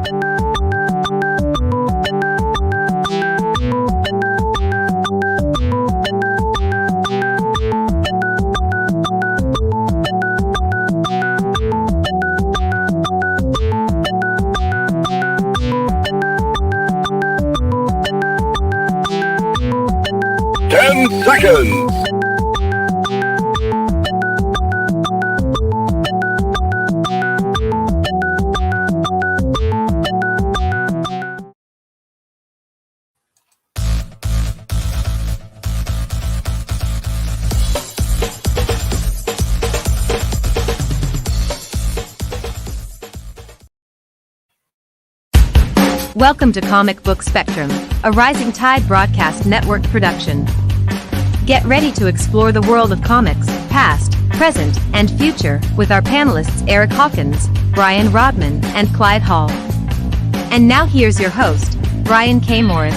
Seconds. Welcome to Comic Book Spectrum, a Rising Tide Broadcast Network production. Get ready to explore the world of comics, past, present, and future, with our panelists Eric Hawkins, Brian Rodman, and Clyde Hall. And now here's your host, Brian K. Morris.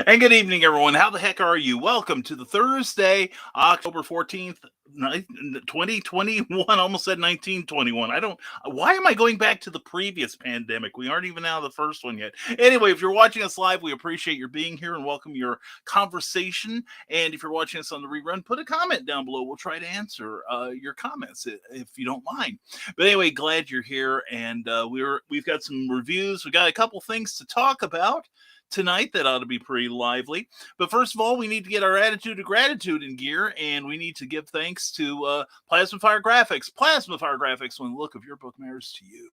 And good evening, everyone. How the heck are you? Welcome to the Thursday, October 14th, 2021. Almost said 1921. Why am I going back to the previous pandemic? We aren't even out of the first one yet. Anyway, if you're watching us live, we appreciate your being here and welcome your conversation. And if you're watching us on the rerun, put a comment down below. We'll try to answer your comments if you don't mind. But anyway, glad you're here. And we've got some reviews. We got a couple things to talk about tonight that ought to be pretty lively. But first of all, we need to get our attitude of gratitude in gear, and we need to give thanks to Plasma Fire Graphics. Plasma Fire Graphics, when the look of your book matters to you.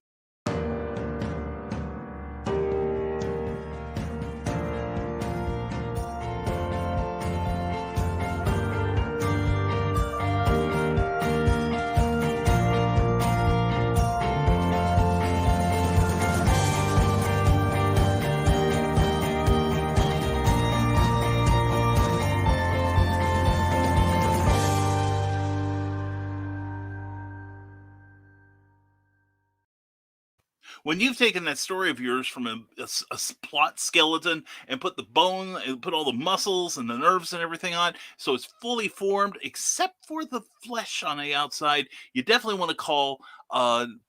When you've taken that story of yours from a plot skeleton and put the bone and put all the muscles and the nerves and everything on, so it's fully formed except for the flesh on the outside, you definitely want to call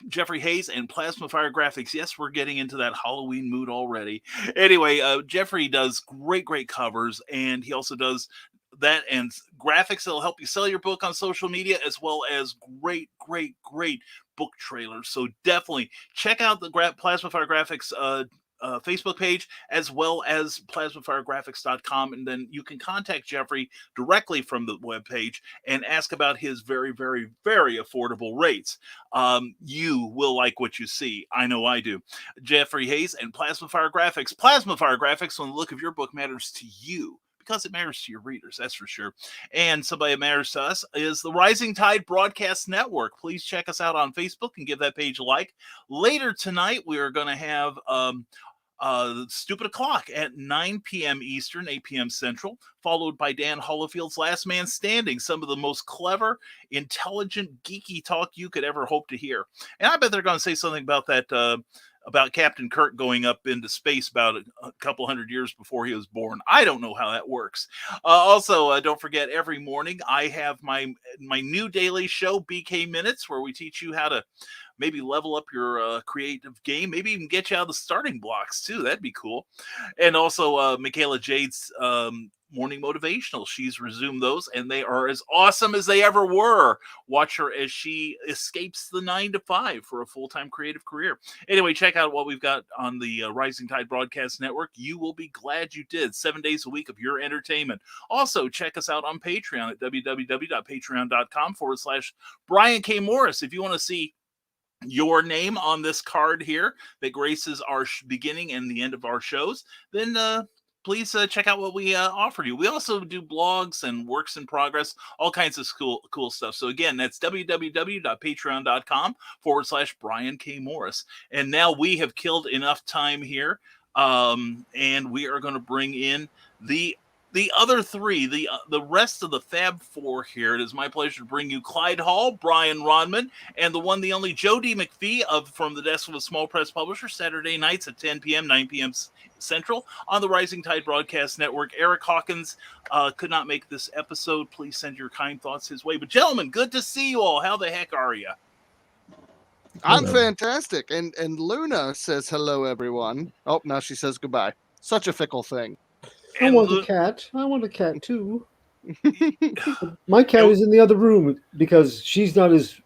Jeffrey Hayes and Plasma Fire Graphics. Yes, we're getting into that Halloween mood already. Anyway, Jeffrey does great covers, and he also does that and graphics that'll help you sell your book on social media, as well as great book trailers. So definitely check out the Plasma Fire Graphics Facebook page, as well as plasmafiregraphics.com, and then you can contact Jeffrey directly from the webpage and ask about his very affordable rates. You will like what you see. I know I do. Jeffrey Hayes and Plasma Fire Graphics. Plasma Fire Graphics, when the look of your book matters to you, because it matters to your readers, that's for sure. And somebody that matters to us is the Rising Tide Broadcast Network. Please check us out on Facebook and give that page a like. Later tonight, we are going to have Stupid O'Clock at 9 p.m. Eastern, 8 p.m. Central, followed by Dan Hollifield's Last Man Standing, some of the most clever, intelligent, geeky talk you could ever hope to hear. And I bet they're going to say something about that, about Captain Kirk going up into space about a couple hundred years before he was born. I don't know how that works. Also, don't forget, every morning I have my new daily show, BK Minutes, where we teach you how to maybe level up your creative game, maybe even get you out of the starting blocks too. That'd be cool. And also Michaela Jade's morning motivational. She's resumed those, and they are as awesome as they ever were. Watch her as she escapes the 9-to-5 for a full-time creative career. Anyway, check out what we've got on the Rising Tide Broadcast Network. You will be glad you did. 7 days a week of your entertainment. Also, check us out on Patreon at www.patreon.com/Brian K. Morris. If you want to see your name on this card here that graces our beginning and the end of our shows, then please check out what we offered you. We also do blogs and works in progress, all kinds of cool stuff. So again, that's www.patreon.com/Brian K. Morris. And now we have killed enough time here, and we are going to bring in the other three, the rest of the Fab Four here. It is my pleasure to bring you Clyde Hall, Brian Rodman, and the one, the only Joe D. McPhee from the desk of a small press publisher, Saturday nights at 10 p.m., 9 p.m. Central on the Rising Tide Broadcast Network. Eric Hawkins could not make this episode. Please send your kind thoughts his way. But gentlemen, good to see you all. How the heck are you? I'm fantastic. And Luna says hello, everyone. Oh, now she says goodbye. Such a fickle thing. I want a cat. I want a cat too. My cat is in the other room because she's not as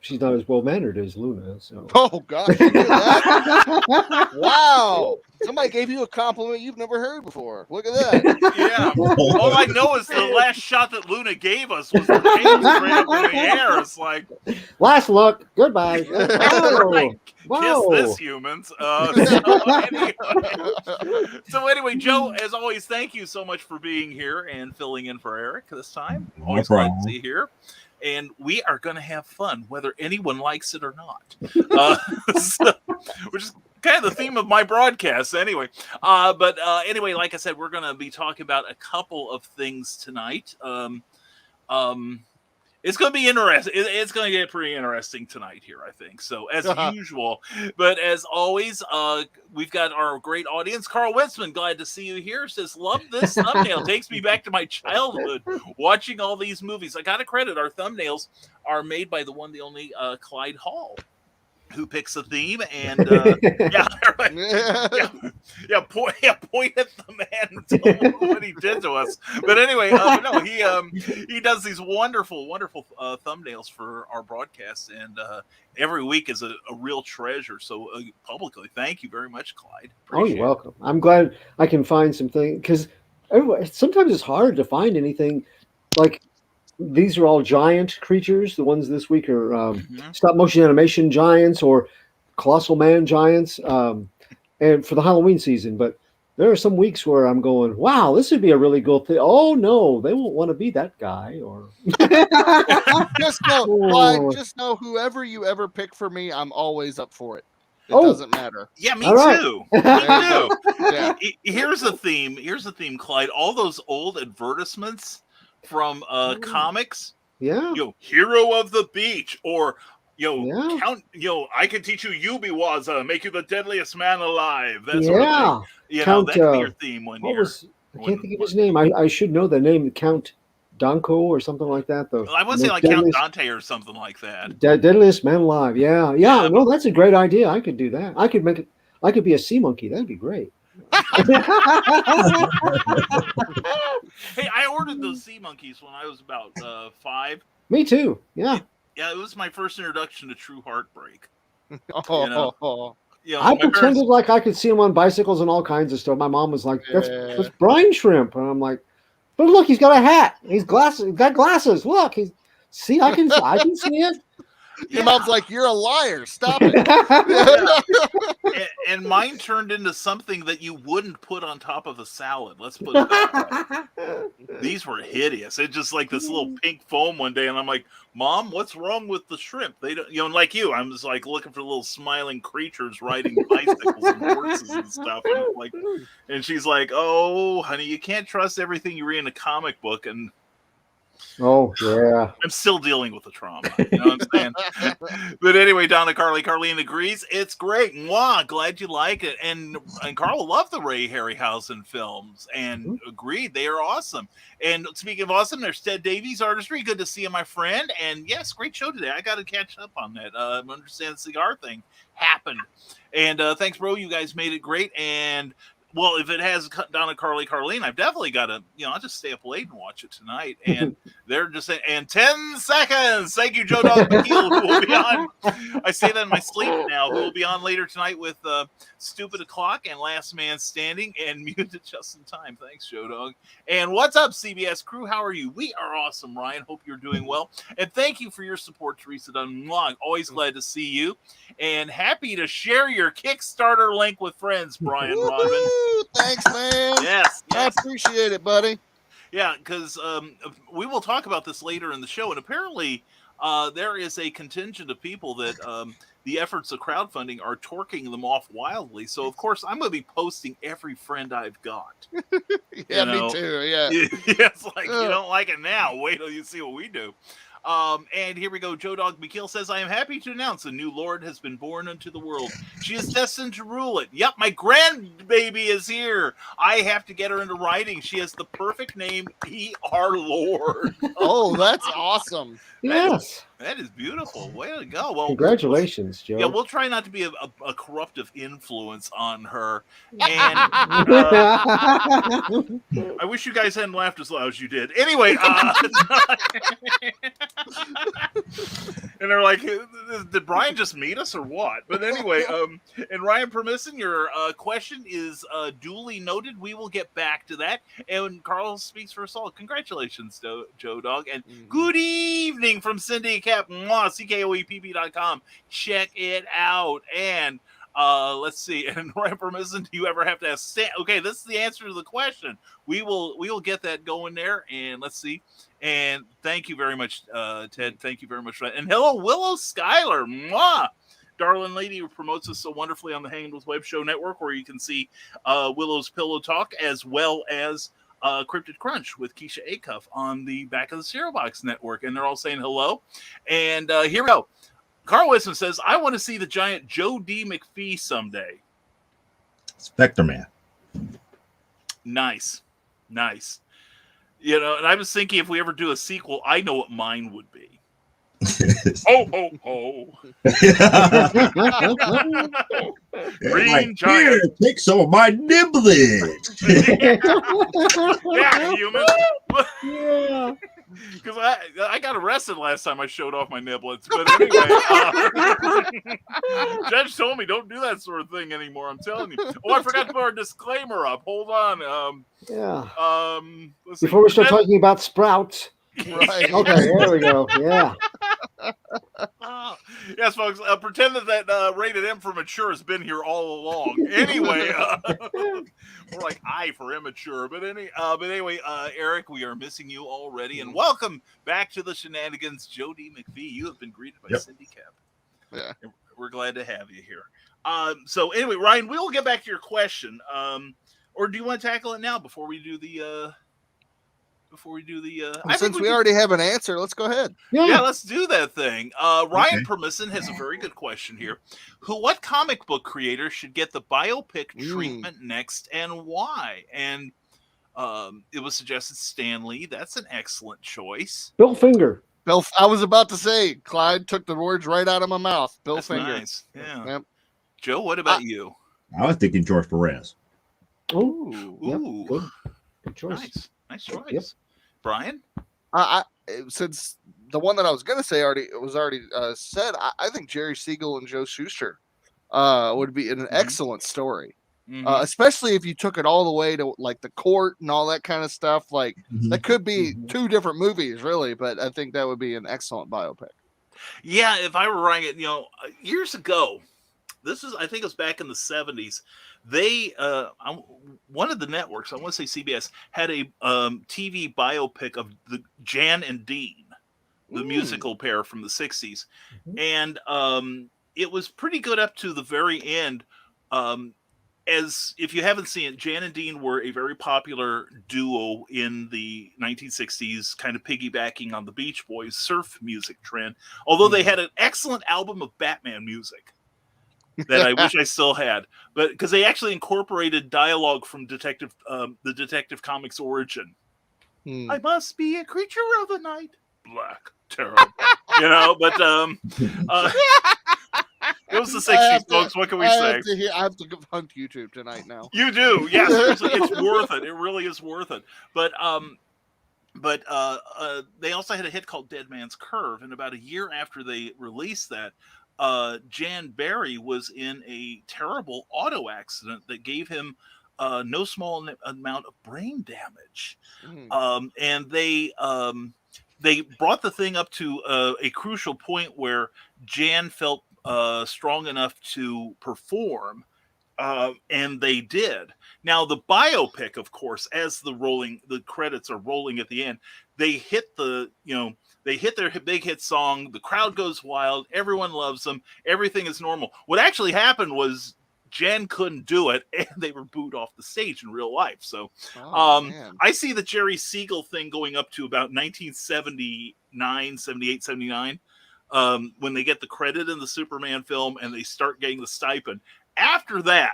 well mannered as Luna. So. Oh gosh, you did that? Wow! Somebody gave you a compliment you've never heard before. Look at that. Yeah. All I know is the last shot that Luna gave us was the tail straight up in the air. It's like last look. Goodbye. Wow. Kiss this, humans. So anyway, Joe, as always, thank you so much for being here and filling in for Eric this time. Always glad to see you here. And we are going to have fun, whether anyone likes it or not. Which is kind of the theme of my broadcast anyway. But anyway, like I said, we're going to be talking about a couple of things tonight. It's going to be interesting. It's going to get pretty interesting tonight here, I think. So, as usual. But as always, we've got our great audience. Carl Witzman, glad to see you here. Says, love this thumbnail. Takes me back to my childhood watching all these movies. I got to credit, our thumbnails are made by the one, the only Clyde Hall, who picks a theme and point at the man and tell him what he did to us. But anyway, no, he does these wonderful thumbnails for our broadcasts, and every week is a real treasure. So publicly, thank you very much, Clyde. Appreciate you're welcome. I'm glad I can find something because sometimes it's hard to find anything like. These are all giant creatures. The ones this week are stop motion animation giants or colossal man giants, and for the Halloween season. But there are some weeks where I'm going, wow, this would be a really cool thing. Oh no, they won't want to be that guy. Or just know, whoever you ever pick for me, I'm always up for it. It doesn't matter. Yeah, me too. Me too. Yeah. Here's a theme. Clyde. All those old advertisements from comics, hero of the beach, or count, I can teach you Yubiwaza, make you the deadliest man alive. That sort of thing. Count, that could be your theme one year. I can't think of his name. I should know the name. Count Danko or something like that. I would say like Count Dante or something like that. Deadliest man alive. Yeah. No, that's a great idea. I could do that. I could make it. I could be a sea monkey. That'd be great. Hey, I ordered those sea monkeys when I was about 5. Me too. Yeah, it was my first introduction to true heartbreak. I pretended like I could see them on bicycles and all kinds of stuff. My mom was like, "That's Brian Shrimp," and I'm like, "But look, he's got a hat. He's got glasses. Look, I can see it." Your mom's like, you're a liar. Stop it. And mine turned into something that you wouldn't put on top of a salad. Let's put it that way. These were hideous. It's just like this little pink foam one day, and I'm like, Mom, what's wrong with the shrimp? They don't, like you. I'm just like looking for little smiling creatures riding bicycles and horses and stuff. And she's like, oh, honey, you can't trust everything you read in a comic book. And oh, yeah. I'm still dealing with the trauma. You know what I'm saying? But anyway, Donna Carleen agrees. It's great. Mwah, glad you like it. And Carl loved the Ray Harryhausen films and agreed. They are awesome. And speaking of awesome, there's Ted Davies Artistry. Good to see you, my friend. And yes, great show today. I got to catch up on that. Understand the cigar thing happened. And thanks, bro. You guys made it great. And well, if it has Donna Carleen, I've definitely got to, I'll just stay up late and watch it tonight. And they're just saying, and 10 seconds. Thank you, Joe Dog McKeel, who will be on. I say that in my sleep now. Who will be on later tonight with Stupid O'Clock and Last Man Standing and Muted Just in Time. Thanks, Joe Dog. And what's up, CBS crew? How are you? We are awesome, Ryan. Hope you're doing well. And thank you for your support, Teresa Dunlong. Always glad to see you. And happy to share your Kickstarter link with friends, Brian Rodman. Thanks, man. Yes. I appreciate it, buddy. Yeah, because we will talk about this later in the show, and apparently there is a contingent of people that the efforts of crowdfunding are torquing them off wildly. So, of course, I'm going to be posting every friend I've got. Yeah, me too, yeah. It's like, you don't like it now. Wait till you see what we do. And here we go. Joe Dog McKeel says, I am happy to announce a new Lord has been born unto the world. She is destined to rule it. Yep, my grandbaby is here. I have to get her into writing. She has the perfect name, Be Our Lord. Oh, that's awesome. Yes. That is beautiful. Way to go. Well, Congratulations, Joe. yeah, we'll try not to be a corruptive influence on her. And I wish you guys hadn't laughed as loud as you did. Anyway, and they're like, did Brian just meet us or what? But anyway, and Ryan Permisson, your question is duly noted. We will get back to that. And Carl speaks for us all. Congratulations, Joe Dog. And good evening from Cindy Cap, CKOEPP.com. Check it out. And let's see. And Ryan Permisson, do you ever have to ask Stan? Okay, this is the answer to the question. We will get that going there. And let's see. And thank you very much, Ted. Thank you very much for that. And hello, Willow Schuyler. Mwah! Darling lady who promotes us so wonderfully on the Hanging with Web Show Network, where you can see Willow's Pillow Talk as well as Cryptid Crunch with Keisha Acuff on the back of the Cereal Box Network. And they're all saying hello. And here we go. Carl Wisman says, I want to see the giant Joe D. McPhee someday. Spectre Man. Nice. You know, and I was thinking if we ever do a sequel, I know what mine would be. Ho, ho, ho. Green giant. Here, take some of my niblets. Yeah, human. Yeah. Because I got arrested last time I showed off my niblets. But anyway, Judge told me don't do that sort of thing anymore. I'm telling you. Oh, I forgot to put our disclaimer up. Hold on. Yeah. Let's Before we start talking about sprouts. Right. Okay, there we go. Yeah. Yes, folks. Pretend that rated M for mature has been here all along. Anyway, we're like I for immature. But anyway, Eric, we are missing you already, and welcome back to the shenanigans, Joe D. McPhee. You have been greeted by Cindy Cap. Yeah, and we're glad to have you here. So anyway, Ryan, we'll get back to your question. Or do you want to tackle it now before we do the? Since we already have an answer, let's go ahead. Yeah, let's do that thing. Ryan Permisson has a very good question here. What comic book creator should get the biopic treatment next, and why? And it was suggested Stan Lee. That's an excellent choice. Bill Finger. I was about to say, Clyde took the words right out of my mouth. Bill Finger. Nice. Yeah. Yep. Joe, what about you? I was thinking George Perez. Ooh. Ooh. Yep, good choice. Nice choice. Yep. Brian? Since the one that I was going to say was already said, I think Jerry Siegel and Joe Shuster would be an excellent story. Especially if you took it all the way to like the court and all that kind of stuff. Like that could be two different movies, really, but I think that would be an excellent biopic. Yeah, if I were writing it, years ago, I think it was back in the 70s. They, one of the networks, I want to say CBS, had a TV biopic of the Jan and Dean, the musical pair from the 60s. And it was pretty good up to the very end. As if you haven't seen it, Jan and Dean were a very popular duo in the 1960s, kind of piggybacking on the Beach Boys surf music trend. Although they had an excellent album of Batman music that I wish I still had, but because they actually incorporated dialogue from the Detective Comics origin. I must be a creature of the night, black terror. But it was the 60s, folks. What can we say? I have to hunt YouTube tonight now. You do, yes. Seriously, it's worth it. It really is worth it. But they also had a hit called Dead Man's Curve, and about a year after they released that, Jan Barry was in a terrible auto accident that gave him no small amount of brain damage. And they brought the thing up to a crucial point where Jan felt strong enough to perform, and they did. Now, the biopic, of course, as the credits are rolling at the end, they hit they hit their big hit song. The crowd goes wild. Everyone loves them. Everything is normal. What actually happened was Jan couldn't do it, and they were booed off the stage in real life. So I see the Jerry Siegel thing going up to about 1979, 78, 79, when they get the credit in the Superman film and they start getting the stipend. After that,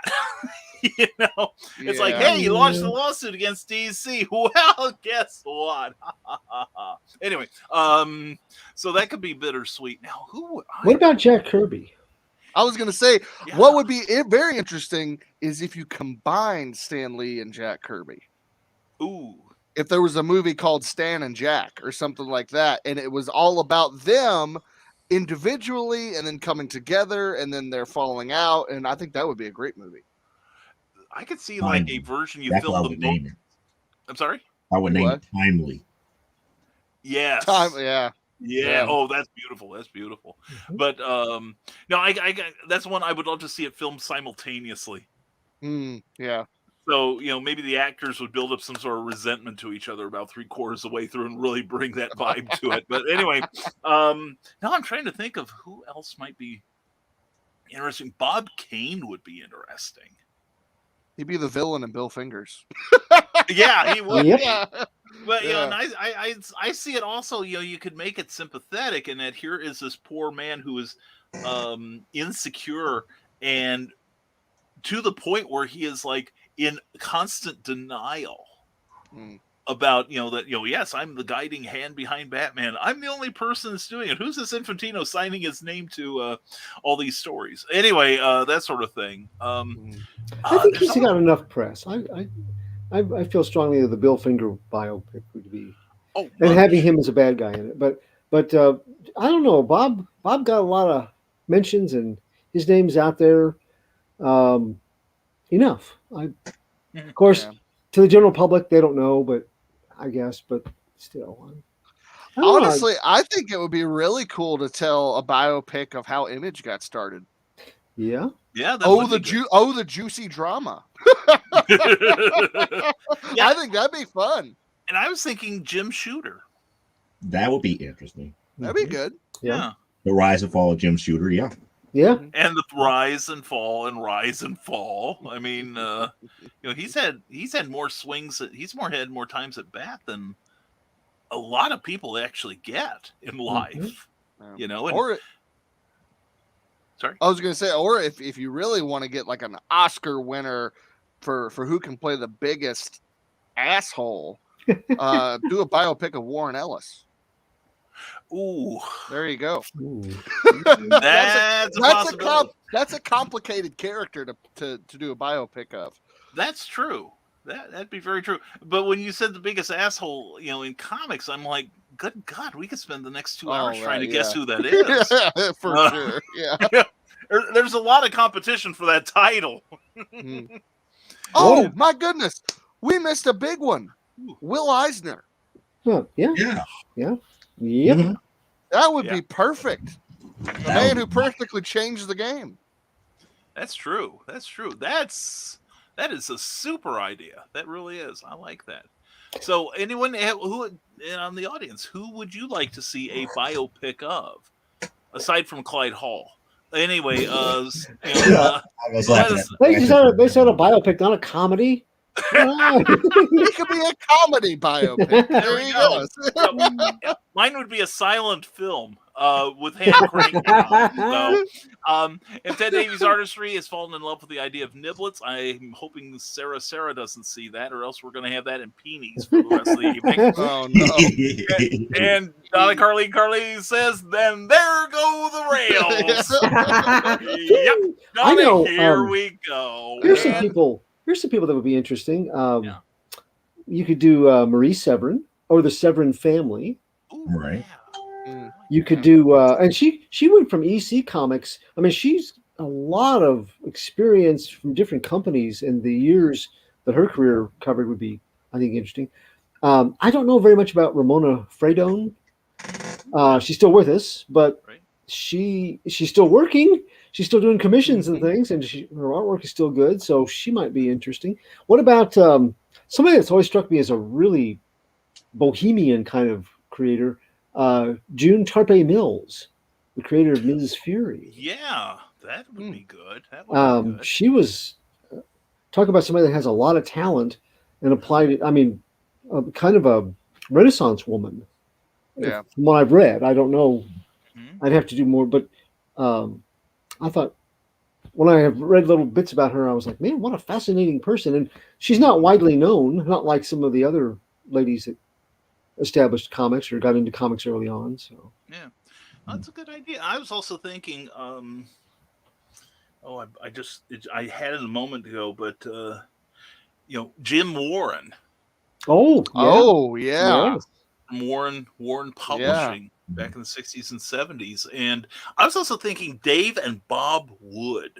it's like, hey, you launched a lawsuit against DC. Well, guess what? Anyway, so that could be bittersweet. Now, what about Jack Kirby? I was going to say, what would be very interesting is if you combined Stan Lee and Jack Kirby. Ooh. If there was a movie called Stan and Jack or something like that, and it was all about them individually and then coming together and then they're falling out, and I think that would be a great movie. I could see like a version you filmed them both. I'm sorry? I would name it Timely. Yes. Yeah. Oh, that's beautiful. That's beautiful. Mm-hmm. But no, I that's one I would love to see it filmed simultaneously. Yeah. So, maybe the actors would build up some sort of resentment to each other about 3/4 of the way through and really bring that vibe to it. But anyway, now I'm trying to think of who else might be interesting. Bob Kane would be interesting. He'd be the villain in Bill Fingers. Yeah, he would. Yeah. But and I see it also. You could make it sympathetic in that here is this poor man who is insecure and to the point where he is like in constant denial about that yes, I'm the guiding hand behind Batman. I'm the only person that's doing it. Who's this Infantino signing his name to all these stories? Anyway, that sort of thing. I think he's got enough press. I feel strongly that the Bill Finger biopic would be, and having him as a bad guy in it. But I don't know. Bob got a lot of mentions, and his name's out there. Enough. Of course, to the general public, they don't know, but I guess. But still, honestly, I think it would be really cool to tell a biopic of how Image got started. Yeah. Yeah. The juicy drama. I think that'd be fun. And I was thinking Jim Shooter. That would be interesting. That'd be good. Yeah. The rise and fall of Jim Shooter. Yeah. Yeah. And the rise and fall and rise and fall. I mean, he's had more swings. He's had more times at bat than a lot of people actually get in life. Or sorry, I was going to say, or if you really want to get like an Oscar winner for who can play the biggest asshole, do a biopic of Warren Ellis. Ooh, there you go. That's a complicated character to do a biopic of. That's true. That'd be very true. But when you said the biggest asshole, in comics, I'm like, good God, we could spend the next 2 hours trying to guess who that is. For sure. Yeah. There's a lot of competition for that title. Oh my goodness, we missed a big one. Will Eisner. Oh, yeah. Yep. Mm-hmm. That would be perfect. The man who perfectly changed the game. That's true. That is a super idea. That really is. I like that. So, anyone who on the audience, who would you like to see a biopic of, aside from Clyde Hall? Anyway, they said a biopic, not a comedy. It could be a comedy biopic. There you go. Mine would be a silent film with hand cranking. If Ted Davies' artistry has fallen in love with the idea of niblets, I'm hoping Sarah doesn't see that, or else we're going to have that in peonies for the rest of the evening. Oh no! And Donna Carly says, "Then there go the rails." Yep. I know. Here we go. Here's some people that would be interesting. You could do Marie Severin or the Severin family. Ooh, right. Yeah. You could do, and she went from EC Comics. I mean, she's a lot of experience from different companies, and the years that her career covered would be, I think, interesting. I don't know very much about Ramona Fredon. She's still with us, but she's still working. She's still doing commissions and things, and her artwork is still good, so she might be interesting. What about somebody that's always struck me as a really bohemian kind of creator, June Tarpe Mills, the creator of Mrs. Fury. Yeah, that would be good. That would be good. She was, talk about somebody that has a lot of talent and applied it. I mean, kind of a Renaissance woman. Yeah. From what I've read, I don't know. I'd have to do more, but I thought when I have read little bits about her, I was like, man, what a fascinating person. And she's not widely known, not like some of the other ladies that established comics or got into comics early on. So yeah, that's a good idea. I was also thinking, I had it a moment ago, but Jim Warren. Oh, yeah. Oh, yeah. Yes. From Warren Publishing back in the 60s and 70s. And I was also thinking Dave and Bob Wood.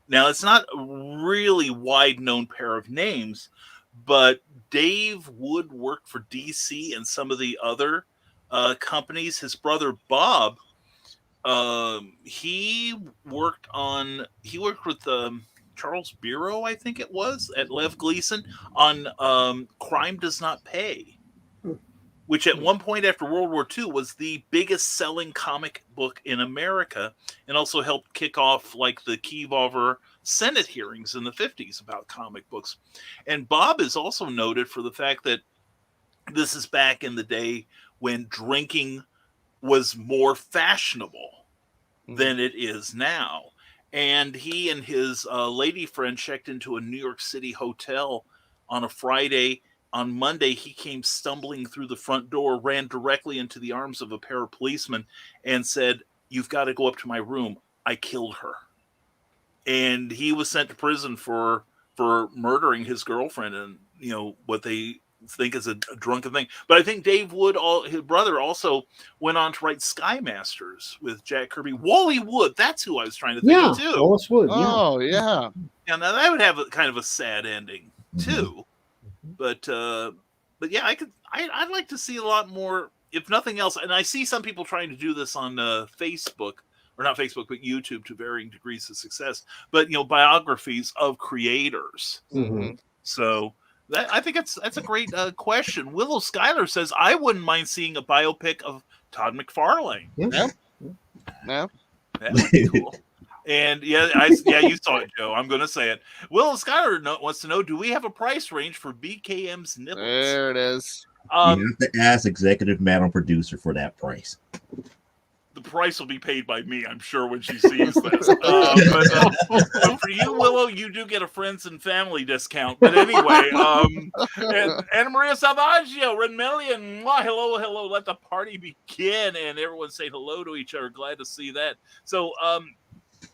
Now, it's not a really wide-known pair of names, but Dave Wood worked for DC and some of the other companies. His brother Bob, he worked with Charles Bureau, I think it was, at Lev Gleason on Crime Does Not Pay, which at one point after World War II was the biggest selling comic book in America, and also helped kick off like the Kievover Senate hearings in the 50s about comic books. And Bob is also noted for the fact that this is back in the day when drinking was more fashionable than it is now. And he and his lady friend checked into a New York City hotel on a Friday. On Monday, he came stumbling through the front door, ran directly into the arms of a pair of policemen, and said, "You've got to go up to my room. I killed her." And he was sent to prison for murdering his girlfriend, and what they think is a drunken thing. But I think Dave Wood, his brother, also went on to write Sky Masters with Jack Kirby. Wally Wood, that's who I was trying to think of too. Wallace Wood. Oh, yeah. Yeah, now that would have a kind of a sad ending too. But yeah, I'd like to see a lot more, if nothing else. And I see some people trying to do this on Facebook, or not Facebook, but YouTube, to varying degrees of success. But biographies of creators. Mm-hmm. So I think that's a great question. Willow Schuyler says, I wouldn't mind seeing a biopic of Todd McFarlane. Yeah. That would be cool. And you saw it, Joe. I'm going to say it. Willow Schuyler wants to know, do we have a price range for BKM's nipples? There it is. You have to ask executive madam producer for that price. The price will be paid by me, I'm sure, when she sees this. But for you, Willow, you do get a friends and family discount. But anyway, and Anna Maria Salvaggio, Renmelian, hello, let the party begin. And everyone say hello to each other. Glad to see that. So,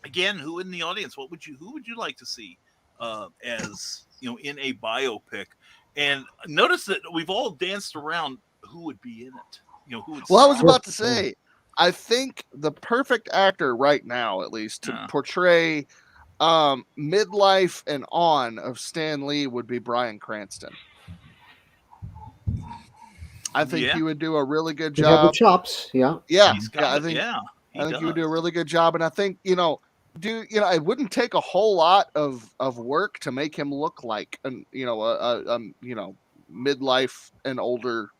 again, who in the audience? Who would you like to see as in a biopic? And notice that we've all danced around who would be in it. Who would? Well, I was about to say, I think the perfect actor right now, at least, to portray midlife and on of Stan Lee would be Bryan Cranston. I think he would do a really good job. Have the chops, yeah. I think he would do a really good job, and I think it wouldn't take a whole lot of work to make him look like a midlife and older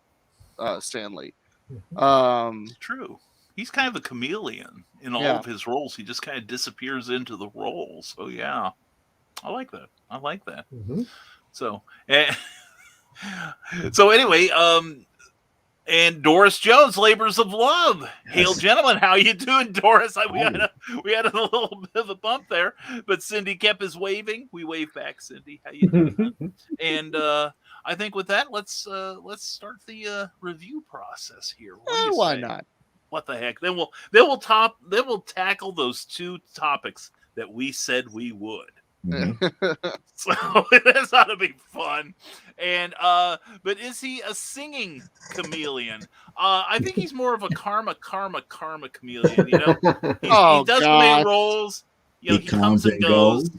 Stan Lee. It's true. He's kind of a chameleon in all of his roles. He just kind of disappears into the role. So yeah, I like that. Mm-hmm. So anyway, and Doris Jones, Labors of Love. Yes. Hail, gentlemen. How you doing, Doris? We had a little bit of a bump there, but Cindy kept us waving. We wave back, Cindy. How you doing? And I think with that, let's start the review process here. Why not? What the heck? Then we'll tackle those two topics that we said we would. Mm-hmm. So that's ought to be fun. And but is he a singing chameleon? I think he's more of a karma chameleon. He does play roles. He comes and goes. So,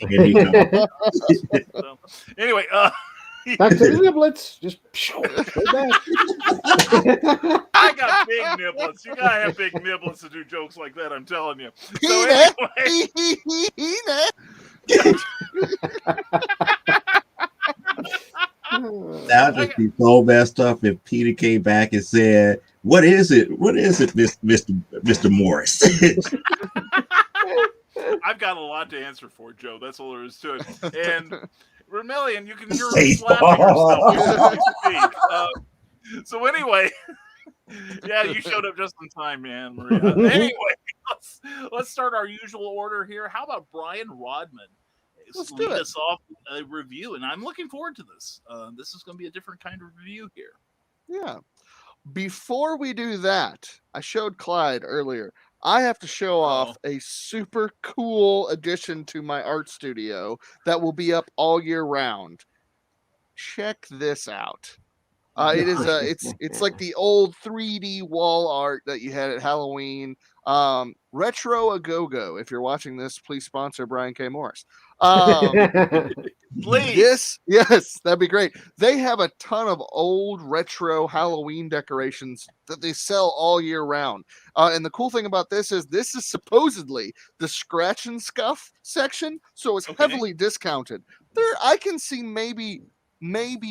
anyway, back to the niblets. Just back. I got big niblets. You gotta have big niblets to do jokes like that. I'm telling you. So anyway. That would just be so messed up if Peter came back and said, "What is it, Mr. Morris?" I've got a lot to answer for, Joe. That's all there is to it. And Vermillion, you can hear him slapping yourself. So anyway, yeah, you showed up just in time, man, Maria. Anyway, let's start our usual order here. How about Brian Rodman? Let's Lead do it. us off with a review, and I'm looking forward to this. This is going to be a different kind of review here. Yeah. Before we do that, I showed Clyde earlier. I have to show off a super cool addition to my art studio that will be up all year round. Check this out. It is it's like the old 3D wall art that you had at Halloween. Retro A Go Go. If you're watching this, please sponsor Brian K. Morris. Please. Yes, that'd be great. They have a ton of old retro Halloween decorations that they sell all year round. And the cool thing about this is supposedly the scratch and scuff section, so it's heavily discounted. I can see maybe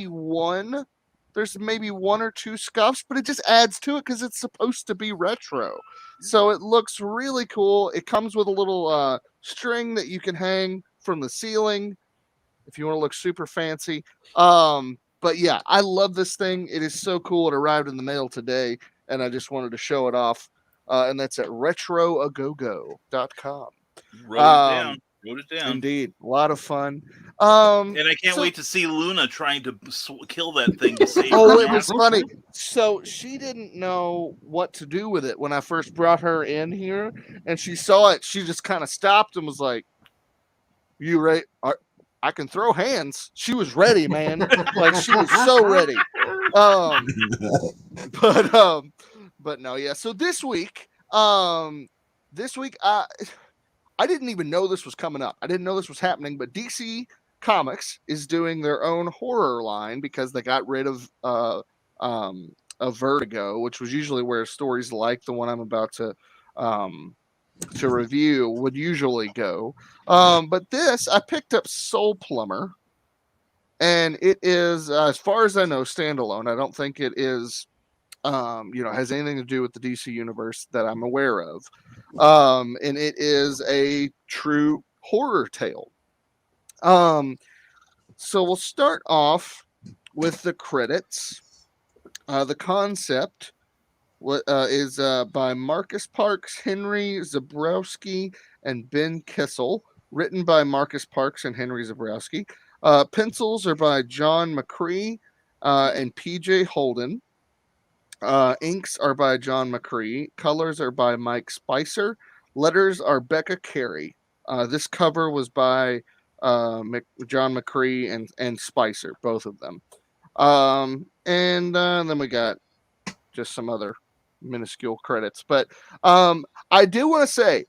one. There's maybe one or two scuffs, but it just adds to it because it's supposed to be retro. So it looks really cool. It comes with a little string that you can hang from the ceiling if you want to look super fancy. But yeah, I love this thing. It is so cool. It arrived in the mail today, and I just wanted to show it off. And that's at retroagogo.com. Wrote it down. Indeed. A lot of fun. And I can't wait to see Luna trying to kill that thing to save Oh, her. it was funny. So she didn't know what to do with it when I first brought her in here, and she saw it. She just kind of stopped and was like, "You ready? I can throw hands." She was ready, man. Like she was so ready. But no, yeah. So this week, I didn't even know this was coming up. I didn't know this was happening, but DC Comics is doing their own horror line because they got rid of Vertigo, which was usually where stories like the one I'm about to review would usually go. But this, I picked up Soul Plumber, and it is, as far as I know, standalone. I don't think it is, has anything to do with the DC universe that I'm aware of. And it is a true horror tale. So we'll start off with the credits. The concept is by Marcus Parks, Henry Zabrowski, and Ben Kissel. Written by Marcus Parks and Henry Zabrowski. Pencils are by John McCree and PJ Holden. Inks are by John McCree. Colors are by Mike Spicer. Letters are Becca Carey. This cover was by John McCree and Spicer, both of them. And then we got just some other minuscule credits. But I do want to say,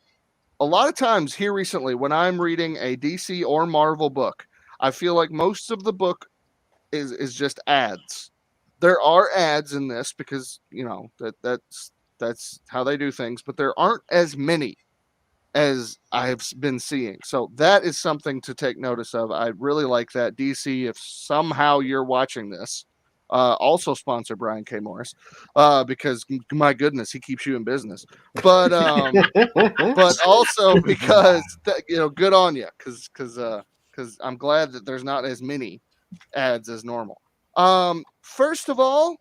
a lot of times here recently, when I'm reading a DC or Marvel book, I feel like most of the book is just ads. There are ads in this because, that's how they do things, but there aren't as many as I have been seeing. So that is something to take notice of. I really like that. DC, if somehow you're watching this, also sponsor Brian K. Morris, because my goodness, he keeps you in business. But but also because good on you, because I'm glad that there's not as many ads as normal. First of all,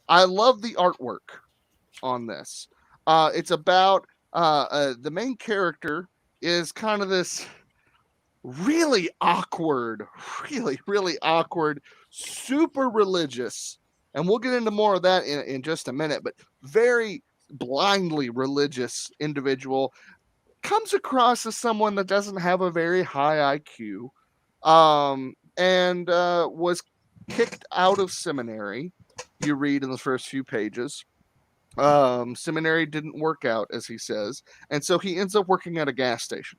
I love the artwork on this. It's about the main character is kind of this really awkward, super religious, and we'll get into more of that in just a minute, but very blindly religious individual comes across as someone that doesn't have a very high IQ, and was kicked out of seminary. You read in the first few pages. Seminary didn't work out, as he says, and so he ends up working at a gas station.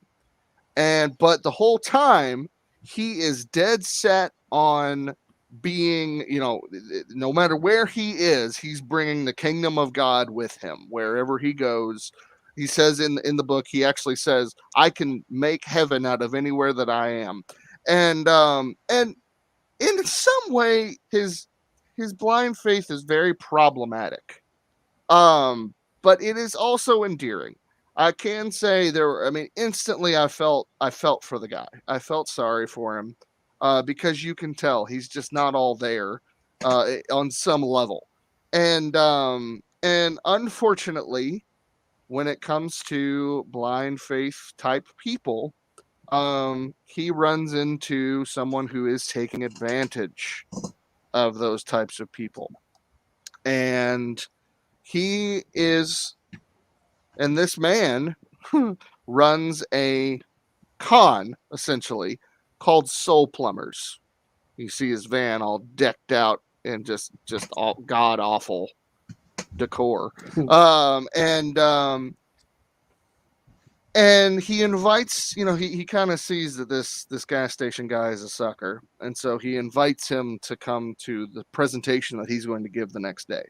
But the whole time he is dead set on being, no matter where he is, he's bringing the kingdom of God with him wherever he goes. He says in the book, he actually says, I can make heaven out of anywhere that I am. And in some way, his blind faith is very problematic. But it is also endearing. I can say instantly I felt for the guy. I felt sorry for him, because you can tell he's just not all there, on some level. And unfortunately, when it comes to blind faith type people, he runs into someone who is taking advantage of those types of people. And this man runs a con, essentially, called Soul Plumbers. You see his van all decked out in just all god awful decor. And he invites, he kind of sees that this gas station guy is a sucker, and so he invites him to come to the presentation that he's going to give the next day.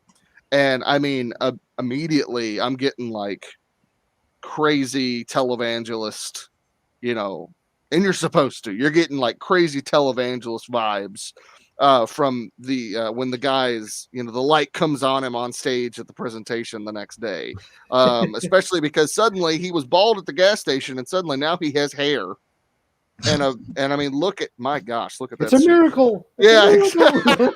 And I mean, immediately I'm getting like crazy televangelist, and you're supposed to. You're getting like crazy televangelist vibes from the when the guys, the light comes on him on stage at the presentation the next day, especially because suddenly he was bald at the gas station and suddenly now he has hair. And I mean, look at that. It's a miracle. It's a miracle.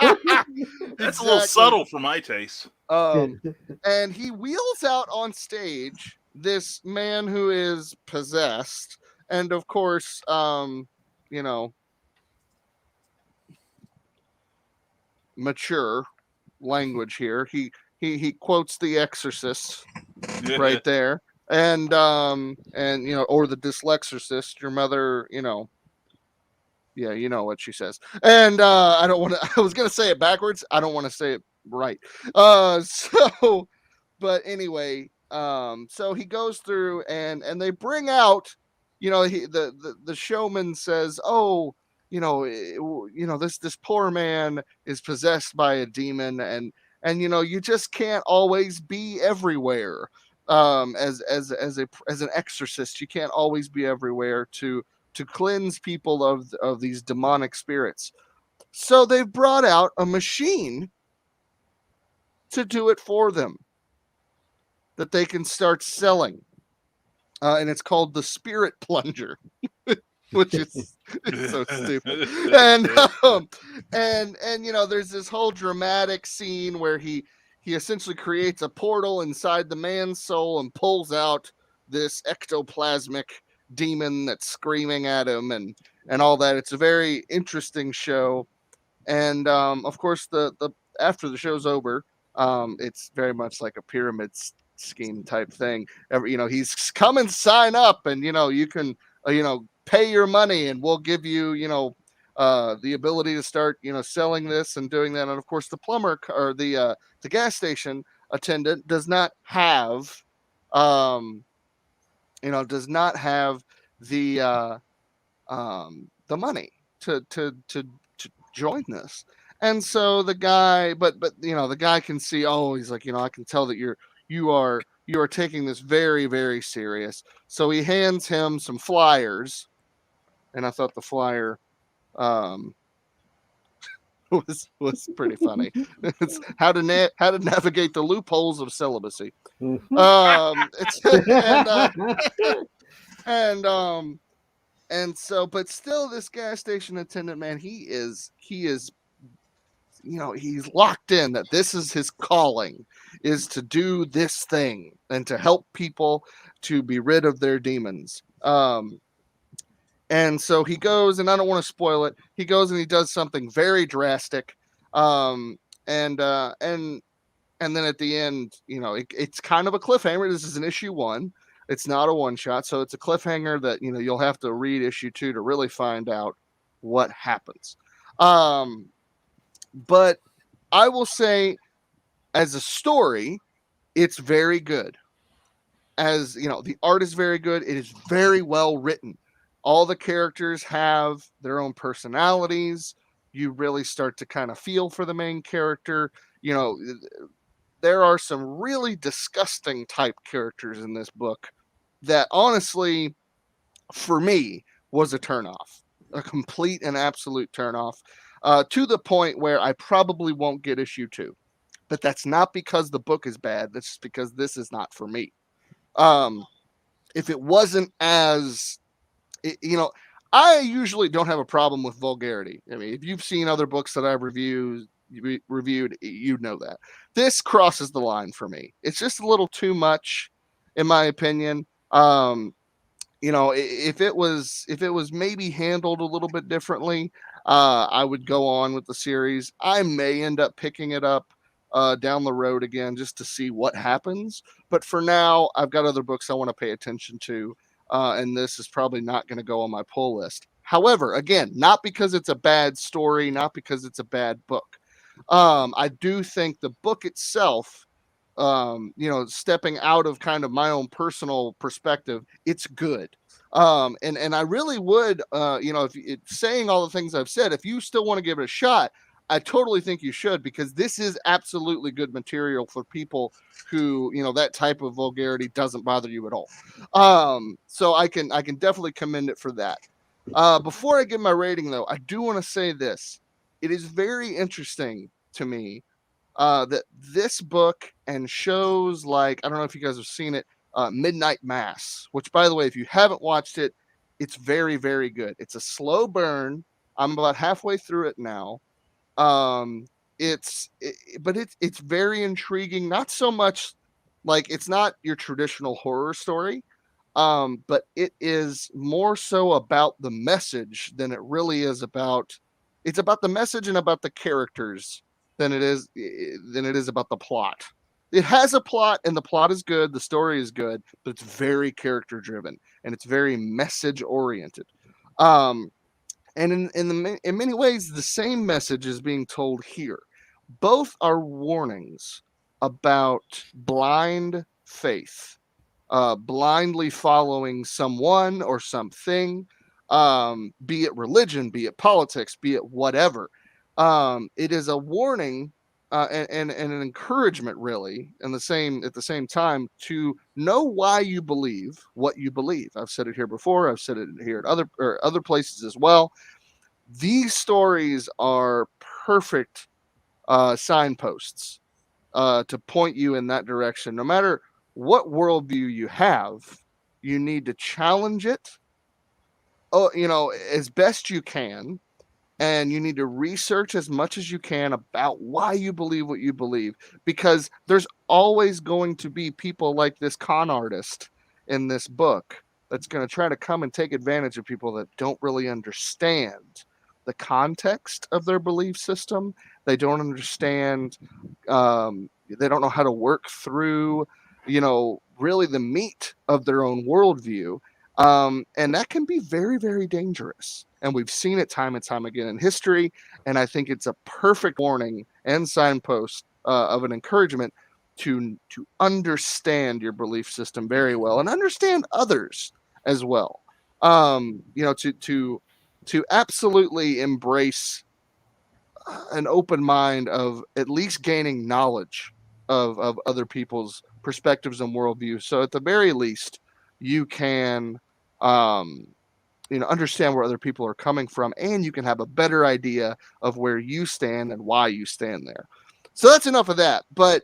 That's a little subtle for my taste. And he wheels out on stage this man who is possessed, and of course, mature language here. He quotes The Exorcist right there. And or the Dyslexorcist, your mother, yeah, you know what she says. And I was gonna say it backwards. I don't want to say it right. But anyway, so he goes through and they bring out, the showman says, oh, this poor man is possessed by a demon, and you just can't always be everywhere. As an exorcist, you can't always be everywhere to cleanse people of these demonic spirits. So they've brought out a machine to do it for them that they can start selling, and it's called the Spirit Plunger. Which is so stupid. And there's this whole dramatic scene where he essentially creates a portal inside the man's soul and pulls out this ectoplasmic demon that's screaming at him and all that. It's a very interesting show. And of course, the after the show's over, it's very much like a pyramid scheme type thing. He's come and sign up, and you can pay your money and we'll give you the ability to start selling this and doing that. And of course, the plumber or the gas station attendant does not have the money to join this. And so the guy, but the guy can see, he's like, I can tell that you are taking this very, very serious. So he hands him some flyers, and I thought the flyer was pretty funny. It's how to navigate the loopholes of celibacy. And so, but still, this gas station attendant, man, he is he's locked in that this is his calling, is to do this thing and to help people to be rid of their demons. And so he goes, and I don't want to spoil it. He goes and he does something very drastic. And then at the end, it's kind of a cliffhanger. This is an issue 1. It's not a one shot. So it's a cliffhanger that, you'll have to read issue 2 to really find out what happens. But I will say, as a story, it's very good. As the art is very good. It is very well written. All the characters have their own personalities. You really start to kind of feel for the main character. There are some really disgusting type characters in this book that honestly, for me, was a turnoff, a complete and absolute turnoff, to the point where I probably won't get issue 2. But that's not because the book is bad. That's just because this is not for me. If it wasn't as, I usually don't have a problem with vulgarity. I mean, if you've seen other books that I've reviewed, you know that. This crosses the line for me. It's just a little too much. in my opinion. You know, if it was maybe handled a little bit differently, I would go on with the series. I may end up picking it up down the road again just to see what happens. But for now, I've got other books I want to pay attention to, and this is probably not going to go on my pull list. However, again, not because it's a bad story, not because it's a bad book. I do think the book itself, you know, stepping out of kind of my own personal perspective, it's good. And I really would, you know, if it's saying all the things I've said, if you still want to give it a shot, I totally think you should, because this is absolutely good material for people who, you know, that type of vulgarity doesn't bother you at all. So I can definitely commend it for that. Before I give my rating, though, I do want to say this. It is very interesting to me that this book and shows like, I don't know if you guys have seen it, Midnight Mass, which, by the way, if you haven't watched it, it's very, very good. It's a slow burn. I'm about halfway through it now. But it's very intriguing. Not so much like, it's not your traditional horror story, but it is more so about the message than it really is about. It's about the message and about the characters than it is about the plot. It has a plot, and the plot is good. The story is good, but it's very character driven and it's very message oriented. And in many ways, the same message is being told here. Both are warnings about blind faith, blindly following someone or something, be it religion, be it politics, be it whatever. It is a warning and an encouragement, really, at the same time, to know why you believe what you believe. I've said it here before. I've said it here at other places as well. These stories are perfect signposts to point you in that direction. No matter what worldview you have, you need to challenge it, you know, as best you can. And you need to research as much as you can about why you believe what you believe, because there's always going to be people like this con artist in this book that's going to try to come and take advantage of people that don't really understand the context of their belief system. They don't understand, they don't know how to work through, you know, really the meat of their own worldview. And that can be very, very dangerous. And we've seen it time and time again in history. And I think it's a perfect warning and signpost of an encouragement to understand your belief system very well and understand others as well. You know, to absolutely embrace an open mind of at least gaining knowledge of other people's perspectives and worldviews. So at the very least, you can you know, understand where other people are coming from, and you can have a better idea of where you stand and why you stand there. So that's enough of that. But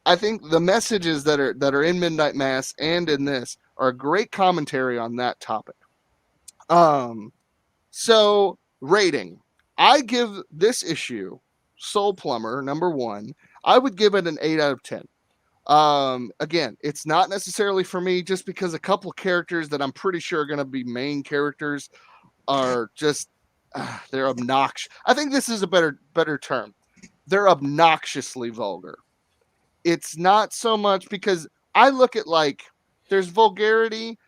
I think the messages that are in Midnight Mass and in this are a great commentary on that topic. So rating, I give this issue, Soul Plumber #1, I would give it an 8 out of 10. Again, it's not necessarily for me, just because a couple of characters that I'm pretty sure are going to be main characters are just they're obnoxious. I think this is a better term. They're obnoxiously vulgar. It's not so much because I look at, like, there's vulgarity,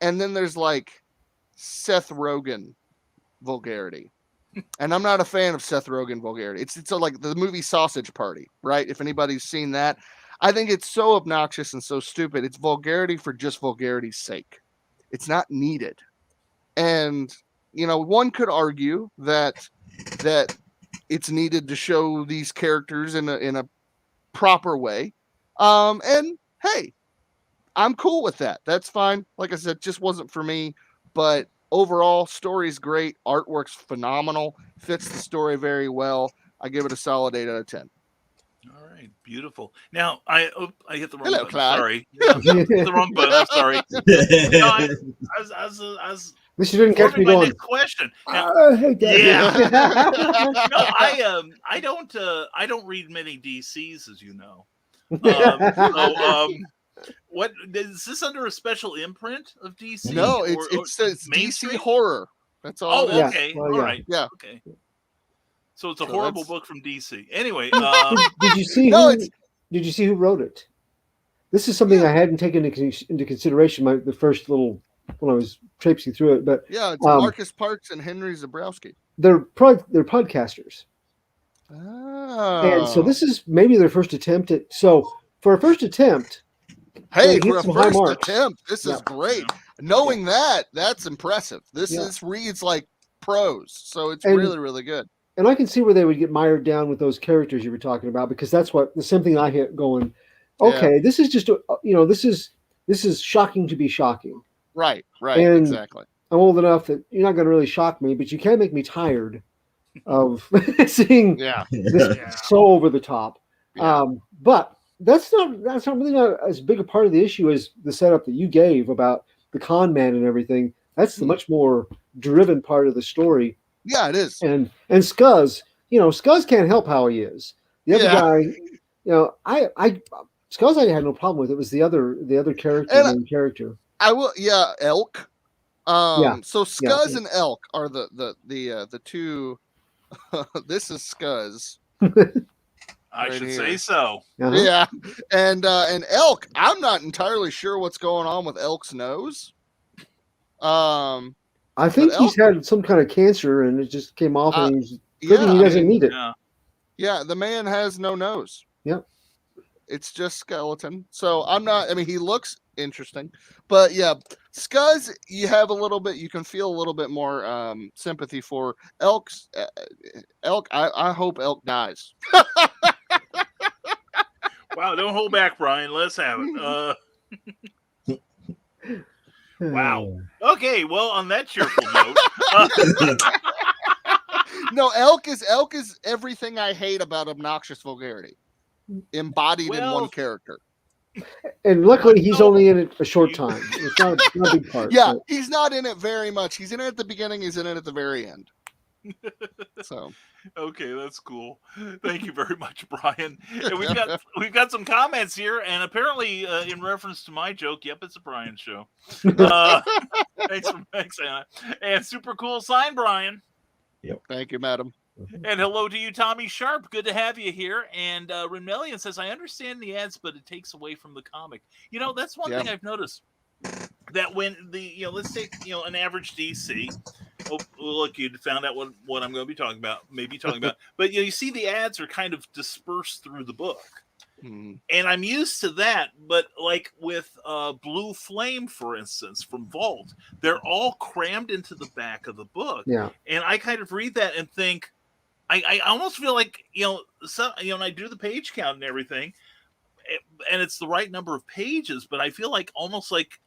and then there's like Seth Rogen vulgarity. And I'm not a fan of Seth Rogen vulgarity. It's like the movie Sausage Party, right? If anybody's seen that, I think it's so obnoxious and so stupid. It's vulgarity for just vulgarity's sake. It's not needed. And, you know, one could argue that it's needed to show these characters in a proper way. And hey, I'm cool with that. That's fine. Like I said, just wasn't for me. But overall, story's great. Artwork's phenomenal. Fits the story very well. I give it a solid 8 out of 10. All right, beautiful. Now I hit the wrong Hello, button. Clyde. Sorry, I hit the wrong button. I'm sorry. No, I was This you didn't catch me my going. next question. Now, Hey, Dad. yeah. No, I don't read many DCs, as you know. So, What is this under a special imprint of DC? No, it's DC mainstream? Horror. That's all. Oh, okay. Well, All right. Yeah. Okay. So it's a horrible book from DC. Anyway, did you see? Did you see who wrote it? This is something I hadn't taken into consideration. The first little when I was traipsing through it, but yeah, it's Marcus Parks and Henry Zabrowski. They're podcasters. Oh. And so this is maybe their first attempt at. So for a first attempt, hey, for a first attempt, this is great. Knowing that's impressive. This reads like prose, so it's really, really good. And I can see where they would get mired down with those characters you were talking about, because that's the same thing I hit going. Okay, this is just this is shocking to be shocking. Right, and exactly. I'm old enough that you're not going to really shock me, but you can make me tired of seeing this so over the top. Yeah. But that's not really not as big a part of the issue as the setup that you gave about the con man and everything. That's the much more driven part of the story. Yeah, it is. And Scuzz, Scuzz can't help how he is. The other guy, I Scuzz I had no problem with. It was the other character, the main character. Elk. So Scuzz and Elk are the two. This is Scuzz. I should say so. Uh-huh. Yeah, and Elk. I'm not entirely sure what's going on with Elk's nose. I think he's had some kind of cancer and it just came off, and he's he doesn't need it. Yeah, the man has no nose. Yep. It's just skeleton. So he looks interesting. But yeah, Scuzz, you can feel a little bit more sympathy for. Elk, I hope Elk dies. Wow, don't hold back, Brian. Let's have it. Wow. Okay, well, on that cheerful note. No, Elk is everything I hate about obnoxious vulgarity. Embodied in one character. And luckily he's only in it a short time. It's not a big part. Yeah, he's not in it very much. He's in it at the beginning, he's in it at the very end. So okay, that's cool. Thank you very much, Brian. And we've got some comments here, and apparently in reference to my joke, yep, it's a Brian show. Thanks, Anna. And super cool sign, Brian. Yep. Thank you, madam. And hello to you, Tommy Sharp. Good to have you here. And Renmelian says, I understand the ads, but it takes away from the comic. That's one thing I've noticed. That when let's take, an average DC. Oh, look, you found out what I'm going to be talking about, But, you see the ads are kind of dispersed through the book. Mm. And I'm used to that. But like with Blue Flame, for instance, from Vault, they're all crammed into the back of the book. Yeah. And I kind of read that and think, I almost feel like, and I do the page count and everything, and it's the right number of pages, but I feel like almost like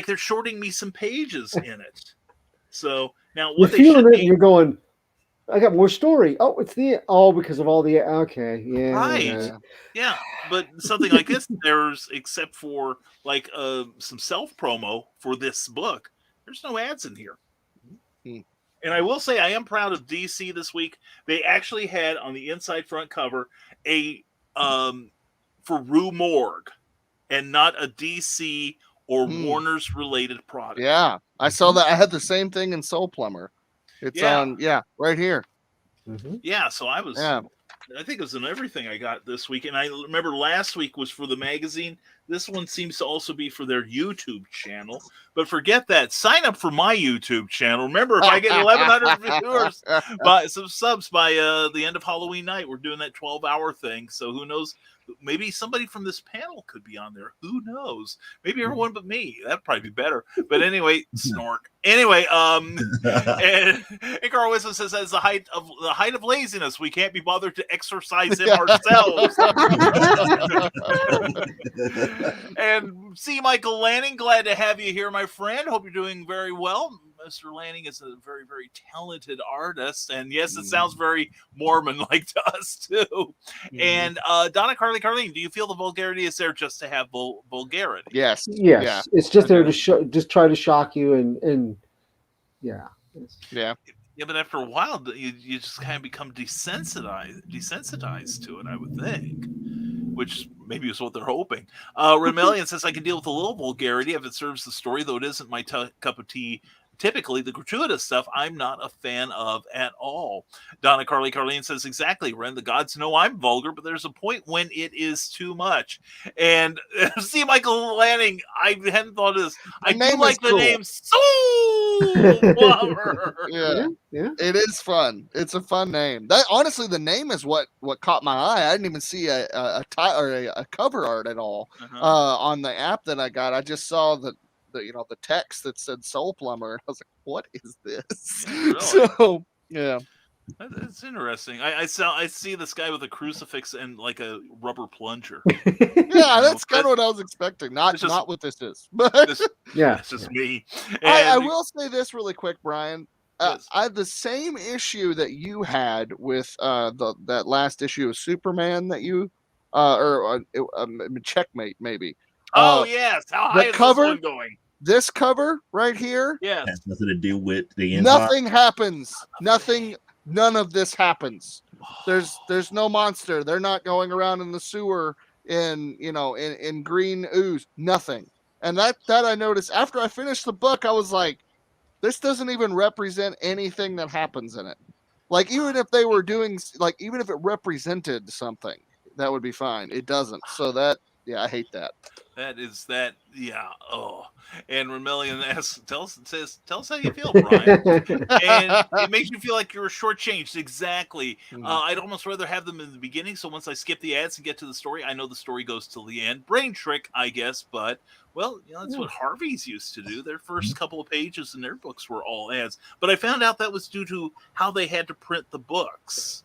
they're shorting me some pages in it. So now what you're feeling it, and you're going, I got more story. Oh, because of all the right. Yeah, but something like this, there's except for like some self promo for this book, there's no ads in here. And I will say I am proud of DC this week. They actually had on the inside front cover a for Rue Morgue and not a DC or Warner's related product. Yeah, I saw that. I had the same thing in Soul Plumber. It's on, right here. Mm-hmm. Yeah, so I think it was in everything I got this week. And I remember last week was for the magazine. This one seems to also be for their YouTube channel. But forget that. Sign up for my YouTube channel. Remember, if I get 1,100 viewers, some subs by the end of Halloween night, we're doing that 12-hour thing. So who knows? Maybe somebody from this panel could be on there. Who knows? Maybe everyone but me. That'd probably be better. But anyway, snort. Anyway, and Carl Wisdom says that's the height of laziness. We can't be bothered to exercise him ourselves. And C. Michael Lanning, glad to have you here, my friend. Hope you're doing very well. Mr. Lanning is a very, very talented artist. And yes, it sounds very Mormon-like to us, too. And Donna Carlene, do you feel the vulgarity is there just to have vulgarity? Yes. Yeah. It's just there to just try to shock you and yeah. Yeah. Yeah, but after a while, you just kind of become desensitized to it, I would think. which maybe is what they're hoping. Remelian says, I can deal with a little vulgarity if it serves the story, though it isn't my cup of tea. Typically, the gratuitous stuff I'm not a fan of at all. Donna Carlene says, exactly, Ren. The gods know I'm vulgar, but there's a point when it is too much. And see, Michael Lanning, I hadn't thought of this. I do like the name Soul Plumber. Yeah, it is fun. It's a fun name. That honestly, the name is what caught my eye. I didn't even see a cover art at all on the app that I got. I just saw the text that said Soul Plumber. I was like, what is this? Yeah, really? So yeah. That's interesting. I see this guy with a crucifix and like a rubber plunger. Yeah, that's kind of what I was expecting. Not what this is, but it's just me. I will say this really quick, Brian. Yes. I had the same issue that you had with that last issue of Superman that you Checkmate maybe. Oh yes, how high is this one going? This cover right here, has nothing to do with the inside. Nothing happens. None of this happens. There's no monster. They're not going around in the sewer in green ooze. Nothing. And that I noticed after I finished the book, I was like, this doesn't even represent anything that happens in it. Like even if they were doing even if it represented something, that would be fine. It doesn't. So I hate that. Oh, and Remelian asks, tell us how you feel, Brian. And it makes you feel like you're shortchanged. Exactly. I'd almost rather have them in the beginning. So once I skip the ads and get to the story, I know the story goes till the end. Brain trick, I guess, but that's what Harvey's used to do. Their first couple of pages in their books were all ads. But I found out that was due to how they had to print the books.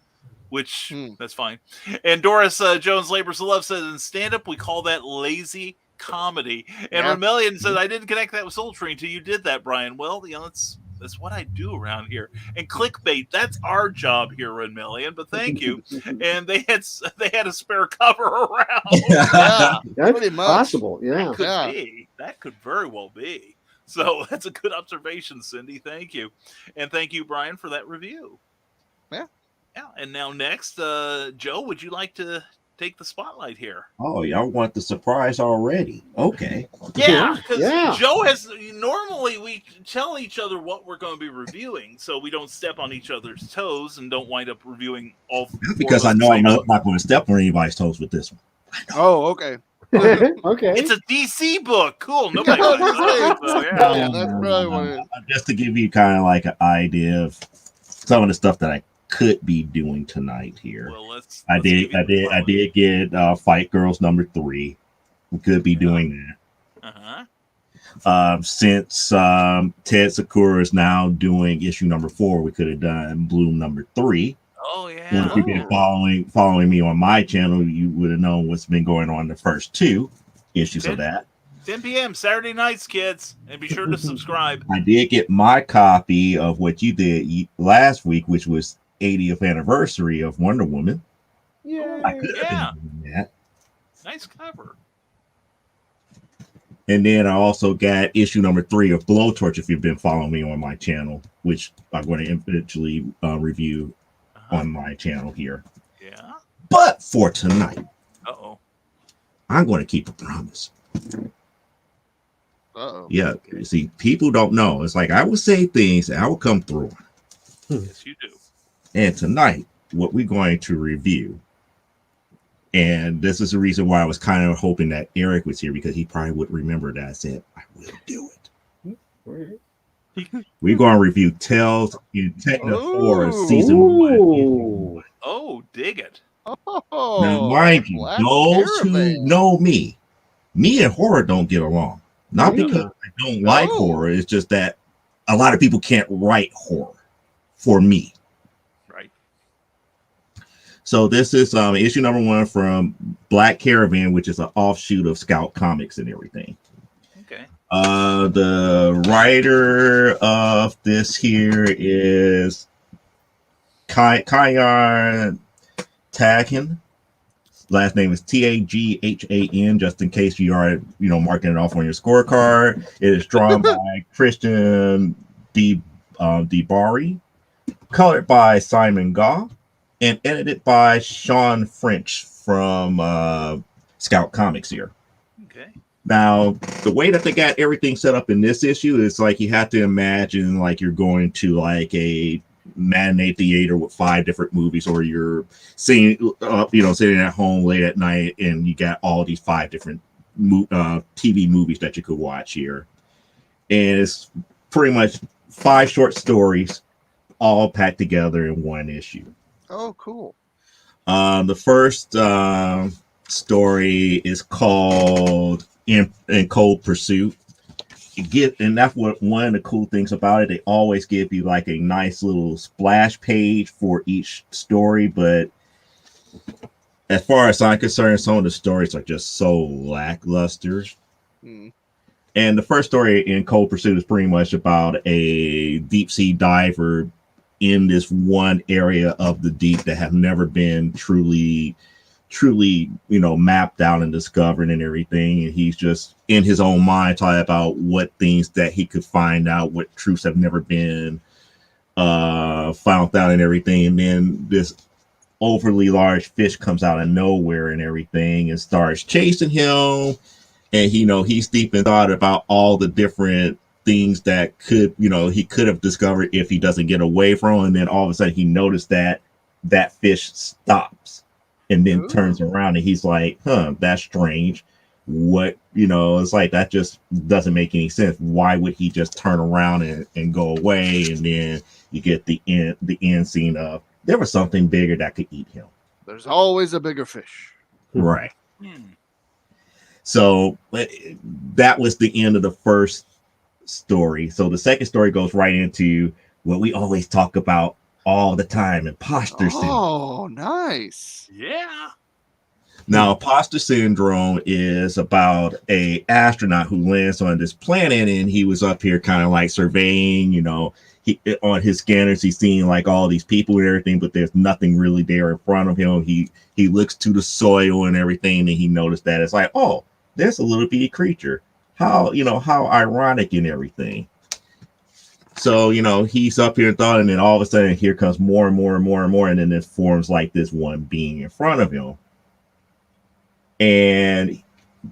Which that's fine. And Doris Jones Labors of Love says in stand-up we call that lazy comedy. And Remelian said I didn't connect that with Soul Train until you did that, Brian. Well, that's what I do around here. And clickbait, that's our job here, Remelian. But thank you. And they had a spare cover around. That's pretty possible. Yeah, that could very well be. So that's a good observation, Cindy. Thank you, and thank you, Brian, for that review. Yeah. Yeah, and now next, Joe, would you like to take the spotlight here? Oh, y'all want the surprise already? Okay. Yeah, because Joe has normally we tell each other what we're going to be reviewing, so we don't step on each other's toes and don't wind up reviewing all. Because I know I'm not going to step on anybody's toes with this one. Oh, okay. Okay. It's a DC book. Cool. Nobody. That's probably what it is. Just to give you kind of like an idea of some of the stuff that I could be doing tonight here. Well, I did get Fight Girls #3. We could be doing that. Since Ted Sakura is now doing issue #4, we could have done Bloom #3. Oh yeah. And if you've been following me on my channel, you would have known what's been going on in the first 2 issues of that. 10 p.m. Saturday nights, kids, and be sure to subscribe. I did get my copy of what you did last week, which was 80th anniversary of Wonder Woman. Yeah. I could have been doing that. Nice cover. And then I also got issue #3 of Blowtorch, if you've been following me on my channel, which I'm going to eventually review on my channel here. Yeah. But for tonight, I'm going to keep a promise. Yeah. See, people don't know. It's like I will say things and I will come through. Yes, you do. And tonight, what we're going to review, and this is the reason why I was kind of hoping that Eric was here, because he probably would remember that I said, I will do it. We're going to review Tales in Techno Horror Season 1. Oh, dig it. Now, mind you, those who know me and horror don't get along. Not because I don't like horror, it's just that a lot of people can't write horror for me. Right. So this is issue #1 from Black Caravan, which is an offshoot of Scout Comics and everything. Okay. The writer of this here is Kyan Taghan. Last name is Taghan, just in case you are, marking it off on your scorecard. It is drawn by Christian DeBari, colored by Simon Gaw, and edited by Sean French from Scout Comics here. Okay. Now, the way that they got everything set up in this issue is like you have to imagine like you're going to like a matinee theater with 5 different movies, or you're seeing, sitting at home late at night and you got all these 5 different TV movies that you could watch here. And it's pretty much 5 short stories all packed together in one issue. Oh, cool. The first story is called In Cold Pursuit. And that's what one of the cool things about it. They always give you like a nice little splash page for each story, but as far as I'm concerned, some of the stories are just so lackluster. And the first story, In Cold Pursuit, is pretty much about a deep sea diver in this one area of the deep that have never been truly, mapped out and discovered and everything. And he's just in his own mind talking about what things that he could find out, what truths have never been found out and everything. And then this overly large fish comes out of nowhere and everything and starts chasing him. And he's deep in thought about all the different things that he could have discovered if he doesn't get away from. And then all of a sudden he noticed that fish stops and then turns around and he's like, that's strange. What, it's like, that just doesn't make any sense. Why would he just turn around and go away? And then you get the end scene of there was something bigger that could eat him. There's always a bigger fish. Right. So that was the end of the first story. So the second story goes right into what we always talk about all the time, imposter syndrome. Oh, nice. Yeah. Now, imposter syndrome is about a astronaut who lands on this planet, and he was up here kind of like surveying, he on his scanners, he's seeing like all these people and everything, but there's nothing really there in front of him. He looks to the soil and everything, and he noticed that it's like, oh, there's a little bitty creature. How ironic and everything. So, he's up here and thought, and then all of a sudden here comes more and more and more and more. And then it forms like this one being in front of him. And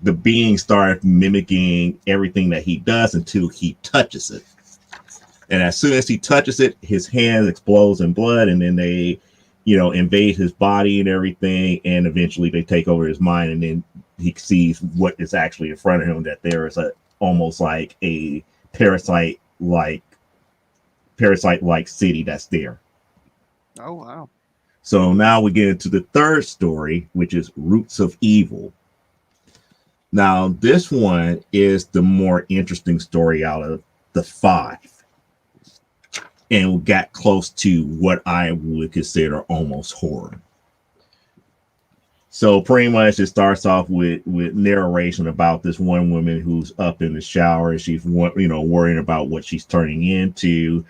the being starts mimicking everything that he does until he touches it. And as soon as he touches it, his hand explodes in blood. And then they, invade his body and everything. And eventually they take over his mind. And then he sees what is actually in front of him, that there is almost like a parasite-like city that's there. Oh, wow. So now we get into the third story, which is Roots of Evil. Now, this one is the more interesting story out of the 5. And got close to what I would consider almost horror. So pretty much it starts off with narration about this one woman who's up in the shower and she's worrying about what she's turning into.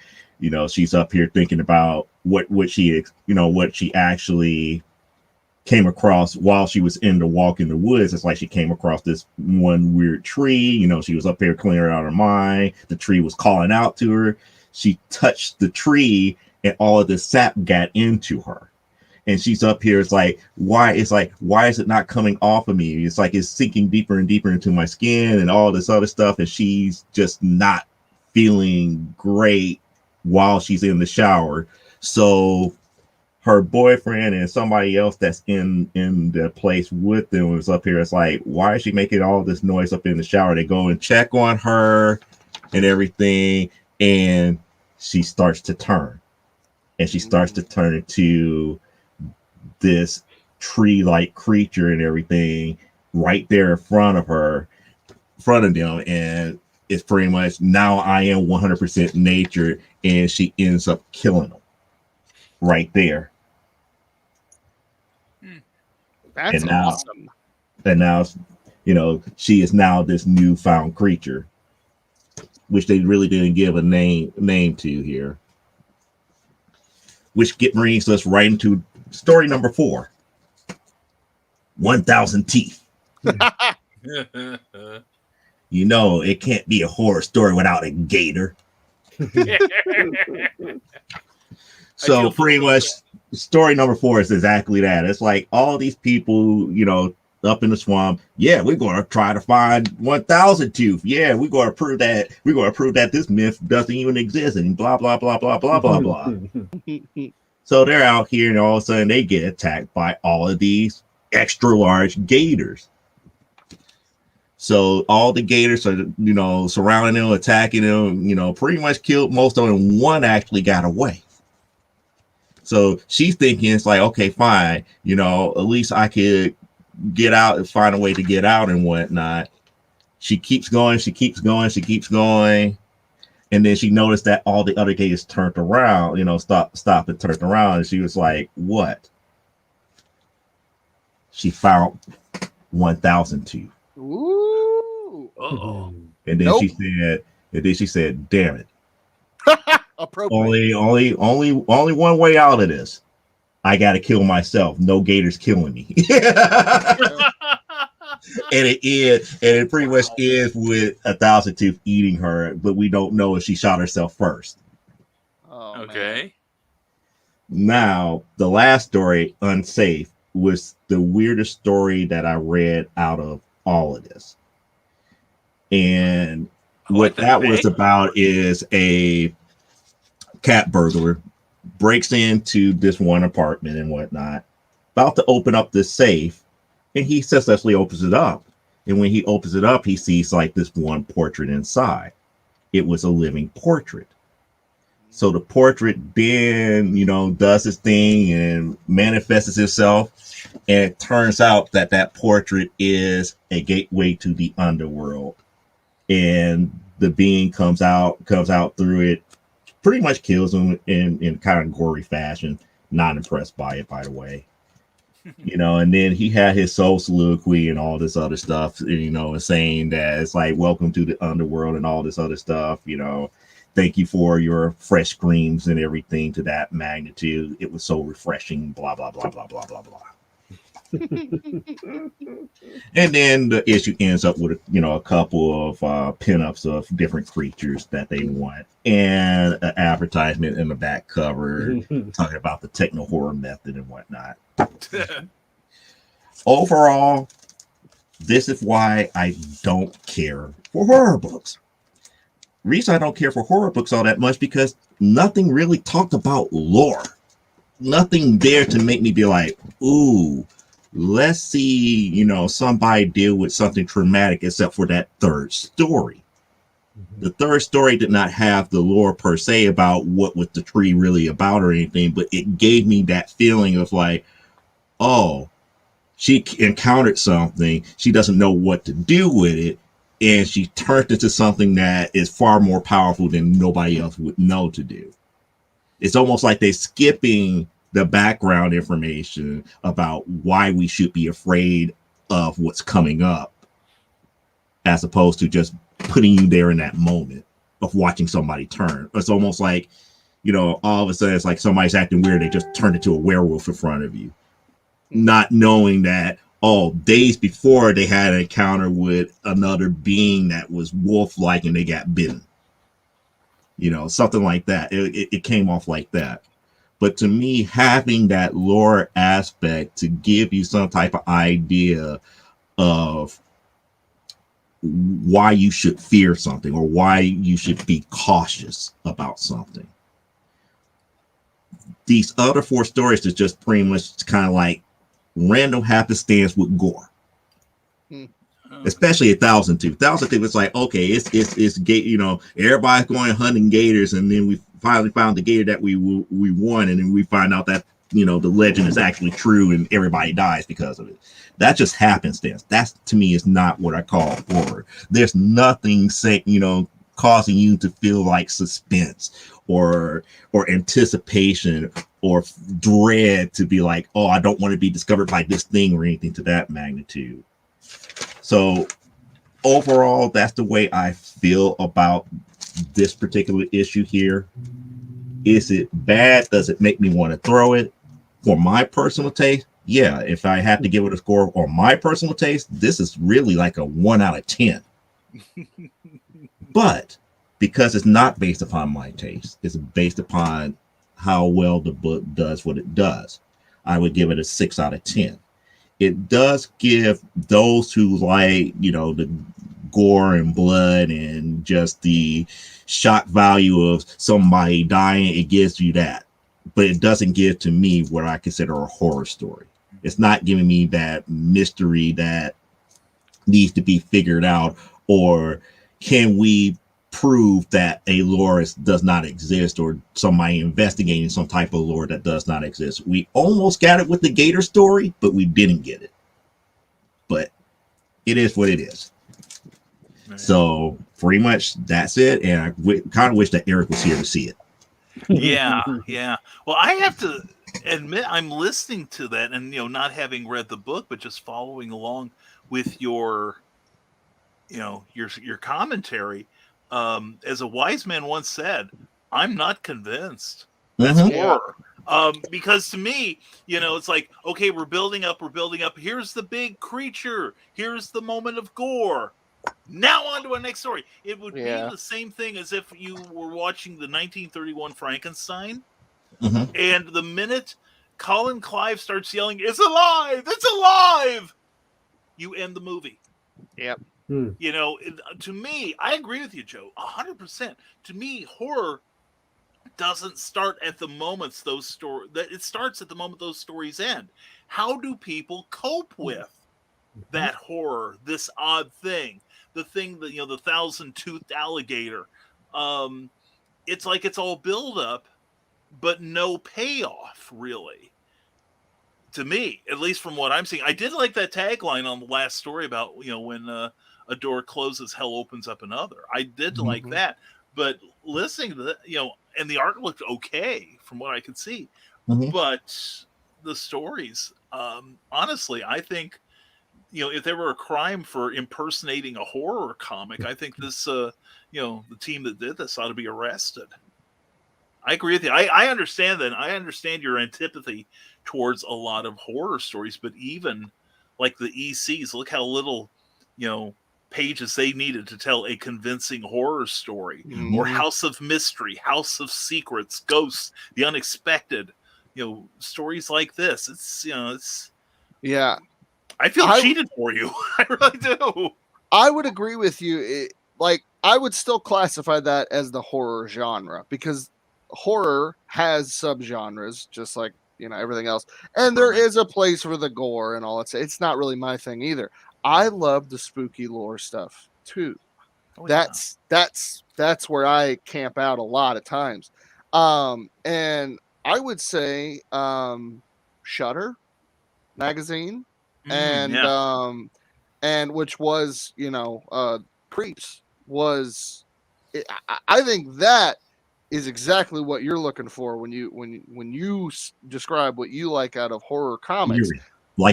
She's up here thinking about what she actually came across while she was in the walk in the woods. It's like she came across this one weird tree. She was up here clearing out her mind. The tree was calling out to her. She touched the tree and all of the sap got into her. And she's up here. It's like, why is it not coming off of me? It's like it's sinking deeper and deeper into my skin and all this other stuff. And she's just not feeling great while she's in the shower. So her boyfriend and somebody else that's in the place with them was up here. It's like, why is she making all this noise up in the shower? They go and check on her and everything. And she starts to turn. And she starts to turn into this tree-like creature and everything right there in front of them, and it's pretty much, now I am 100% nature, and she ends up killing them right there. That's awesome. And now, she is now this newfound creature, which they really didn't give a name to here. Which brings us right into story number 4. 1,000 teeth. It can't be a horror story without a gator. So pretty much story number 4 is exactly that. It's like all these people, up in the swamp. Yeah, we're going to try to find 1,000 tooth. Yeah, we're going to prove that. We're going to prove that this myth doesn't even exist, and blah blah blah blah blah blah blah. So they're out here, and all of a sudden they get attacked by all of these extra large gators. So all the gators are, surrounding them, attacking them. Pretty much killed most of them. One actually got away. So she's thinking, it's like, okay, fine. At least I could get out and find a way to get out and whatnot. She keeps going. And then she noticed that all the other gators turned around, stop and turned around. And she was like, what? She found 1,000 tooth. Ooh. Uh-oh. And then she said, damn it. Appropriate. Only one way out of this. I gotta kill myself. No gators killing me. And it pretty much ends with 1,000 tooth eating her, but we don't know if she shot herself first. Oh, okay. Now, the last story, Unsafe, was the weirdest story that I read out of all of this. And what that was about is a cat burglar breaks into this one apartment and whatnot, about to open up this safe, and he successfully opens it up. And when he opens it up, he sees like this one portrait inside. It was a living portrait. So the portrait then, does his thing and manifests itself. And it turns out that that portrait is a gateway to the underworld. And the being comes out through it, pretty much kills him in kind of gory fashion. Not impressed by it, by the way. And then he had his soul soliloquy and all this other stuff, and saying that it's like, welcome to the underworld and all this other stuff, thank you for your fresh screams and everything to that magnitude. It was so refreshing, blah, blah, blah, blah, blah, blah, blah. And then the issue ends up with a couple of pinups of different creatures that they want, and an advertisement in the back cover talking about the techno horror method and whatnot. Overall, this is why I don't care for horror books. Reason I don't care for horror books all that much, because nothing really talked about lore. Nothing there to make me be like, ooh, let's see, somebody deal with something traumatic, except for that third story. The third story did not have the lore per se about what was the tree really about or anything, but it gave me that feeling of like, oh, she encountered something, she doesn't know what to do with it, and she turned into something that is far more powerful than nobody else would know to do. It's almost like they're skipping the background information about why we should be afraid of what's coming up, as opposed to just putting you there in that moment of watching somebody turn. It's almost like, all of a sudden it's like somebody's acting weird, they just turned into a werewolf in front of you, not knowing that, days before they had an encounter with another being that was wolf-like and they got bitten. Something like that. It came off like that. But to me, having that lore aspect to give you some type of idea of why you should fear something or why you should be cautious about something. These other 4 stories is just pretty much kind of like random happenstance with gore. Especially 1,000 tooth. 1,000 tooth, it's like, okay, it's gate, everybody's going hunting gators, and then we finally found the gator that we won, and then we find out that the legend is actually true, and everybody dies because of it. That just happenstance. That to me is not what I call horror. There's nothing causing you to feel like suspense or anticipation or dread to be like, oh, I don't want to be discovered by this thing or anything to that magnitude. So overall, that's the way I feel about this particular issue here. Is it bad? Does it make me want to throw it? For my personal taste, yeah. If I had to give it a score on my personal taste, this is really like a 1 out of 10. But because it's not based upon my taste, it's based upon how well the book does what it does. I would give it a 6 out of 10. It does give those who like, the gore and blood and just the shock value of somebody dying, it gives you that. But it doesn't give to me what I consider a horror story. It's not giving me that mystery that needs to be figured out, or can we prove that a lore does not exist, or somebody investigating some type of lore that does not exist. We almost got it with the Gator story, but we didn't get it. But it is what it is. Right. So pretty much that's it. And I kind of wish that Eric was here to see it. Yeah. Well, I have to admit, I'm listening to that and, not having read the book, but just following along with your commentary. As a wise man once said, I'm not convinced. That's horror. Because to me, it's like, okay, we're building up. Here's the big creature. Here's the moment of gore. Now on to our next story. It would be the same thing as if you were watching the 1931 Frankenstein, and the minute Colin Clive starts yelling, "It's alive! It's alive!" you end the movie. Yep. To me, I agree with you, Joe, 100%. To me, horror doesn't start at the moments it starts at the moment those stories end. How do people cope with that horror, this odd thing, the thing that, the thousand-toothed alligator? It's like it's all build up, but no payoff, really. To me, at least from what I'm seeing. I did like that tagline on the last story about, when a door closes, hell opens up another. I did like that. But listening to that, and the art looked okay from what I could see. But the stories, honestly, I think, if there were a crime for impersonating a horror comic, I think this, the team that did this ought to be arrested. I agree with you. I understand that. I understand your antipathy towards a lot of horror stories, but even like the ECs, look how little, pages they needed to tell a convincing horror story. Or House of Mystery, House of Secrets, Ghosts, The Unexpected, stories like this. It's I feel cheated for you. I really do. I would agree with you. I would still classify that as the horror genre, because horror has subgenres, just like everything else, and there is a place for the gore and all that. It's not really my thing either. I love the spooky lore stuff too. That's where I camp out a lot of times. And I would say Shudder magazine, and which was Creeps was. I think that is exactly what you're looking for when you describe what you like out of horror comics.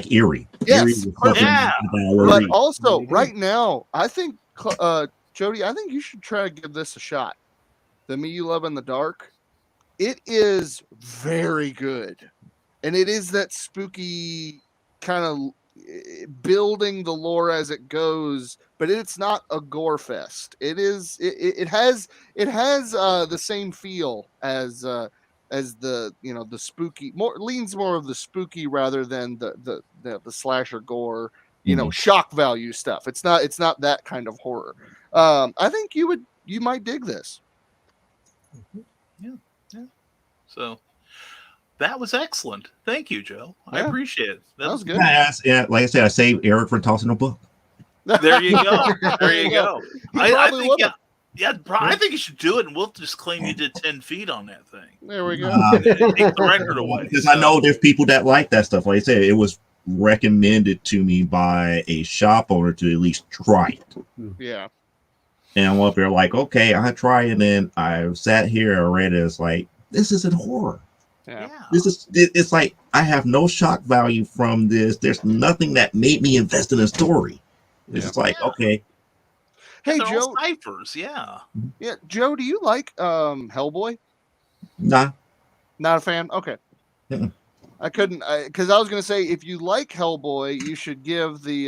Eerie. Yes, Eerie but also right now, I think Jody, I think you should try to give this a shot. The Me You Love in the Dark. It is very good, and it is that spooky kind of building the lore as it goes, but it's not a gore fest. It is. It has the same feel as the the spooky, leans more of the spooky rather than the slasher gore, shock value stuff. It's not that kind of horror. I think you might dig this. Yeah. So that was excellent. Thank you, Joe. I appreciate it. That was good. Yeah, like I said, I saved Eric for tossing a book. There you go. I think I think you should do it, and we'll just claim you did 10 feet on that thing. There we go. Take the record away. Because I know there's people that like that stuff. Like I said, it was recommended to me by a shop owner to at least try it. Yeah. And I'm up there like, okay, I try it. And then I sat here and read it. It's like, this isn't horror. Yeah. It's like, I have no shock value from this. There's nothing that made me invest in a story. It's just like, okay. Hey, they're Joe. all ciphers, yeah. Joe, do you like Hellboy? Nah. Not a fan? Okay. Mm-mm. I couldn't, because I was going to say, if you like Hellboy, you should give the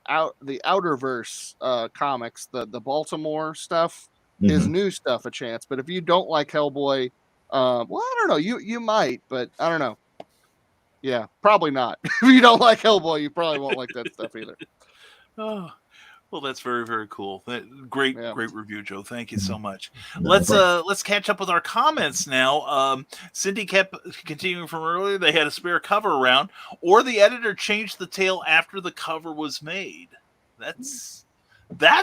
Outerverse comics, the Baltimore stuff, his new stuff, a chance. But if you don't like Hellboy, Well, I don't know. You might, but I don't know. Yeah, probably not. If you don't like Hellboy, you probably won't like that stuff either. Oh, well, that's very, very cool. Great Yeah. review, Joe. Thank you so much. Let's catch up with our comments now. Cindy kept continuing from earlier. They had a spare cover around, or the editor changed the tale after the cover was made. That's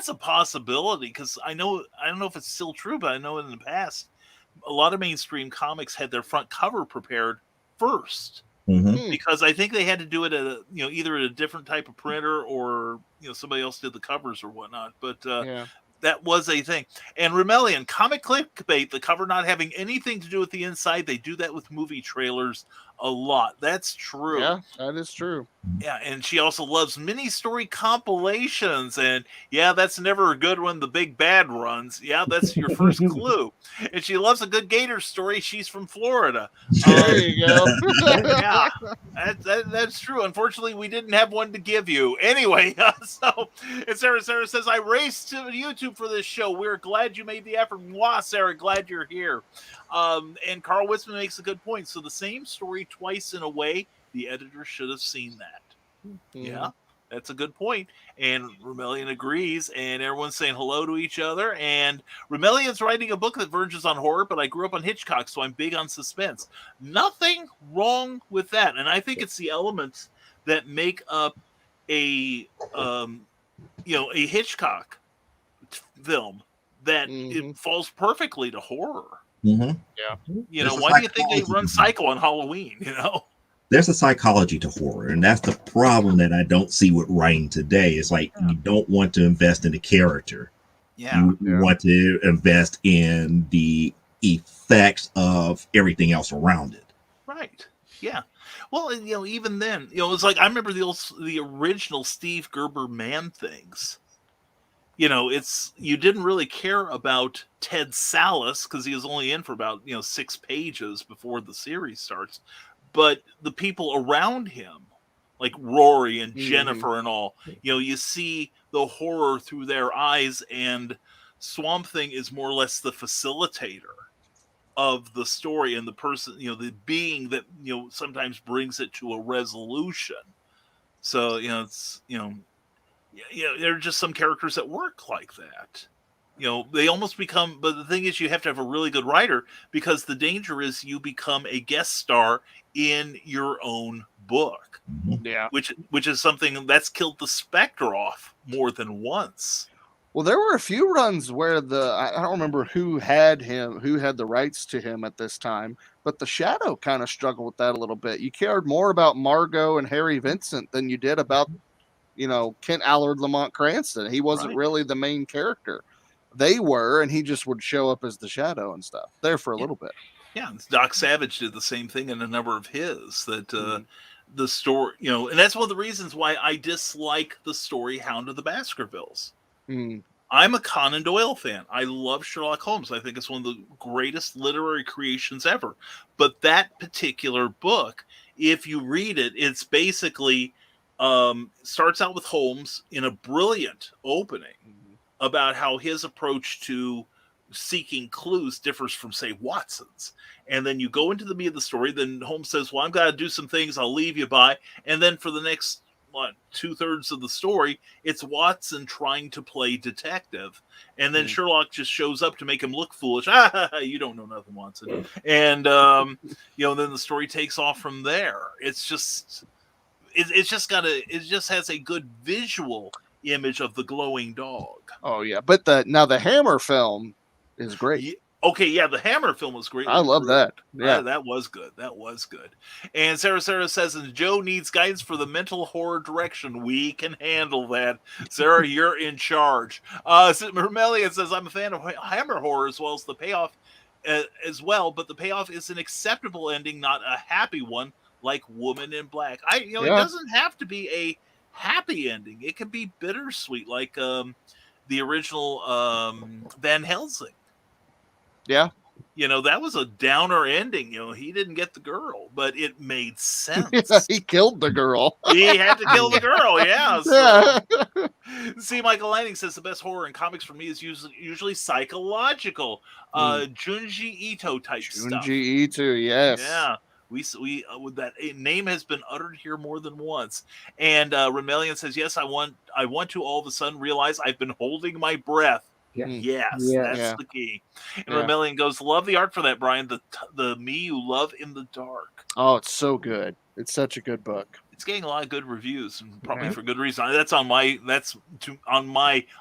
a possibility, because I don't know if it's still true, but I know in the past a lot of mainstream comics had their front cover prepared first. Because I think they had to do it at either at a different type of printer, or somebody else did the covers or whatnot. But that was a thing. And Remelian, comic clickbait, the cover not having anything to do with the inside. They do that with movie trailers a lot. That's true. Yeah, that is true. Yeah, and she also loves mini story compilations, and that's never a good when the big bad runs. Yeah, that's your first clue. And she loves a good gator story. She's from Florida. There you go. Yeah, that's true. Unfortunately, we didn't have one to give you. Anyway, and Sarah says, I raced to YouTube for this show. We're glad you made the effort. Mwah, Sarah, glad you're here. And Carl Witzman makes a good point. So the same story twice in a way, the editor should have seen that. Yeah, that's a good point. And Remelian agrees, and everyone's saying hello to each other. And Remelian's writing a book that verges on horror, but I grew up on Hitchcock, so I'm big on suspense. Nothing wrong with that. And I think it's the elements that make up a Hitchcock film that it falls perfectly to horror. Yeah. Why do you think they run Psycho on Halloween? There's a psychology to horror, and that's the problem that I don't see with writing today. It's like you don't want to invest in the character. You want to invest in the effects of everything else around it. Right. Yeah. Well, and, even then, it's like I remember the original Steve Gerber Man-Things. You didn't really care about Ted Sallis because he was only in for about 6 pages before the series starts. But the people around him, like Rory and Jennifer and all, you see the horror through their eyes, and Swamp Thing is more or less the facilitator of the story and the person, the being that, sometimes brings it to a resolution. So, it's, there are just some characters that work like that. They almost become, but the thing is, you have to have a really good writer, because the danger is you become a guest star in your own book. Yeah. Which is something that's killed the Spectre off more than once. Well, there were a few runs where I don't remember who had the rights to him at this time, but the Shadow kind of struggled with that a little bit. You cared more about Margot and Harry Vincent than you did about, Kent Allard Lamont Cranston. He wasn't really the main character. They were, and he just would show up as the Shadow and stuff there for a little bit. Yeah, Doc Savage did the same thing in a number of his. That the story, and that's one of the reasons why I dislike the story Hound of the Baskervilles. I'm a Conan Doyle fan. I love Sherlock Holmes. I think it's one of the greatest literary creations ever. But that particular book, if you read it, it's basically starts out with Holmes in a brilliant opening about how his approach to seeking clues differs from, say, Watson's. And then you go into the meat of the story. Then Holmes says, well, I'm going to do some things I'll leave you by. And then for the next, 2/3 of the story, it's Watson trying to play detective. And then Sherlock just shows up to make him look foolish. You don't know nothing, Watson. And, then the story takes off from there. It's just, it just has a good visual image of the glowing dog. Oh yeah, but the Hammer film is great. The Hammer film was great. I love that. Yeah, that was good. And Sarah says, and Joe needs guidance for the mental horror direction. We can handle that. Sarah, you're in charge. Mermelian says, I'm a fan of Hammer horror as well as the payoff as well, but the payoff is an acceptable ending, not a happy one like Woman in Black. It doesn't have to be a happy ending. It can be bittersweet, like the original Van Helsing. Yeah. That was a downer ending. He didn't get the girl, but it made sense. He killed the girl. He had to kill the girl, yeah. So, See, Michael Lanning says the best horror in comics for me is usually psychological, Junji Ito type stuff. Junji Ito, yes. Yeah. We that name has been uttered here more than once. And Remelian says, yes, I want to all of a sudden realize I've been holding my breath. Yeah. Yes, Yeah. that's the key. And Yeah. Remelian goes, love the art for that, Brian. The me you love in the dark. Oh, it's so good. It's such a good book. It's getting a lot of good reviews, and probably for good reason. That's on my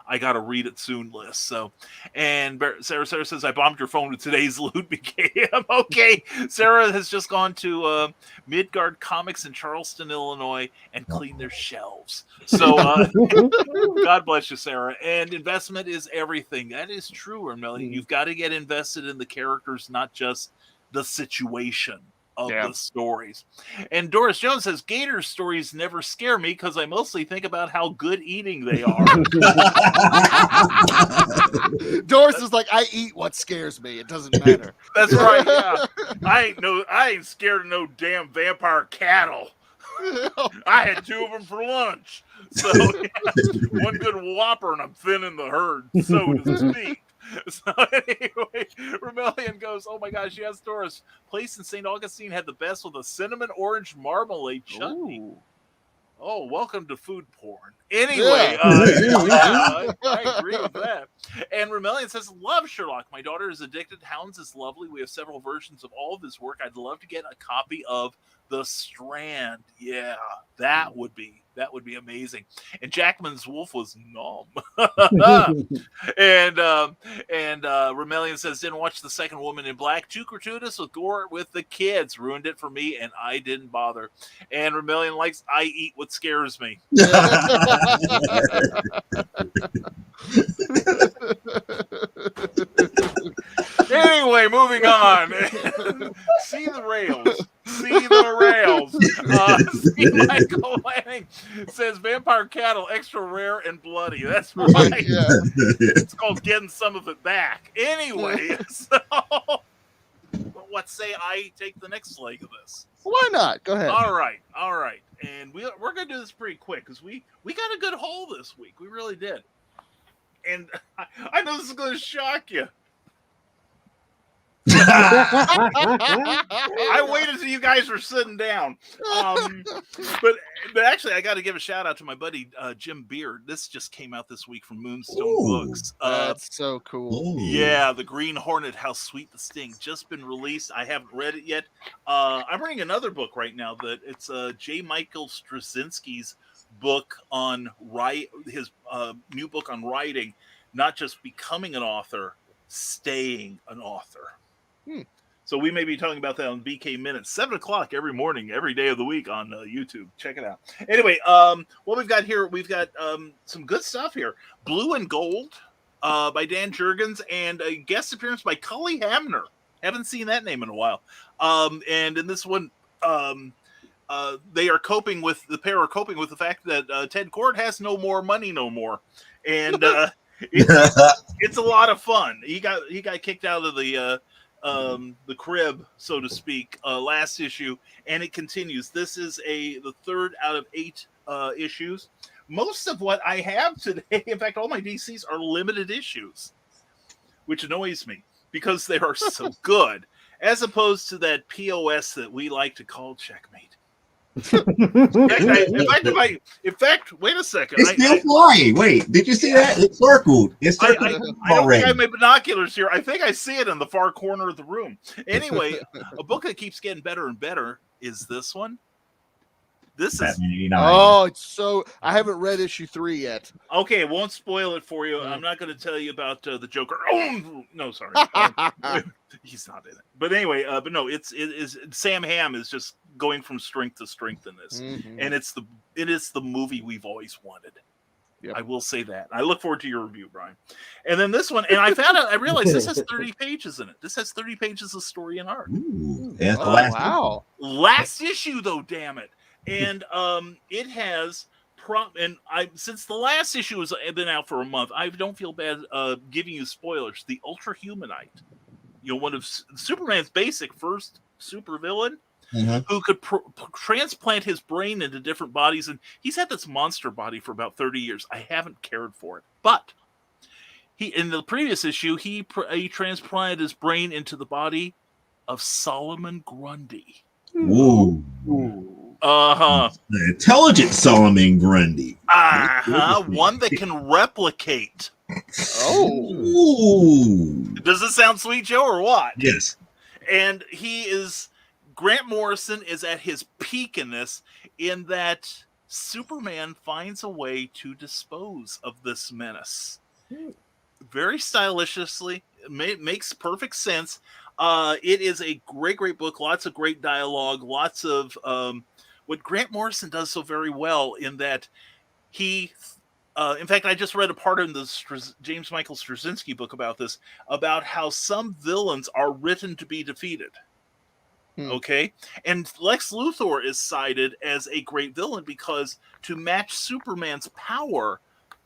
I gotta read it soon list. So, and Sarah says, I bombed your phone with today's loot became okay. Sarah has just gone to Midgard Comics in Charleston, Illinois, and cleaned their shelves. So, God bless you, Sarah. And investment is everything. That is true, Ermeli. You've got to get invested in the characters, not just the situation of the stories. And Doris Jones says, Gator stories never scare me because I mostly think about how good eating they are. Doris is like, I eat what scares me. It doesn't matter. That's right, yeah. I ain't scared of no damn vampire cattle. I had 2 of them for lunch. So one good whopper and I'm thinning the herd, so to speak. So anyway, Remelian goes, oh my gosh, yes, Doris. Place in St. Augustine had the best with a cinnamon orange marmalade chutney. Ooh. Oh, welcome to food porn. Anyway, I agree with that. And Remelian says, love Sherlock. My daughter is addicted. Hounds is lovely. We have several versions of all of his work. I'd love to get a copy of The Strand. Yeah, that would be amazing. And Jackman's Wolf was numb. and Remelian says, didn't watch The Second Woman in Black. Too gratuitous with gore with the kids. Ruined it for me, and I didn't bother. And Remelian likes, I eat what scares me. Anyway, moving on. See the rails. See Michael Lanning says vampire cattle extra rare and bloody. That's right. Yeah. It's called getting some of it back. Anyway, so what say I take the next leg of this? Why not? Go ahead. All right. And we're gonna do this pretty quick because we got a good haul this week. We really did. And I know this is gonna shock you. I waited till you guys were sitting down. But actually, I got to give a shout out to my buddy Jim Beard. This just came out this week from Moonstone Books. That's so cool. Yeah, The Green Hornet, How Sweet the Sting, just been released. I haven't read it yet. I'm reading another book right now that it's J. Michael Straczynski's book on his new book on writing, not just becoming an author, staying an author. So we may be talking about that on BK Minutes, 7:00 every morning, every day of the week on YouTube. Check it out. Anyway, what we've got here, we've got some good stuff here. Blue and Gold by Dan Jurgens and a guest appearance by Cully Hamner. Haven't seen that name in a while. And in this one, the pair are coping with the fact that Ted Kord has no more money no more. And it's a lot of fun. He got kicked out of the crib, so to speak, last issue, and it continues. This is the 3rd out of 8 issues. Most of what I have today, in fact, all my DCs are limited issues, which annoys me because they are so good, as opposed to that POS that we like to call Checkmate. In fact, wait a second. It's still flying. Wait, did you see that? It circled. It circled. I don't think I have my binoculars here. I think I see it in the far corner of the room. Anyway, a book that keeps getting better and better is this one. This is it's so. I haven't read issue 3 yet. Okay, I won't spoil it for you. I'm not going to tell you about the Joker. Oh no, sorry, he's not in it. But anyway, but no, it is Sam Hamm is just going from strength to strength in this, and it is the movie we've always wanted. Yep. I will say that. I look forward to your review, Brian. And then this one, and I realized this has 30 pages in it. This has 30 pages of story and art. Last issue though, damn it. And it has since the last issue has been out for a month, I don't feel bad giving you spoilers. The Ultra Humanite, one of Superman's basic first supervillain, who could transplant his brain into different bodies. And he's had this monster body for about 30 years. I haven't cared for it. But in the previous issue, he transplanted his brain into the body of Solomon Grundy. Ooh. The intelligent Solomon Grundy. One that can replicate. Ooh. Does this sound sweet, Joe, or what? Yes. And Grant Morrison is at his peak in this, in that Superman finds a way to dispose of this menace. Very stylishly, makes perfect sense. It is a great, great book. Lots of great dialogue. Lots of what Grant Morrison does so very well, in that he, in fact, I just read a part in the James Michael Straczynski book about this, about how some villains are written to be defeated. Okay, and Lex Luthor is cited as a great villain because to match Superman's power,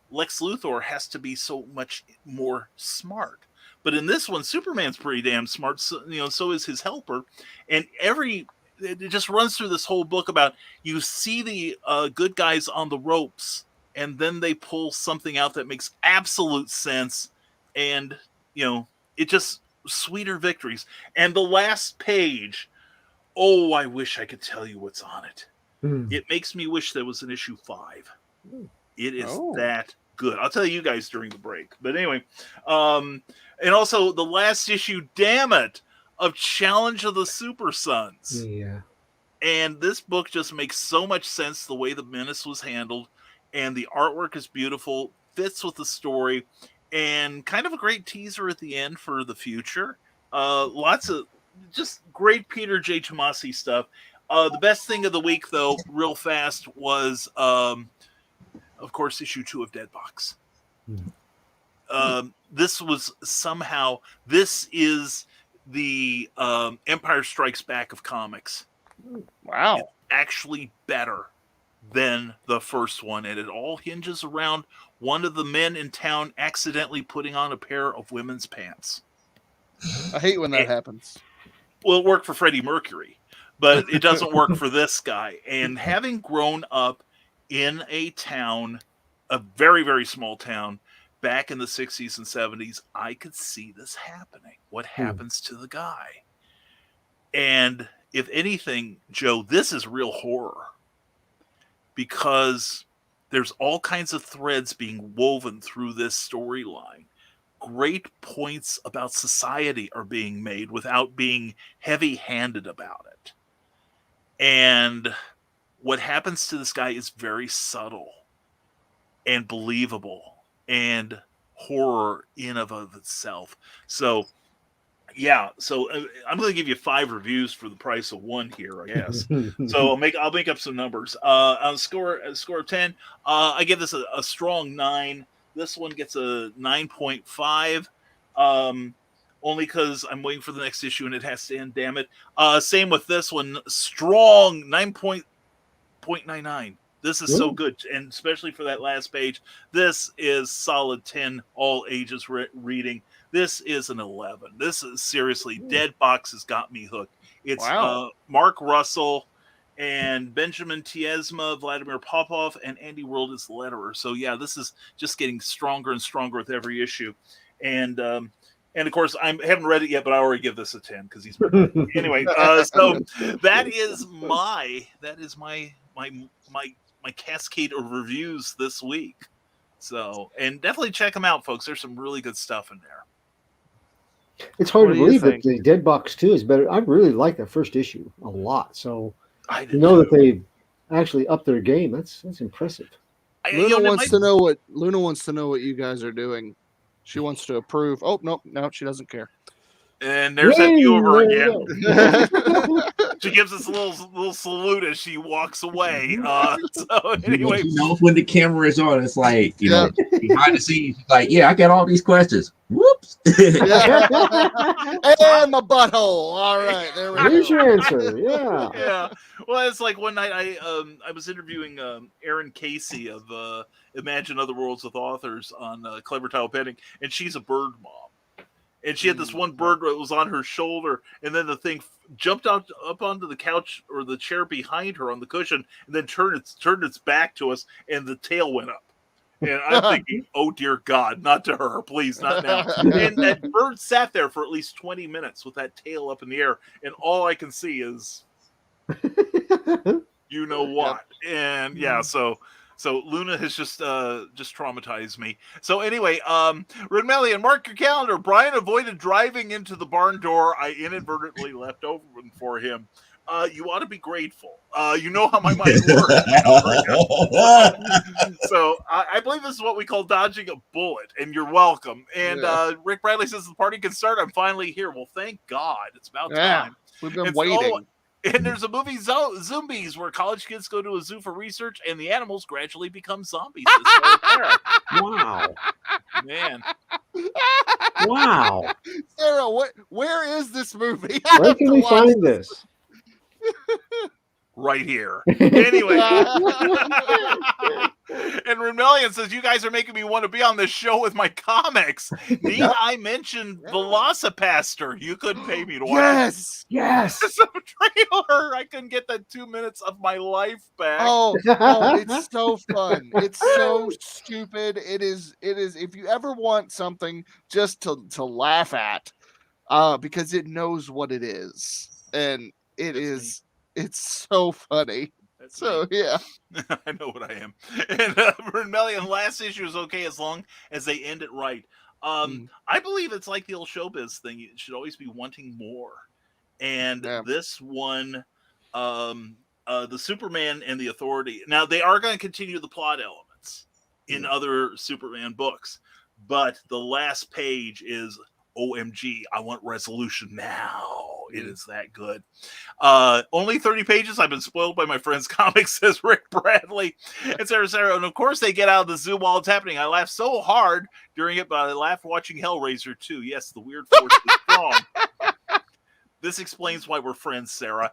Lex Luthor has to be so much more smart. But in this one, Superman's pretty damn smart. So, so is his helper. And it just runs through this whole book about, you see the good guys on the ropes, and then they pull something out that makes absolute sense. And, it just sweeter victories. And the last page, I wish I could tell you what's on it. It makes me wish there was an issue 5. It is that good. I'll tell you guys during the break. But anyway, and also the last issue, damn it, of Challenge of the Super Sons. Yeah. And this book just makes so much sense, the way the menace was handled, and the artwork is beautiful, fits with the story, and kind of a great teaser at the end for the future. Lots of just great Peter J. Tomasi stuff. The best thing of the week, though, real fast, was, of course, issue 2 of Deadbox. This is the Empire Strikes Back of comics. Wow. It's actually better than the first one, and it all hinges around one of the men in town accidentally putting on a pair of women's pants. I hate when that happens. Well, it worked for Freddie Mercury, but it doesn't work for this guy. And having grown up in a town, a very, very small town, back in the 60s and 70s, I could see this happening. What happens to the guy? And if anything, Joe, this is real horror, because there's all kinds of threads being woven through this storyline. Great points about society are being made without being heavy-handed about it. And what happens to this guy is very subtle and believable and horror in of itself. So, yeah. So I'm going to give you 5 reviews for the price of 1 here, I guess. So I'll make up some numbers. On a score of 10, I give this a strong 9. This one gets a 9.5. Only because I'm waiting for the next issue and it has to end, damn it. Same with this one. Strong 9.99. This is so good, and especially for that last page. This is solid 10, all ages reading. This is an 11. This is seriously, Deadbox has got me hooked. It's Mark Russell and Benjamin Tiesma, Vladimir Popov, and Andy World is the letterer. So yeah, this is just getting stronger and stronger with every issue. And of course, I haven't read it yet, but I already give this a 10 because he's anyway. So that is my cascade of reviews this week. So, and definitely check them out, folks. There's some really good stuff in there. It's hard to believe that the Deadbox 2 is better. I really like that first issue a lot. So that they actually upped their game. That's impressive. Luna wants to know what you guys are doing. She wants to approve. Oh, no, she doesn't care. And there's that view of her again. She gives us a little salute as she walks away. So anyway, she knows when the camera is on. It's like, behind the scenes, she's like, I got all these questions. Whoops. And my butthole. All right, there we go. Here's your answer. Yeah. Yeah. Well, it's like one night I was interviewing Erin Casey of Imagine Other Worlds with Authors on Clever Tile Petting, and she's a bird mom. And she had this one bird that was on her shoulder, and then the thing jumped up onto the couch or the chair behind her on the cushion, and then turned its back to us, and the tail went up. And I'm thinking, oh dear God, not to her, please, not now. And that bird sat there for at least 20 minutes with that tail up in the air, and all I can see is, you know what? And yeah, so Luna has just traumatized me. So anyway, Redmellian, mark your calendar. Brian avoided driving into the barn door I inadvertently left open for him. You ought to be grateful. You know how my mind works. So I believe this is what we call dodging a bullet, and you're welcome. And Rick Bradley says the party can start. I'm finally here. Well, thank God. It's about time. We've been waiting. And there's a movie, Zombies, where college kids go to a zoo for research, and the animals gradually become zombies. Wow. Man. Wow. Sarah, where is this movie? Where can we find this? Right here. Anyway. And Remelian says, you guys are making me want to be on this show with my comics. Need I mention Velocipaster? You couldn't pay me to watch it. Yes. It's a trailer. I couldn't get that 2 minutes of my life back. Oh, it's so fun. It's so stupid. It is. If you ever want something just to laugh at, because it knows what it is. And it's so funny. So yeah, I know what I am. And Vermelion, last issue is okay as long as they end it right. I believe it's like the old showbiz thing. You should always be wanting more. And this one, the Superman and the Authority. Now they are going to continue the plot elements in other Superman books, but the last page is OMG, I want resolution now. It is that good. Only 30 pages. I've been spoiled by my friend's comics, says Rick Bradley. And Sarah. And of course, they get out of the zoo while it's happening. I laughed so hard during it, but I laughed watching Hellraiser too. Yes, the weird force is strong. This explains why we're friends, Sarah.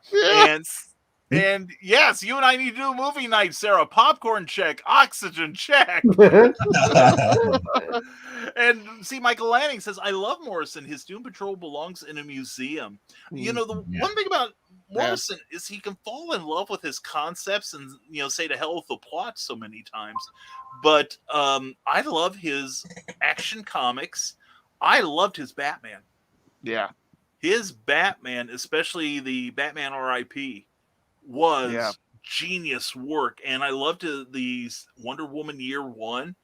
And yes, you and I need to do a movie night, Sarah. Popcorn check, oxygen check. And see, Michael Lanning says, I love Morrison. His Doom Patrol belongs in a museum. You know, the one thing about Morrison is he can fall in love with his concepts and, say to hell with the plot so many times. But I love his action comics. I loved his Batman. Yeah. His Batman, especially the Batman R.I.P., was genius work. And I loved these Wonder Woman Year One.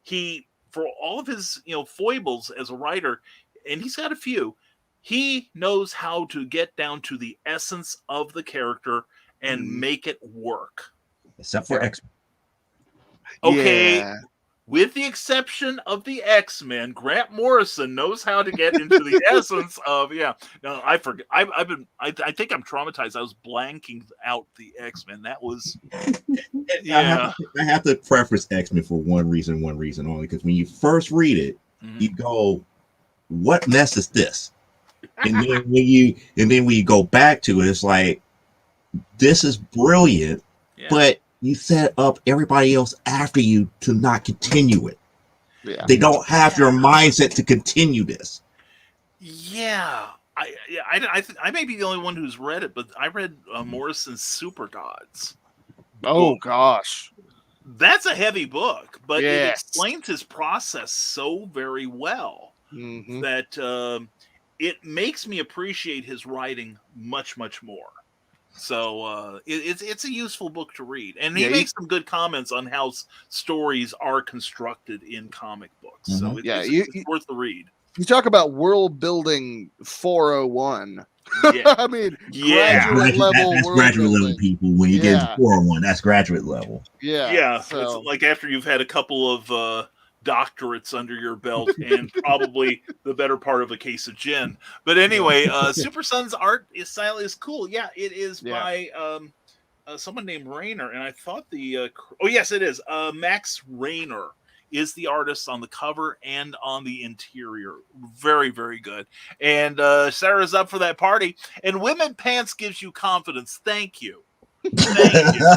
He, for all of his foibles as a writer, and he's got a few, he knows how to get down to the essence of the character and make it work. Except for X-Men. Okay, with the exception of the X-Men, Grant Morrison knows how to get into the essence of No, I forget. I think I'm traumatized. I was blanking out the X-Men. That was I have to preface X-Men for one reason only, because when you first read it, you go, "What mess is this?" And then when you go back to it, it's like, this is brilliant, but you set up everybody else after you to not continue it. Yeah. They don't have your mindset to continue this. Yeah. I may be the only one who's read it, but I read Morrison's Super Gods. Oh, gosh. That's a heavy book, but it explains his process so very well that it makes me appreciate his writing much, much more. So it's a useful book to read, and he makes some good comments on how stories are constructed in comic books. So it's worth the read. You talk about world building 401. I mean, graduate level. That's graduate level, people. When you get into 401, that's graduate level. Yeah. So it's like after you've had a couple of doctorates under your belt and probably the better part of a case of gin. But anyway, Super Son's art style is cool. Yeah, it is by someone named Rayner, and I thought yes, it is. Max Rayner is the artist on the cover and on the interior. Very, very good. And Sarah's up for that party. And Women Pants gives you confidence. Thank you. Thank you.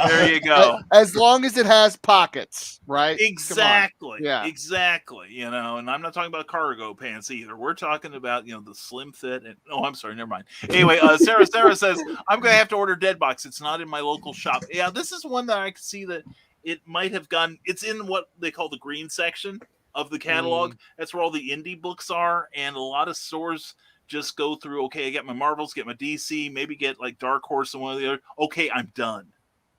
There you go. As long as it has pockets, right? Exactly. Yeah. Exactly. You know, and I'm not talking about cargo pants either. We're talking about, the slim fit. And I'm sorry, never mind. Anyway, Sarah says, I'm going to have to order Dead Box. It's not in my local shop. Yeah, this is one that I can see that it might have gone. It's in what they call the green section of the catalog. That's where all the indie books are. And a lot of stores just go through, okay, I get my Marvels, get my DC, maybe get like Dark Horse and one of the other. Okay, I'm done.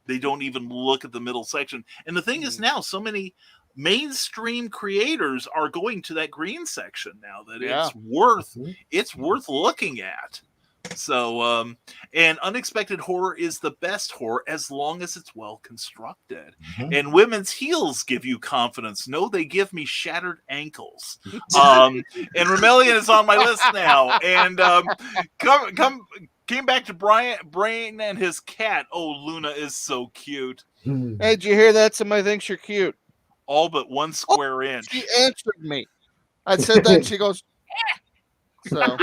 They don't even look at the middle section. And the thing is now, so many mainstream creators are going to that green section now that it's worth looking at. So, and unexpected horror is the best horror as long as it's well constructed. And women's heels give you confidence. No, they give me shattered ankles. And Rebellion is on my list now. And came back to Brian and his cat. Oh, Luna is so cute. Hey, did you hear that? Somebody thinks you're cute. All but 1 square inch. She answered me. I said that, and she goes, So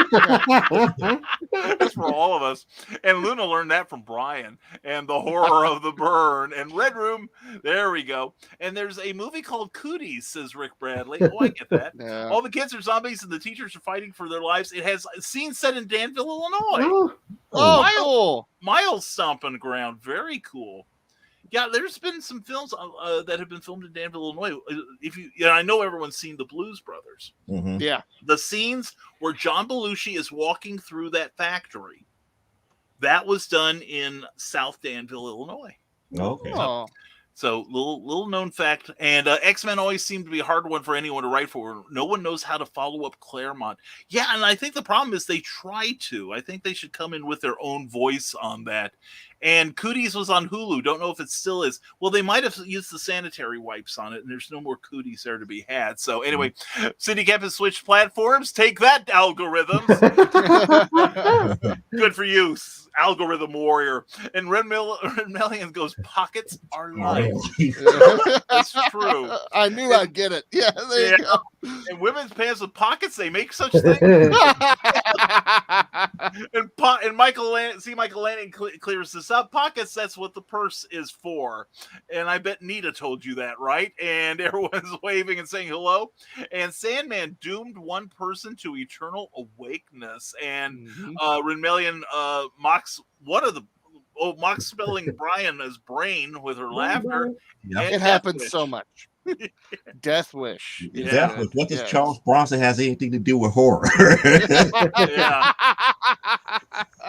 that's for all of us. And Luna learned that from Brian and the horror of the burn and Red Room. There we go. And there's a movie called Cooties, says Rick Bradley. Oh, I get that. Yeah. All the kids are zombies and the teachers are fighting for their lives. It has scenes set in Danville, Illinois. cool. Miles stomping ground. Very cool. Yeah, there's been some films that have been filmed in Danville, Illinois. I know everyone's seen the Blues Brothers. Mm-hmm. Yeah, the scenes where John Belushi is walking through that factory, that was done in South Danville, Illinois. Okay. So little known fact. And X-Men always seemed to be a hard one for anyone to write for. No one knows how to follow up Claremont. Yeah, and I think the problem is they try to. I think they should come in with their own voice on that. And Cooties was on Hulu. Don't know if it still is. Well, they might have used the sanitary wipes on it, and there's no more Cooties there to be had. So anyway, CityCap has switched platforms. Take that, algorithms. Good for you, algorithm warrior. And Red Million goes, pockets are life. It's true. I knew I'd get it. Yeah, there you go. And women's pants with pockets, they make such things. and Michael Lanning clears this up. Pockets, that's what the purse is for. And I bet Nita told you that, right? And everyone's waving and saying hello. And Sandman doomed one person to eternal awakeness. And Renmelian mocks mocks spelling Brian as brain with her laughter. It happens so much. Death Wish. Death Wish. What does Charles Bronson has anything to do with horror? Yeah.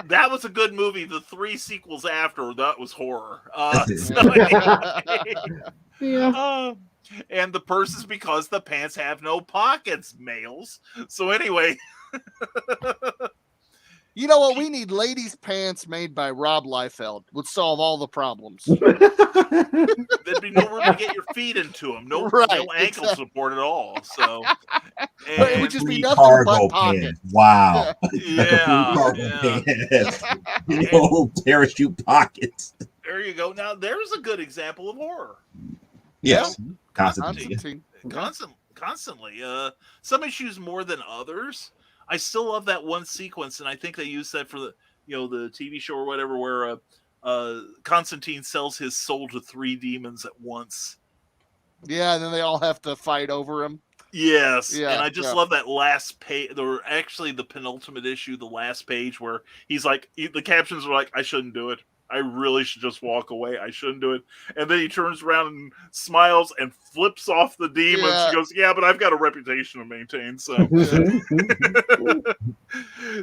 That was a good movie. The 3 sequels after that was horror. And the purse is because the pants have no pockets, males. So anyway. You know what? We need ladies' pants made by Rob Liefeld. Would solve all the problems. There'd be no room to get your feet into them. No ankle support at all. So it would just be nothing but pockets. Wow. Yeah. Parachute pockets. There you go. Now there's a good example of horror. Yes. Constantly. Some issues more than others. I still love that one sequence, and I think they used that for the TV show or whatever, where Constantine sells his soul to 3 demons at once. Yeah, and then they all have to fight over him. Yes, and I just love that last page. Or actually, the penultimate issue, the last page, where he's like, the captions are like, "I shouldn't do it. I really should just walk away. I shouldn't do it." And then he turns around and smiles and flips off the demon. Yeah. She goes, "Yeah, but I've got a reputation to maintain." So,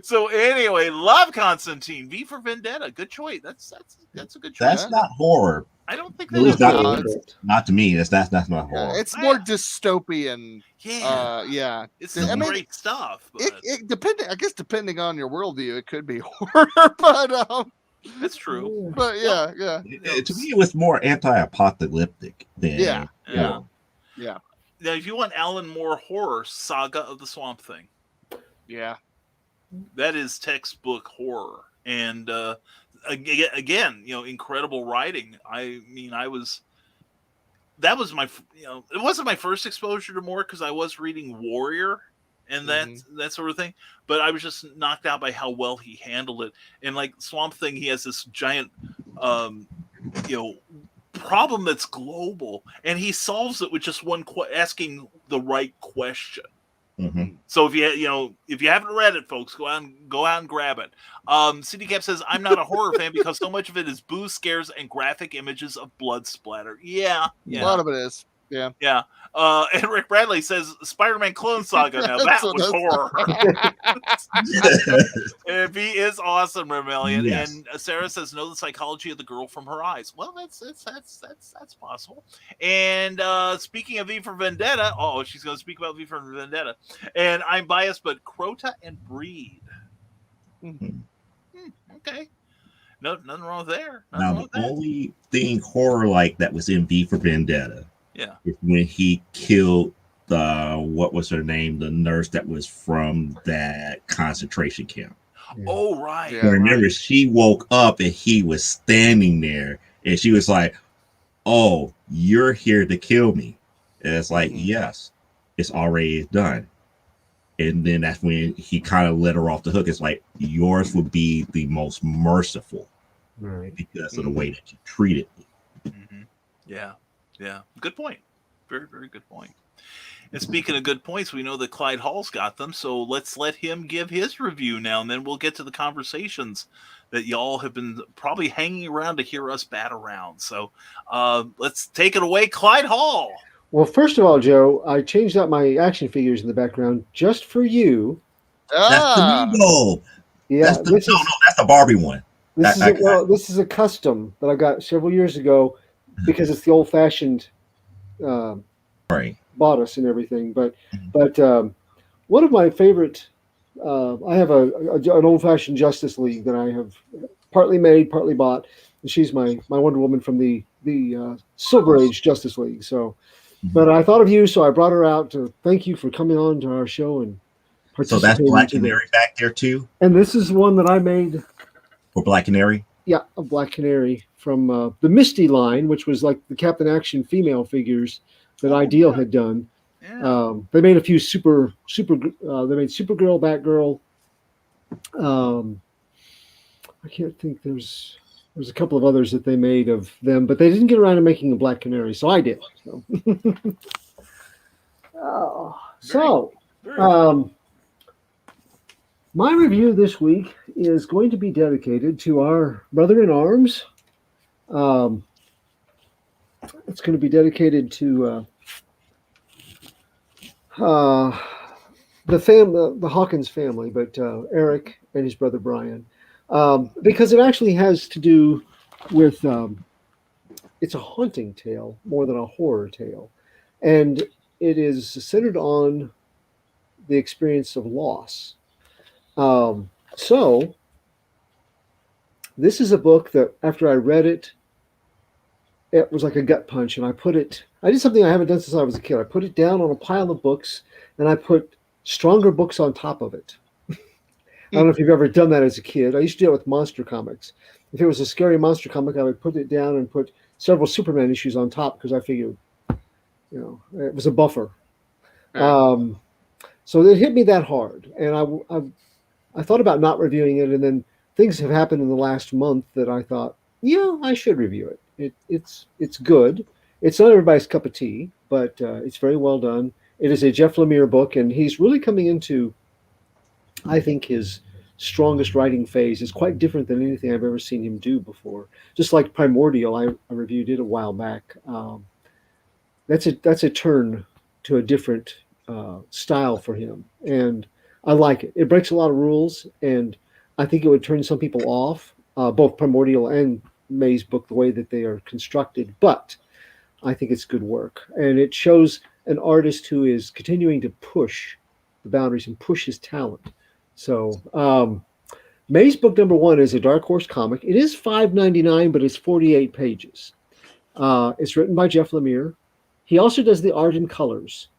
so anyway, love Constantine. V for Vendetta. Good choice. That's a good choice. That's not horror. I don't think that is. Not to me. That's not horror. It's more dystopian. Yeah. It's some great stuff. But... Depending on your worldview, it could be horror, but that's true. But yeah. To me, it was more anti-apocalyptic than Yeah. Now, if you want Alan Moore horror, Saga of the Swamp Thing. Yeah. That is textbook horror. And again, incredible writing. I mean, that was my, it wasn't my first exposure to Moore because I was reading Warrior. and that sort of thing. But I was just knocked out by how well he handled it. And like Swamp Thing, he has this giant, problem that's global, and he solves it with just asking the right question. Mm-hmm. So if you haven't read it, folks, go out and grab it. CD Cap says, I'm not a horror fan because so much of it is boo scares and graphic images of blood splatter. Yeah. A lot of it is. Yeah. Yeah. And Rick Bradley says Spider-Man Clone Saga. Now that was horror. If he is awesome, Rebellion. Yes. And Sarah says, know the psychology of the girl from her eyes. Well, that's possible. And speaking of V for Vendetta, she's going to speak about V for Vendetta. And I'm biased, but Crota and Breed. Okay. No, nothing wrong there. Now the only thing horror like that was in V for Vendetta. Yeah. When he killed what was her name? The nurse that was from that concentration camp. Oh, right. Yeah, remember, she woke up and he was standing there and she was like, oh, you're here to kill me. And it's like, yes, it's already done. And then that's when he kind of let her off the hook. It's like, yours would be the most merciful because of the way that you treated me. Mm-hmm. Yeah. Yeah, good point. Very, very good point. And speaking of good points, we know that Clyde Hall's got them, so let's let him give his review now, and then we'll get to the conversations that y'all have been probably hanging around to hear us bat around. So let's take it away, Clyde Hall. Well, first of all, Joe, I changed out my action figures in the background just for you. That's the Nemo. Yeah, that's the Barbie one. This is a custom that I got several years ago because it's the old-fashioned bodice and everything. But one of my favorite, I have an old-fashioned Justice League that I have partly made, partly bought, and she's my Wonder Woman from the Silver Age Justice League. So, but I thought of you, so I brought her out to thank you for coming on to our show and participating. So that's Black Canary back there too. And this is one that I made for Black Canary. Yeah, a Black Canary from the Misty line, which was like the Captain Action female figures that Ideal had done. Yeah. They made a few they made Supergirl, Batgirl. I can't think there's a couple of others that they made of them, but they didn't get around to making a Black Canary, so I did. So, my review this week is going to be dedicated to our brother-in-arms. It's going to be dedicated to the Hawkins family, but Eric and his brother Brian, because it actually has to do with it's a haunting tale more than a horror tale, and it is centered on the experience of loss. So this is a book that after I read it, it was like a gut punch, and I did something I haven't done since I was a kid. I put it down on a pile of books, and I put stronger books on top of it. I don't know if you've ever done that as a kid. I used to do it with monster comics. If it was a scary monster comic, I would put it down and put several Superman issues on top because I figured, it was a buffer. So it hit me that hard, and I thought about not reviewing it, and then things have happened in the last month that I thought, I should review it. It's good. It's not everybody's cup of tea, but it's very well done. It is a Jeff Lemire book, and he's really coming into, I think, his strongest writing phase. Is quite different than anything I've ever seen him do before. Just like Primordial, I reviewed it a while back. That's a turn to a different style for him, and I like it. It breaks a lot of rules, and I think it would turn some people off, both Primordial and May's book, the way that they are constructed. But I think it's good work, and it shows an artist who is continuing to push the boundaries and push his talent. So May's book number 1 is a Dark Horse comic. It is $5.99, but it's 48 pages. It's written by Jeff Lemire. He also does the art and colors.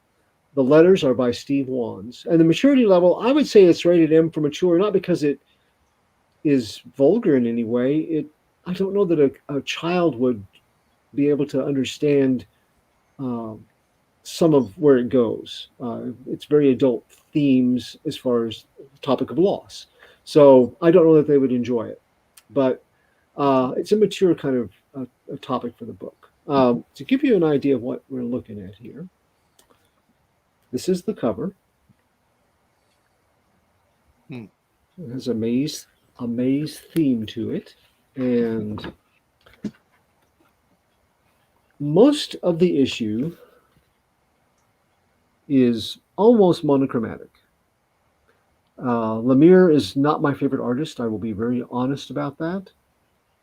The letters are by Steve Wands. And the maturity level, I would say it's rated M for mature, not because it is vulgar in any way. I don't know that a child would be able to understand some of where it goes. It's very adult themes as far as the topic of loss. So I don't know that they would enjoy it, but it's a mature kind of a topic for the book. To give you an idea of what we're looking at here, this is the cover. It has a maze theme to it, and most of the issue is almost monochromatic. Lemire is not my favorite artist. I will be very honest about that.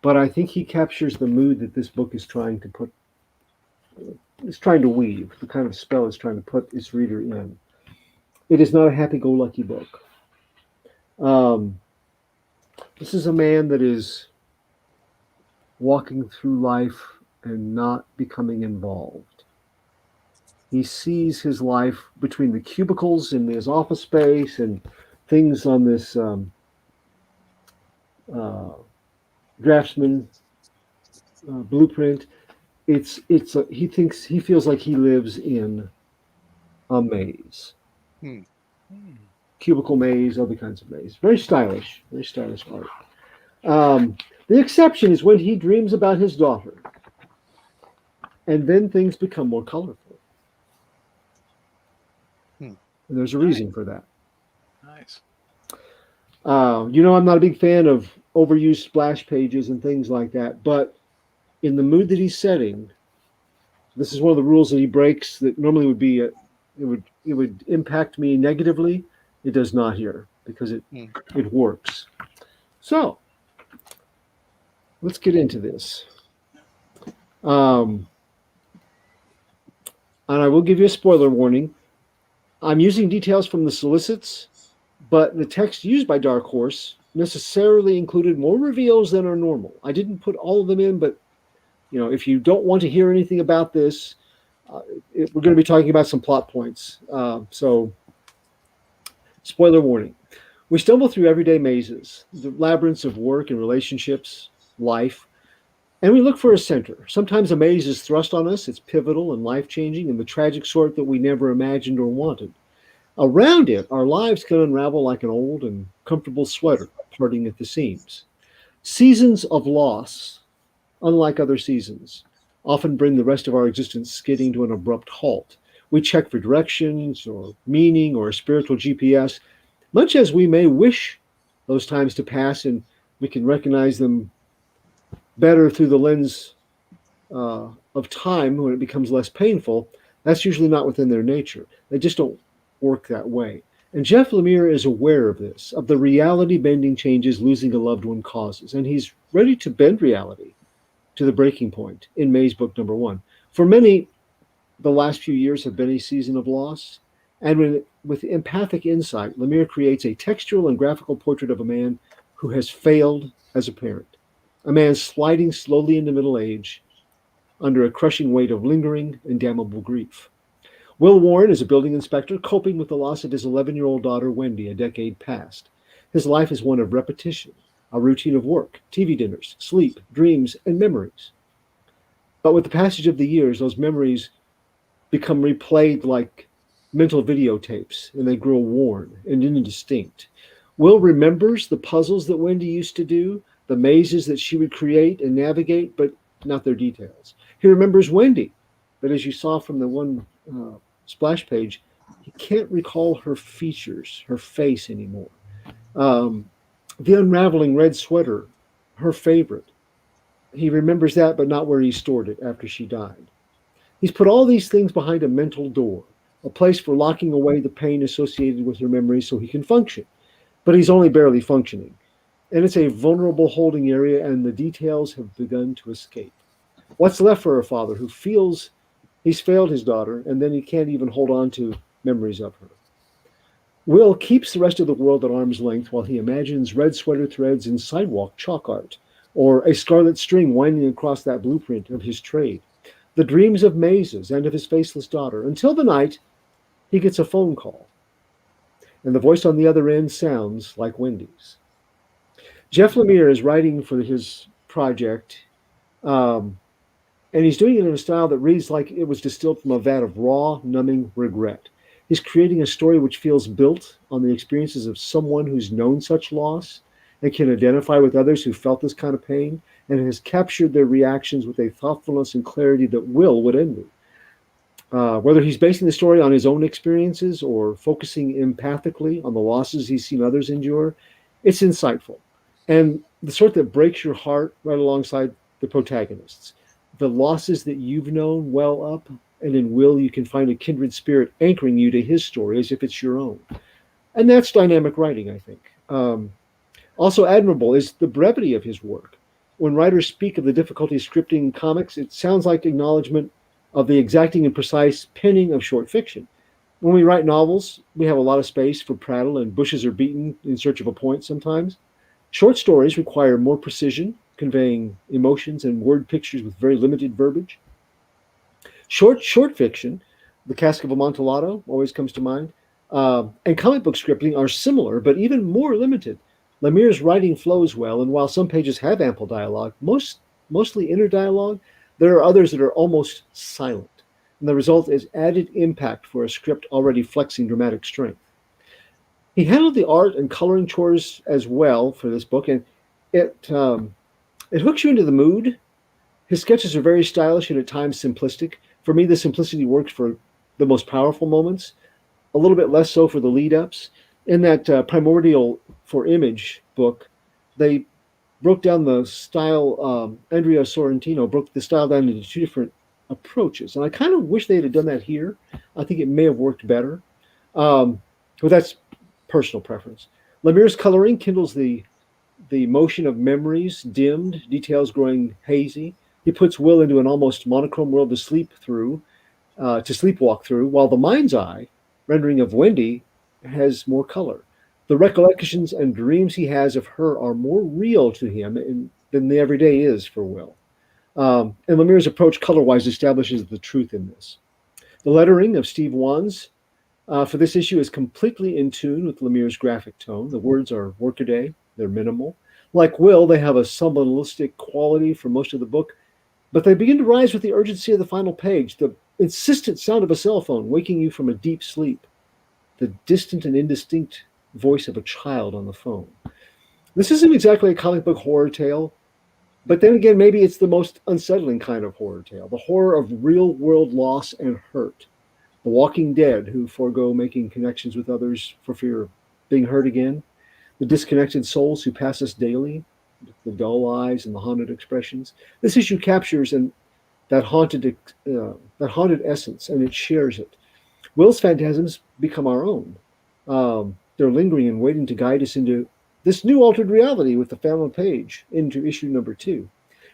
But I think he captures the mood that this book is trying to weave, the kind of spell it's trying to put its reader in. It is not a happy-go-lucky book. This is a man that is walking through life and not becoming involved. He sees his life between the cubicles in his office space and things on this draftsman blueprint. He feels like he lives in a maze. Cubicle maze, other kinds of maze. Very stylish art. The exception is when he dreams about his daughter, and then things become more colorful. And there's a reason for that. Nice. I'm not a big fan of overused splash pages and things like that, but in the mood that he's setting, this is one of the rules that he breaks that normally would be it would impact me negatively. It does not here because it works. So let's get into this. And I will give you a spoiler warning. I'm using details from the solicits, but the text used by Dark Horse necessarily included more reveals than are normal. I didn't put all of them in, but if you don't want to hear anything about this, we're going to be talking about some plot points. So, spoiler warning. We stumble through everyday mazes, the labyrinths of work and relationships, life, and we look for a center. Sometimes a maze is thrust on us. It's pivotal and life-changing and the tragic sort that we never imagined or wanted. Around it, our lives can unravel like an old and comfortable sweater, parting at the seams. Seasons of loss, unlike other seasons, often bring the rest of our existence skidding to an abrupt halt. We check for directions or meaning or a spiritual GPS, much as we may wish those times to pass and we can recognize them better through the lens of time when it becomes less painful. That's usually not within their nature. They just don't work that way. And Jeff Lemire is aware of this, of the reality-bending changes losing a loved one causes, and he's ready to bend reality to the breaking point in Maze Book number 1. For many, the last few years have been a season of loss, and with empathic insight, Lemire creates a textual and graphical portrait of a man who has failed as a parent, a man sliding slowly into middle age under a crushing weight of lingering and damnable grief. Will Warren is a building inspector coping with the loss of his 11-year-old daughter, Wendy, a decade past. His life is one of repetition, a routine of work, TV dinners, sleep, dreams, and memories. But with the passage of the years, those memories become replayed like mental videotapes, and they grow worn and indistinct. Will remembers the puzzles that Wendy used to do, the mazes that she would create and navigate, but not their details. He remembers Wendy, but as you saw from the one splash page, he can't recall her features, her face anymore. The unraveling red sweater, her favorite. He remembers that, but not where he stored it after she died. He's put all these things behind a mental door, a place for locking away the pain associated with her memories so he can function. But he's only barely functioning. And it's a vulnerable holding area, and the details have begun to escape. What's left for a father who feels he's failed his daughter, and then he can't even hold on to memories of her? Will keeps the rest of the world at arm's length while he imagines red sweater threads in sidewalk chalk art, or a scarlet string winding across that blueprint of his trade, the dreams of mazes and of his faceless daughter, until the night he gets a phone call. And the voice on the other end sounds like Wendy's. Jeff Lemire is writing for his project, and he's doing it in a style that reads like it was distilled from a vat of raw, numbing regret. He's creating a story which feels built on the experiences of someone who's known such loss and can identify with others who felt this kind of pain, and has captured their reactions with a thoughtfulness and clarity that Will would envy. Whether he's basing the story on his own experiences or focusing empathically on the losses he's seen others endure, it's insightful. And the sort that breaks your heart right alongside the protagonists. The losses that you've known well up, and in Will you can find a kindred spirit anchoring you to his story as if it's your own. And that's dynamic writing, I think. Also admirable is the brevity of his work. When writers speak of the difficulty scripting comics, it sounds like acknowledgement of the exacting and precise penning of short fiction. When we write novels, we have a lot of space for prattle, and bushes are beaten in search of a point sometimes. Short stories require more precision, conveying emotions and word pictures with very limited verbiage. Short fiction, The Cask of Amontillado always comes to mind, and comic book scripting are similar, but even more limited. Lemire's writing flows well, and while some pages have ample dialogue, mostly inner dialogue, there are others that are almost silent, and the result is added impact for a script already flexing dramatic strength. He handled the art and coloring chores as well for this book, and it hooks you into the mood. His sketches are very stylish and at times simplistic. For me, the simplicity works for the most powerful moments, a little bit less so for the lead-ups. In that Primordial for Image book, they broke down the style, Andrea Sorrentino broke the style down into two different approaches. And I kind of wish they had done that here. I think it may have worked better. But that's personal preference. Lemire's coloring kindles the motion of memories dimmed, details growing hazy. He puts Will into an almost monochrome world to sleepwalk through, while the mind's eye rendering of Wendy has more color. The recollections and dreams he has of her are more real to him than the everyday is for Will. And Lemire's approach color-wise establishes the truth in this. The lettering of Steve Wands for this issue is completely in tune with Lemire's graphic tone. The words are workaday, they're minimal. Like Will, they have a subliminalistic quality for most of the book, but they begin to rise with the urgency of the final page, the insistent sound of a cell phone waking you from a deep sleep, the distant and indistinct voice of a child on the phone. This isn't exactly a comic book horror tale, but then again, maybe it's the most unsettling kind of horror tale, the horror of real-world loss and hurt. The walking dead who forego making connections with others for fear of being hurt again. The disconnected souls who pass us daily, the dull eyes and the haunted expressions. This issue captures that haunted essence, and it shares it. Will's phantasms become our own. They're lingering and waiting to guide us into this new altered reality with the final page into issue number 2.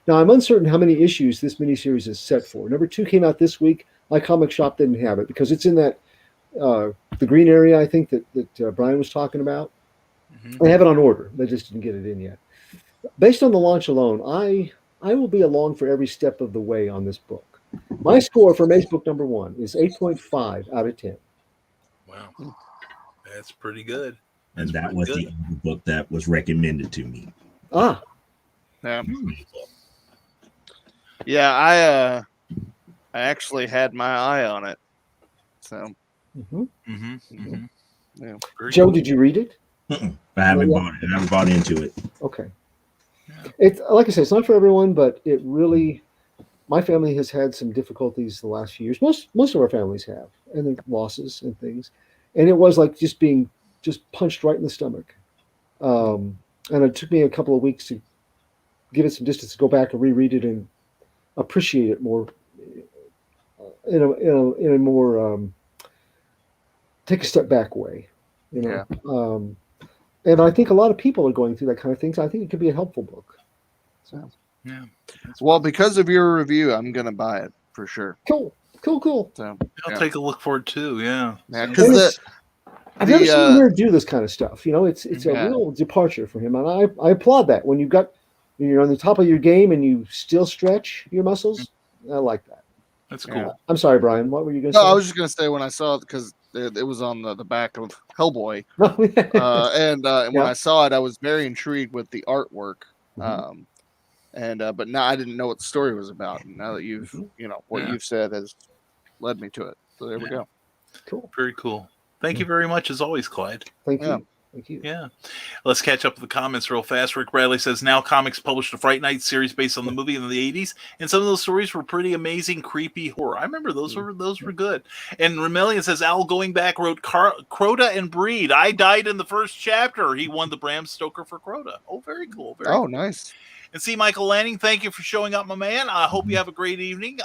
Now, I'm uncertain how many issues this miniseries is set for. Number 2 came out this week. My comic shop didn't have it because it's in that the green area, I think, that Brian was talking about. Mm-hmm. I have it on order. They just didn't get it in yet. Based on the launch alone, I will be along for every step of the way on this book. My score for Mace book number 1 is 8.5 out of 10. Wow. That's pretty good. And that was the book that was recommended to me. Yeah. Yeah, I actually had my eye on it. So. Yeah. Joe, did you read it? I haven't bought it. I haven't bought into it. Okay. Yeah. It's like I said, it's not for everyone, but it really. My family has had some difficulties the last few years. Most of our families have, and losses and things, and it was like just being punched right in the stomach. And it took me a couple of weeks to give it some distance, to go back and reread it and appreciate it more. In a more take a step back way, you know. Yeah. And I think a lot of people are going through that kind of thing. So I think it could be a helpful book. So. Yeah. Well, because of your review, I'm gonna buy it for sure. Cool. So I'll take a look for it too. Yeah. Because I've never seen him do this kind of stuff. You know, it's a real departure for him, and I applaud that. When you're on the top of your game and you still stretch your muscles, I like that. That's cool. I'm sorry, Brian. What were you going to say? No, I was just going to say when I saw it, because it was on the back of Hellboy, and when I saw it, I was very intrigued with the artwork. But now I didn't know what the story was about. And now that you've what you've said has led me to it. So there we go. Cool. Very cool. Thank you very much, as always, Clyde. Thank Yeah. you. Thank you. Yeah. Let's catch up with the comments real fast. Rick Bradley says, now Comics published a Fright Night series based on the movie in the 80s, and some of those stories were pretty amazing, creepy horror. I remember those were good. And Remelian says, Al going back wrote Crota and Breed. I died in the first chapter. He won the Bram Stoker for Crota. Oh, very cool. Very cool. Nice. And see, Michael Lanning, thank you for showing up, my man. I hope you have a great evening.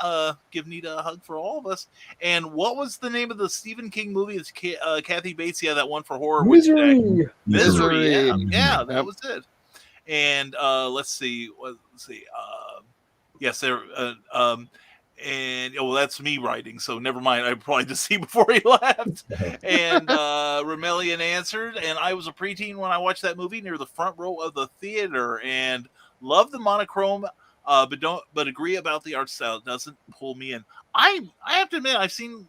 Give Nita a hug for all of us. And what was the name of the Stephen King movie? It's Kathy Bates. Yeah, that one for horror. Misery. Misery. Yeah, that was it. And let's see. Yes, there. And that's me writing, so never mind. I probably just see before he left. And Remelian answered, and I was a preteen when I watched that movie near the front row of the theater, and love the monochrome, but agree about the art style. It doesn't pull me in. I have to admit, I've seen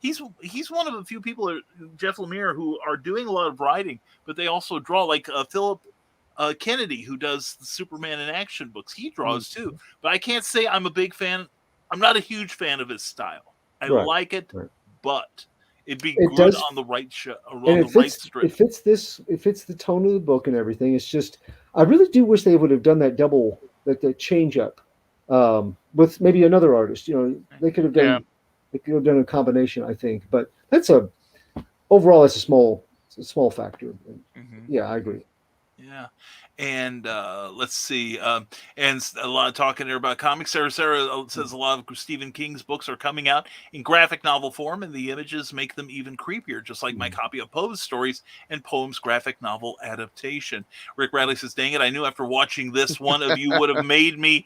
he's one of a few people, Jeff Lemire, who are doing a lot of writing, but they also draw, like Philip Kennedy, who does the Superman in action books. He draws too, but I can't say I'm a big fan. I'm not a huge fan of his style. I like it, but it'd be good on the right show, on the right strip. It fits the tone of the book and everything. It's just, I really do wish they would have done that the change up with maybe another artist. They could have done a combination, I think. But overall, it's a small factor. Yeah, I agree. Yeah. And let's see. And a lot of talking there about comics. Sarah says a lot of Stephen King's books are coming out in graphic novel form, and the images make them even creepier, just like my copy of Poe's stories and Poem's graphic novel adaptation. Rick Bradley says, dang it, I knew after watching this one of you would have make me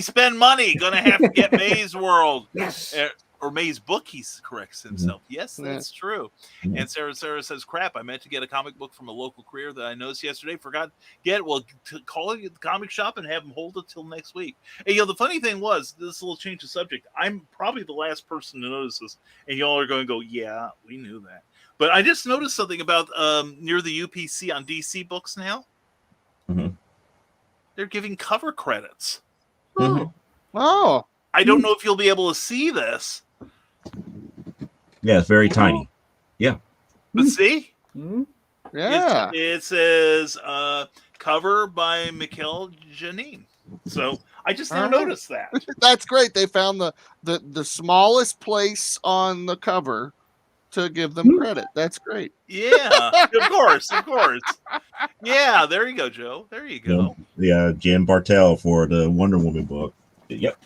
spend money. Gonna have to get Maze World. Yes. Or May's book, he corrects himself. Yes, that's true. And Sarah says, crap, I meant to get a comic book from a local career that I noticed yesterday. Forgot to get. Well, call the comic shop and have them hold it till next week. And, the funny thing was, this little change of subject, I'm probably the last person to notice this. And y'all are going to go, yeah, we knew that. But I just noticed something about near the UPC on DC books now. Mm-hmm. They're giving cover credits. Mm-hmm. Oh. I don't know if you'll be able to see this. Yeah, it's very tiny. Yeah. But see? Yeah. It says cover by Mikhail Janine. So I just now noticed that. That's great. They found the smallest place on the cover to give them credit. That's great. Yeah, of course. Yeah, there you go, Joe. There you go. Yeah, Jen Bartel for the Wonder Woman book. Yep.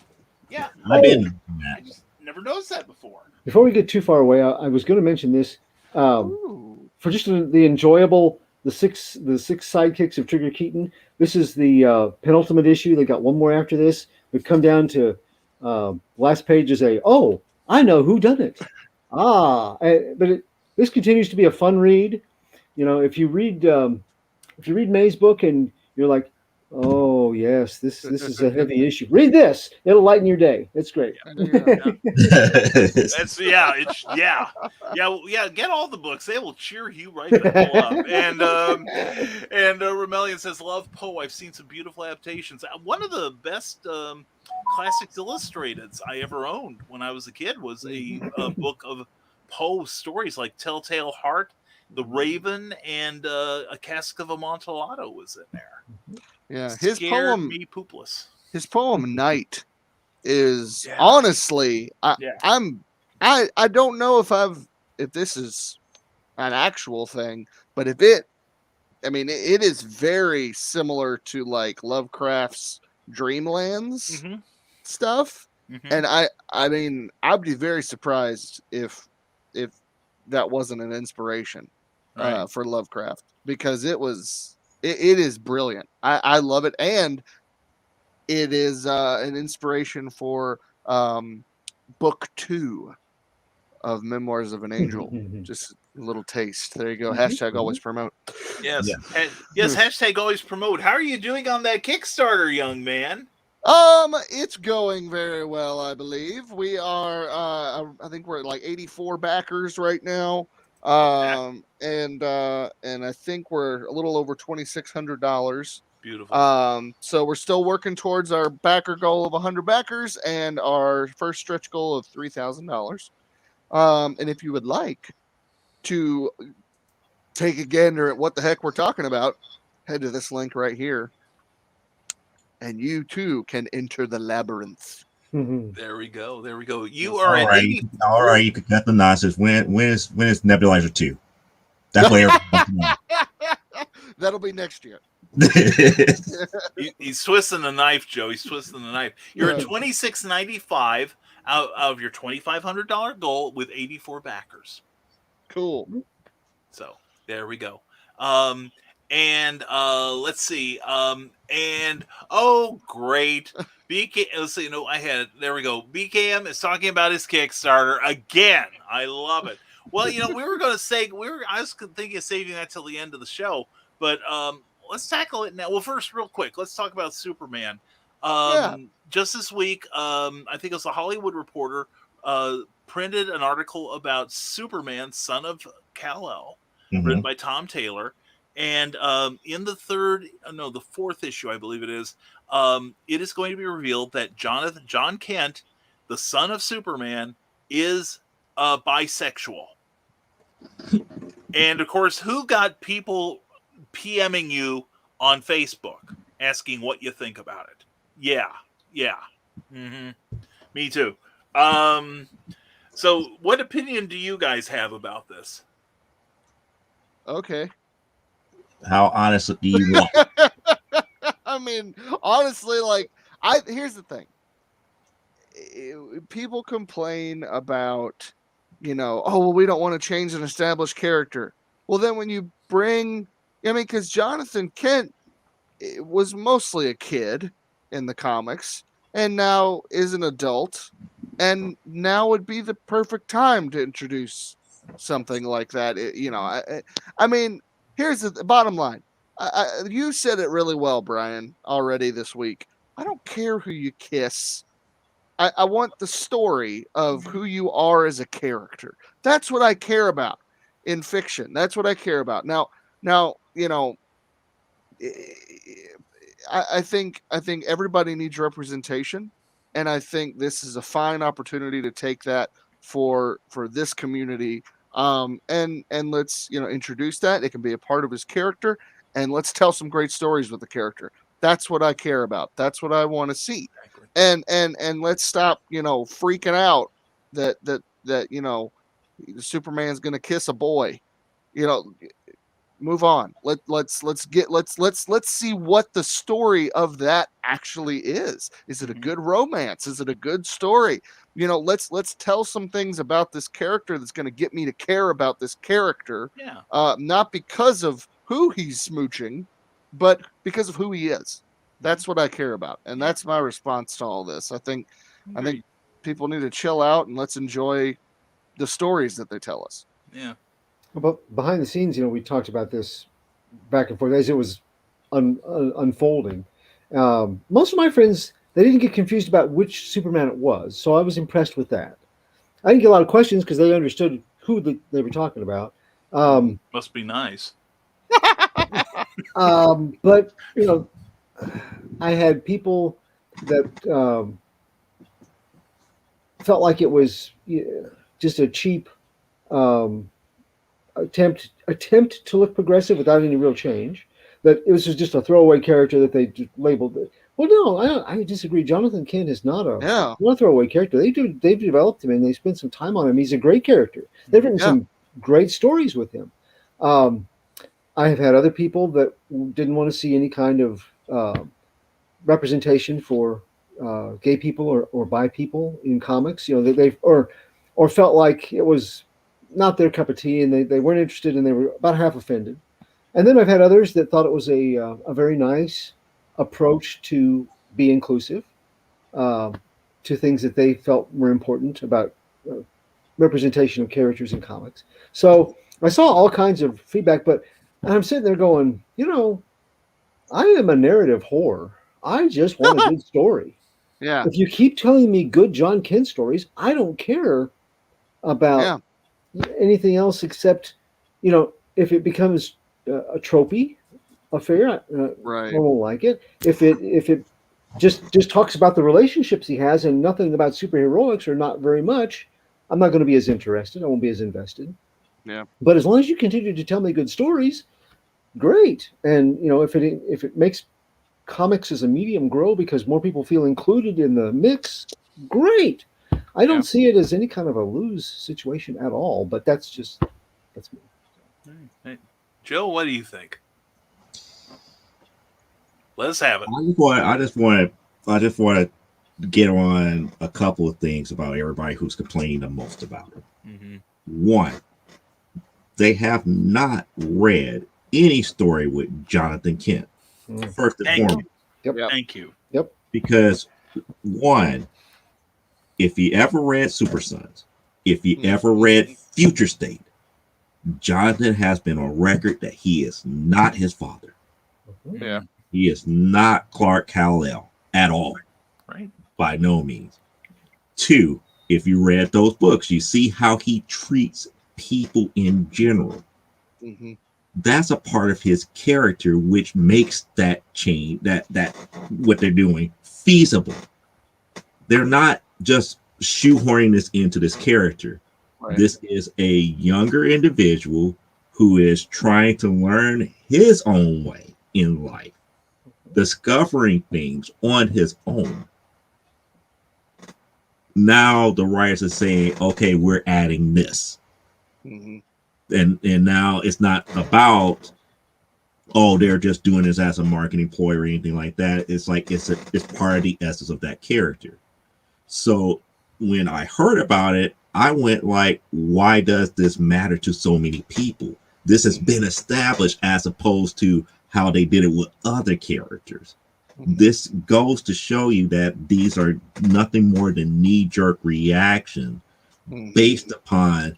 Yeah. I've been I just never noticed that before. Before we get too far away, I was going to mention this for just the enjoyable, the six sidekicks of Trigger Keaton. This is the penultimate issue. They got one more after this. We've come down to last page is I know who done it. But this continues to be a fun read. If you read May's book and you're like, oh yes, this is a heavy issue. Read this; it'll lighten your day. It's great. That's Get all the books; they will cheer you right the hell up. And Remelian says, "Love Poe. I've seen some beautiful adaptations. One of the best classics illustrated I ever owned when I was a kid was a book of Poe stories like Telltale Heart, The Raven, and A Cask of Amontillado was in there." Yeah, his poem me poopless. His poem Night is honestly I don't know if this is an actual thing, but it is very similar to like Lovecraft's Dreamlands stuff. And I'd be very surprised if that wasn't an inspiration for Lovecraft, because it is brilliant. I love it, and it is an inspiration for book 2 of Memoirs of an Angel. Just a little taste. There you go. Hashtag always promote. Yes. Yes. Hashtag always promote. How are you doing on that Kickstarter, young man? It's going very well, I believe. We are I think we're at like 84 backers right now. And I think we're a little over $2,600. Beautiful. So we're still working towards our backer goal of 100 backers and our first stretch goal of $3,000. And if you would like to take a gander at what the heck we're talking about, head to this link right here, and you too can enter the labyrinth. There we go. There we go. You All are at right, 80. all right. You can cut the nonsense. When is Nebulizer 2? That's what everybody wants to know. That'll be next year. He's twisting the knife, Joe. He's twisting the knife. You're at $26.95 out of your $2,500 goal with 84 backers. Cool. So there we go. And let's see. And oh, great. BK. Let's see. No, there we go. BKM is talking about his Kickstarter again. I love it. Well, we were going to say I was thinking of saving that till the end of the show, but let's tackle it now. Well, first, real quick, let's talk about Superman. Just this week, I think it was the Hollywood Reporter printed an article about Superman, son of Kal-El, written by Tom Taylor. And in the fourth issue, I believe it is going to be revealed that John Kent, the son of Superman, is bisexual. And of course, who got people PMing you on Facebook asking what you think about it? Yeah. Me too. So what opinion do you guys have about this? Okay. How honest do you want? I mean, honestly, here's the thing. People complain about, oh, well, we don't want to change an established character. Well, then when you because Jonathan Kent was mostly a kid in the comics and now is an adult, and now would be the perfect time to introduce something like that. I mean, here's the bottom line. You said it really well, Brian, already this week. I don't care who you kiss. I want the story of who you are as a character. That's what I care about in fiction. That's what I care about. Now, I think everybody needs representation, and I think this is a fine opportunity to take that for this community. And let's introduce that. It can be a part of his character, and let's tell some great stories with the character. That's what I care about. That's what I want to see. And let's stop freaking out that Superman's gonna kiss a boy. Move on. Let's see what the story of that actually is. Is it a good romance? Is it a good story? Let's tell some things about this character that's going to get me to care about this character. Yeah. Not because of who he's smooching, but because of who he is. That's what I care about, and that's my response to all this. I think people need to chill out and let's enjoy the stories that they tell us. Yeah. But behind the scenes, we talked about this back and forth as it was unfolding. Most of my friends, they didn't get confused about which Superman it was, so I was impressed with that. I didn't get a lot of questions because they understood who they were talking about. Must be nice. But I had people that felt like it was just a cheap attempt to look progressive without any real change. That it was just a throwaway character that they just labeled it. Well, no, I disagree. Jonathan Kent is not a throwaway character. They've developed him and they spent some time on him. He's a great character. They've written some great stories with him. I have had other people that didn't want to see any kind of representation for gay people or bi people in comics. They've or felt like it was not their cup of tea, and they weren't interested, and they were about half offended. And then I've had others that thought it was a very nice approach to be inclusive to things that they felt were important about representation of characters in comics. So I saw all kinds of feedback, but I'm sitting there going, I am a narrative whore. I just want a good story. Yeah. If you keep telling me good John Kent stories, I don't care about anything else except, if it becomes a tropey affair, right. I won't like it. If it just talks about the relationships he has and nothing about superheroics or not very much, I'm not going to be as interested. I won't be as invested. Yeah. But as long as you continue to tell me good stories, great. And if it makes comics as a medium grow because more people feel included in the mix, great. I don't see it as any kind of a lose situation at all. But that's me. Hey, Joe, what do you think? Let's have it. I just want to get on a couple of things about everybody who's complaining the most about it. Mm-hmm. One, they have not read any story with Jonathan Kent. First and foremost. Thank you. Yep. Because one, if you ever read Super Sons, if you ever read Future State, Jonathan has been on record that he is not his father. Yeah. He is not Clark Kal-El at all. Right. By no means. Two, if you read those books, you see how he treats people in general. Mm-hmm. That's a part of his character, which makes that change, that what they're doing feasible. They're not just shoehorning this into this character. Right. This is a younger individual who is trying to learn his own way in life, discovering things on his own. Now the writers are saying, okay, we're adding this. Mm-hmm. And now it's not about, they're just doing this as a marketing ploy or anything like that. It's like it's part of the essence of that character. So when I heard about it, I went like, why does this matter to so many people? This has been established as opposed to how they did it with other characters. Mm-hmm. This goes to show you that these are nothing more than knee-jerk reaction based upon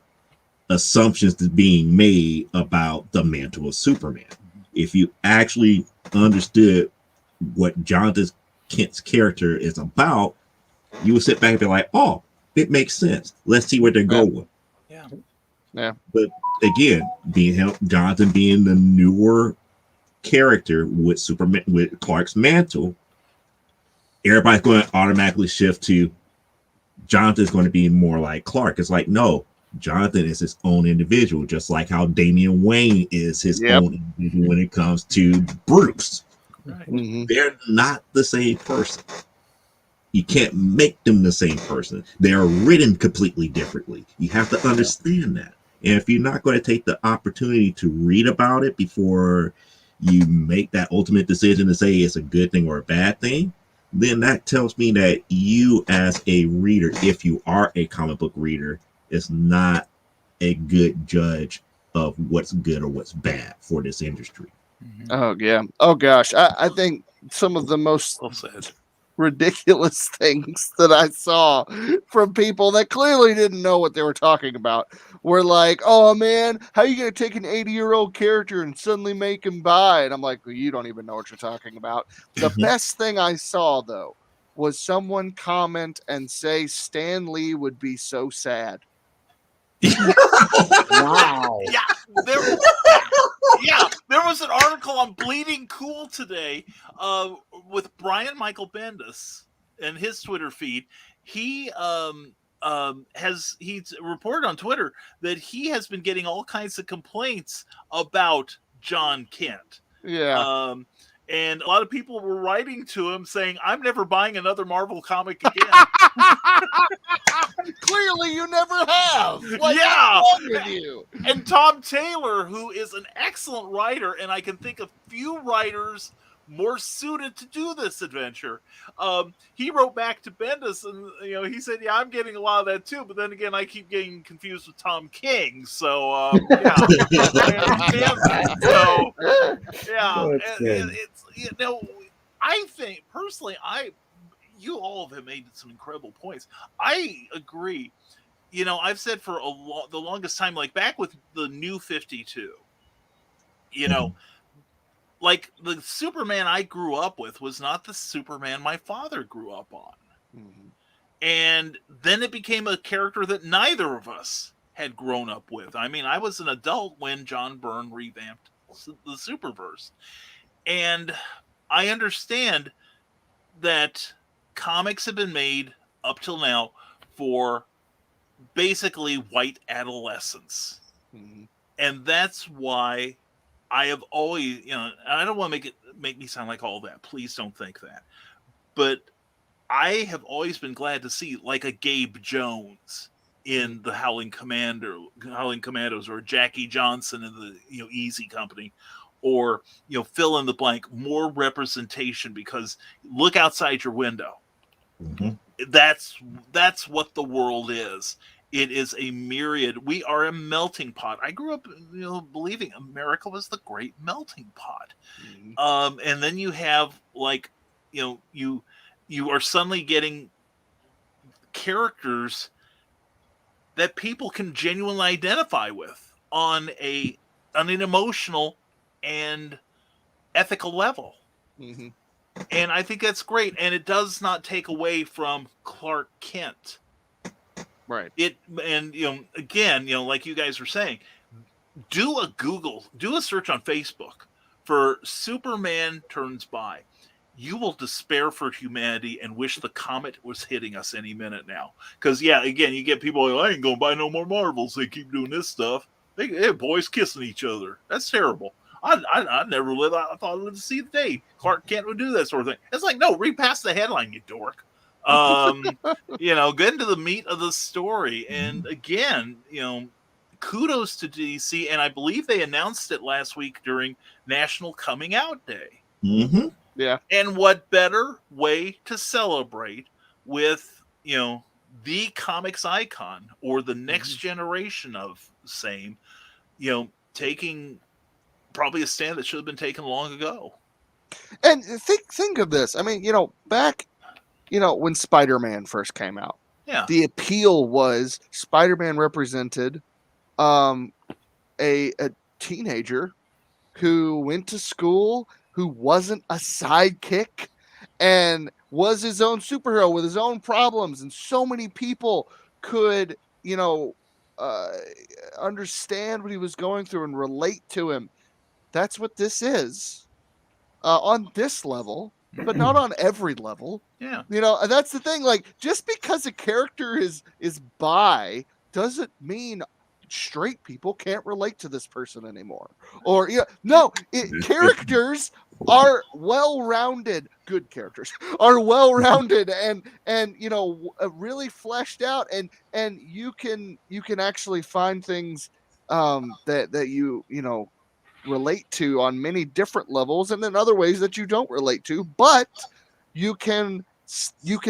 assumptions that being made about the mantle of Superman. If you actually understood what Jonathan Kent's character is about, you would sit back and be like, oh, it makes sense. Let's see where they're going. Yeah. But again, Jonathan being the newer character with Superman, with Clark's mantle, everybody's going to automatically shift to Jonathan's going to be more like Clark. It's like, no, Jonathan is his own individual, just like how Damian Wayne is his own individual when it comes to Bruce. Right. Mm-hmm. They're not the same person. You can't make them the same person. They are written completely differently. You have to understand that. And if you're not going to take the opportunity to read about it before you make that ultimate decision to say it's a good thing or a bad thing, then that tells me that you as a reader, if you are a comic book reader, is not a good judge of what's good or what's bad for this industry. Mm-hmm. Oh, yeah. Oh, gosh. I think some of the most ridiculous things that I saw from people that clearly didn't know what they were talking about were like, oh, man, how are you going to take an 80-year-old character and suddenly make him bi? And I'm like, well, you don't even know what you're talking about. The best thing I saw, though, was someone comment and say Stan Lee would be so sad. Wow. There was an article on Bleeding Cool today with Brian Michael Bendis and his Twitter feed. He's reported on Twitter that he has been getting all kinds of complaints about John Kent. Yeah. And a lot of people were writing to him saying, I'm never buying another Marvel comic again. Clearly you never have. What's wrong with you? And Tom Taylor, who is an excellent writer, and I can think of few writers more suited to do this adventure. He wrote back to Bendis, and he said, "Yeah, I'm getting a lot of that too." But then again, I keep getting confused with Tom King, so I understand that. So it's I think personally, you all have made some incredible points. I agree. I've said for the longest time, like back with the New 52, like the Superman I grew up with was not the Superman my father grew up on. Mm-hmm. And then it became a character that neither of us had grown up with. I mean, I was an adult when John Byrne revamped the Superverse. And I understand that comics have been made up till now for basically white adolescence. Mhm. And that's why I have always, I don't want to make me sound like all that. Please don't think that. But I have always been glad to see like a Gabe Jones in the Howling Commandos, or Jackie Johnson in the Easy Company, or fill in the blank, more representation, because look outside your window. Mm-hmm. That's what the world is. It is a myriad. We are a melting pot. I grew up, believing America was the great melting pot. Mhm. And then you have like, you are suddenly getting characters that people can genuinely identify with on an emotional and ethical level. Mhm. And I think that's great. And it does not take away from Clark Kent. Right. And again, like you guys were saying, do a search on Facebook for Superman Turns By. You will despair for humanity and wish the comet was hitting us any minute now. Because, again, you get people like, I ain't going to buy no more Marvels. They keep doing this stuff. They boys kissing each other. That's terrible. I never lived. I thought I'd live to see the day Clark Kent would do that sort of thing. It's like, no, read past the headline, you dork. Get into the meat of the story. And again, kudos to DC, and I believe they announced it last week during National Coming Out Day. Mm-hmm. Yeah. And what better way to celebrate with, the comics icon, or the next generation of same, taking probably a stand that should have been taken long ago. And think of this. I mean, back, when Spider-Man first came out, the appeal was Spider-Man represented a teenager who went to school, who wasn't a sidekick, and was his own superhero with his own problems, and so many people could understand what he was going through and relate to him. That's what this is, on this level, but not on every level. Yeah. That's the thing. Like, just because a character is bi doesn't mean straight people can't relate to this person anymore. Or characters are well-rounded. Good characters are well-rounded and really fleshed out, and you can actually find things that you relate to on many different levels, and then other ways that you don't relate to, but you can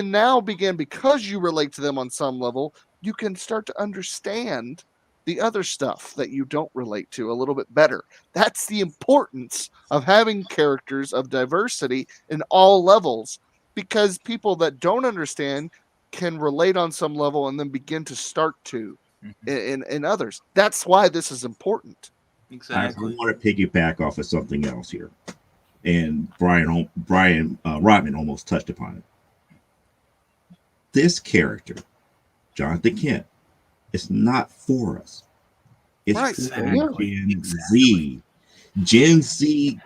now begin, because you relate to them on some level, you can start to understand the other stuff that you don't relate to a little bit better. That's the importance of having characters of diversity in all levels, because people that don't understand can relate on some level and then begin to start to in others. That's why this is important. Exactly. I want to piggyback off of something else here, and Brian Rodman almost touched upon it. This character, Jonathan Kent, is not for us. It's Right. for Gen Z. Gen Z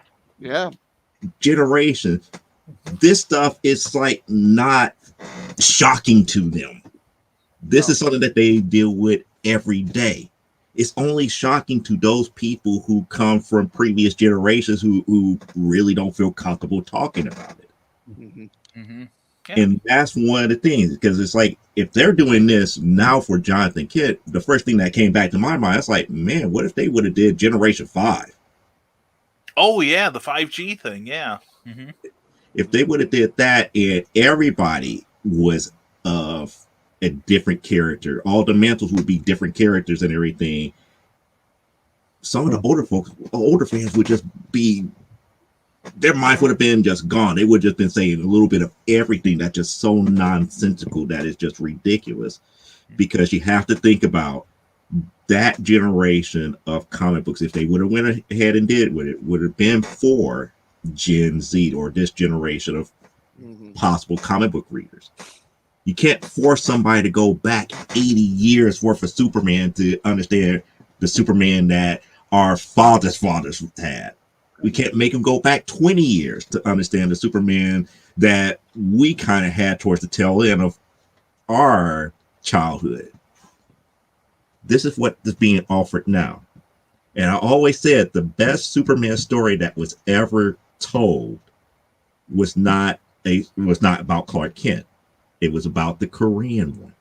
generation. This stuff is like not shocking to them. This is something that they deal with every day. It's only shocking to those people who come from previous generations who really don't feel comfortable talking about it. Mm-hmm. Mm-hmm. Yeah. And that's one of the things, because it's like, if they're doing this now for Jonathan Kent, the first thing that came back to my mind, it's like, man, what if they would have did Generation 5? Oh, yeah, the 5G thing, yeah. Mm-hmm. If they would have did that and everybody was of a different character, all the mantles would be different characters and everything, some of the older fans would just be, their minds would have been just gone. They would have just been saying a little bit of everything that's just so nonsensical that is just ridiculous. Because you have to think about that generation of comic books. If they would have went ahead and did what it would have been for Gen Z, or this generation of possible comic book readers. You can't force somebody to go back 80 years worth of Superman to understand the Superman that our fathers had. We can't make them go back 20 years to understand the Superman that we kind of had towards the tail end of our childhood. This is what is being offered now. And I always said the best Superman story that was ever told was not about Clark Kent. It was about the Korean one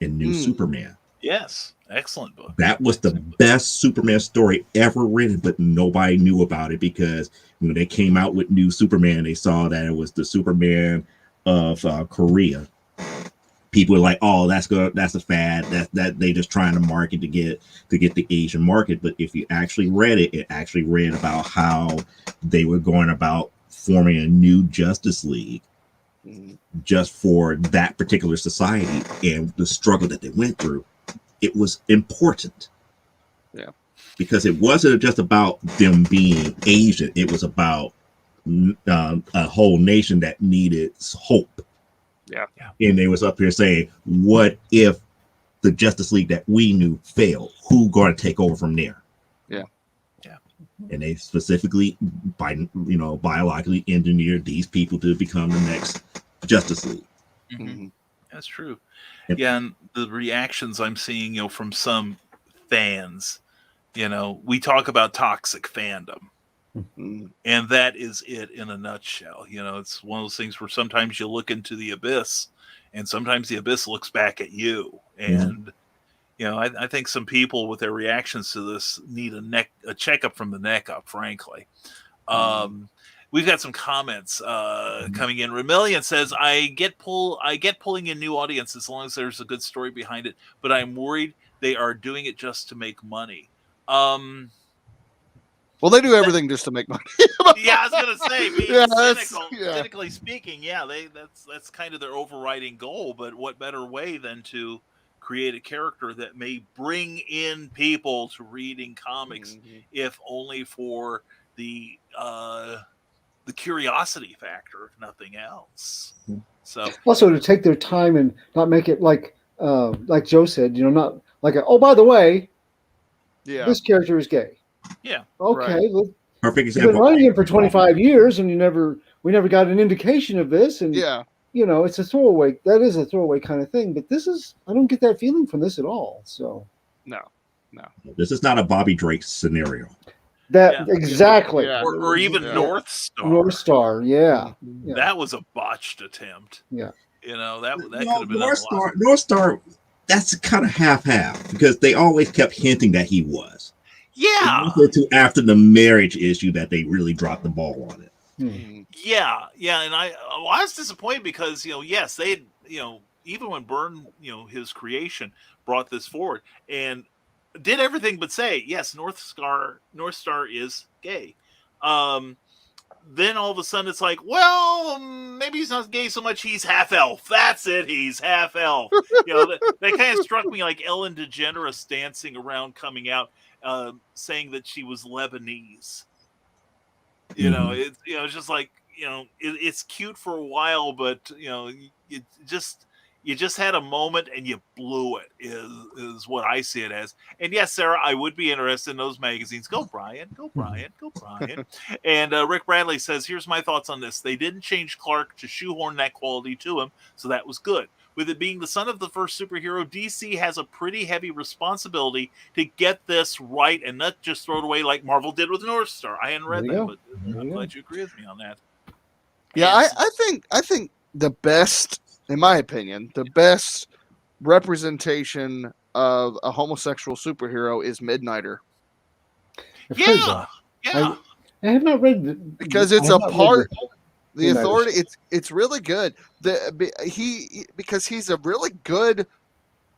in New Superman. Yes, excellent book. That was the best Superman story ever written, but nobody knew about it because when they came out with New Superman, they saw that it was the Superman of Korea. People were like, "Oh, that's good. That's a fad. That they just trying to market to get the Asian market." But if you actually read it, it actually read about how they were going about forming a new Justice League just for that particular society and the struggle that they went through. It was important. Yeah. Because it wasn't just about them being Asian. It was about a whole nation that needed hope. Yeah. And they was up here saying, what if the Justice League that we knew failed? Who going to take over from there? Yeah. Yeah. And they specifically biologically engineered these people to become the next Justice League. Mm-hmm. That's true. Yeah, and the reactions I'm seeing, from some fans, we talk about toxic fandom. And that is it in a nutshell. It's one of those things where sometimes you look into the abyss and sometimes the abyss looks back at you. And, I think some people with their reactions to this need a checkup from the neck up, frankly. We've got some comments coming in. Remillion says, I get pulling in new audience as long as there's a good story behind it, but I'm worried they are doing it just to make money. Well, they do everything just to make money. Yeah, I was gonna say, cynically speaking, that's kind of their overriding goal. But what better way than to create a character that may bring in people to reading comics, if only for the curiosity factor, if nothing else. So also to take their time and not make it like Joe said, not like oh, by the way, this character is gay. Yeah. Okay. Right. Well, perfect example. You've been writing it for 25 years, and we never got an indication of this. And it's a throwaway. That is a throwaway kind of thing. But I don't get that feeling from this at all. So no. This is not a Bobby Drake scenario. Exactly. Yeah. Or even North Star. North Star, yeah. That was a botched attempt. Yeah. That could have been North Star. That's kind of half because they always kept hinting that he was. Yeah. After the marriage issue that they really dropped the ball on it. Yeah. And I was disappointed because, yes, they, even when Byrne, his creation brought this forward and did everything but say, yes, North Star is gay. Then all of a sudden it's like, well, maybe he's not gay so much. He's half elf. That's it. He's half elf. That kind of struck me like Ellen DeGeneres dancing around, coming out, saying that she was Lebanese. It's just like, it's cute for a while, but you just had a moment and you blew it is what I see it as. And yes, Sarah, I would be interested in those magazines. Go Brian. And Rick Bradley says, here's my thoughts on this. They didn't change Clark to shoehorn that quality to him, so that was good. With it being the son of the first superhero, DC has a pretty heavy responsibility to get this right and not just throw it away like Marvel did with North Star. I hadn't read that, but I'm glad you agree with me on that. Yeah, I think the best, in my opinion, the best representation of a homosexual superhero is Midnighter. Yeah. I have not read because it's a part. The Authority, it's really good. Because he's a really good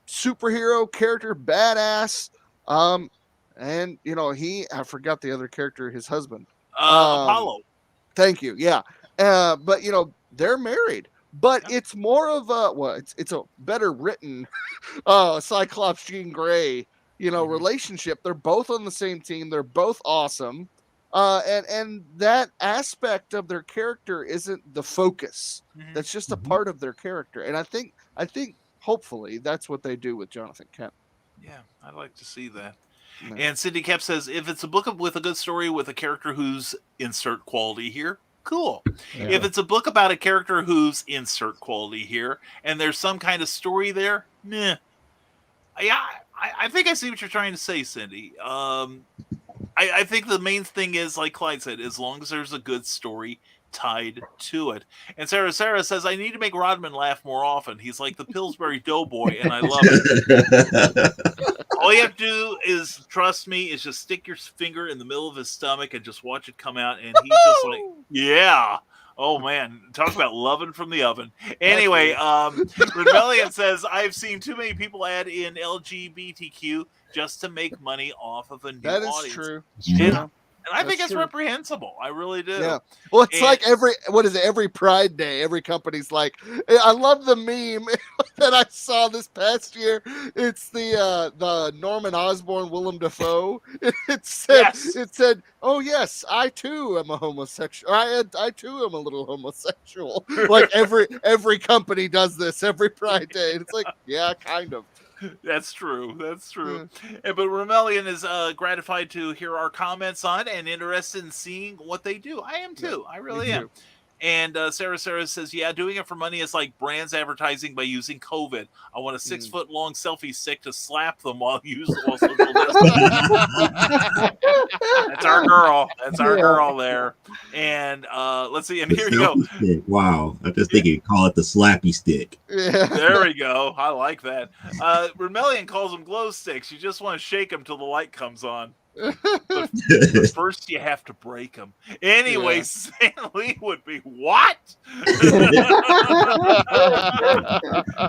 superhero character, badass. And I forgot the other character, his husband, Apollo. Thank you. Yeah. But they're married. But it's more of it's a better written Cyclops Jean Grey, relationship. They're both on the same team. They're both awesome. And that aspect of their character isn't the focus. That's just a part of their character. And I think hopefully that's what they do with Jonathan Kent. Yeah, I'd like to see that. Yeah. And Cindy Kemp says, if it's a book with a good story with a character who's insert quality here, cool. Yeah. If it's a book about a character who's insert quality here and there's some kind of story there, meh. Yeah, I think I see what you're trying to say, Cindy. I think the main thing is, like Clyde said, as long as there's a good story tied to it. And Sarah says, I need to make Rodman laugh more often. He's like the Pillsbury Doughboy, and I love it. All you have to do is, trust me, is just stick your finger in the middle of his stomach and just watch it come out, and he's just like, yeah. Oh man, talk about loving from the oven. Anyway, Rebellion says, I've seen too many people add in LGBTQ just to make money off of a new audience. That is true. And I think it's reprehensible. I really do. Yeah. Well, it's like every Pride Day, every company's like, I love the meme that I saw this past year. It's the Norman Osborn, Willem Dafoe. It said, oh yes, I too am a homosexual. I too am a little homosexual. Like every company does this every Pride Day. And it's like, yeah, kind of. That's true. But Romelian is gratified to hear our comments on and interested in seeing what they do. I am too. I really am. And Sarah says, yeah, doing it for money is like brands advertising by using COVID. I want a 6 foot long selfie stick to slap them while using social distancing. That's our girl. That's our girl there. And let's see. And here you go. Stick. Wow. I just think you call it the slappy stick. Yeah. There we go. I like that. Romelian calls them glow sticks. You just want to shake them till the light comes on. But first you have to break them. Anyway, Stan Lee would be what?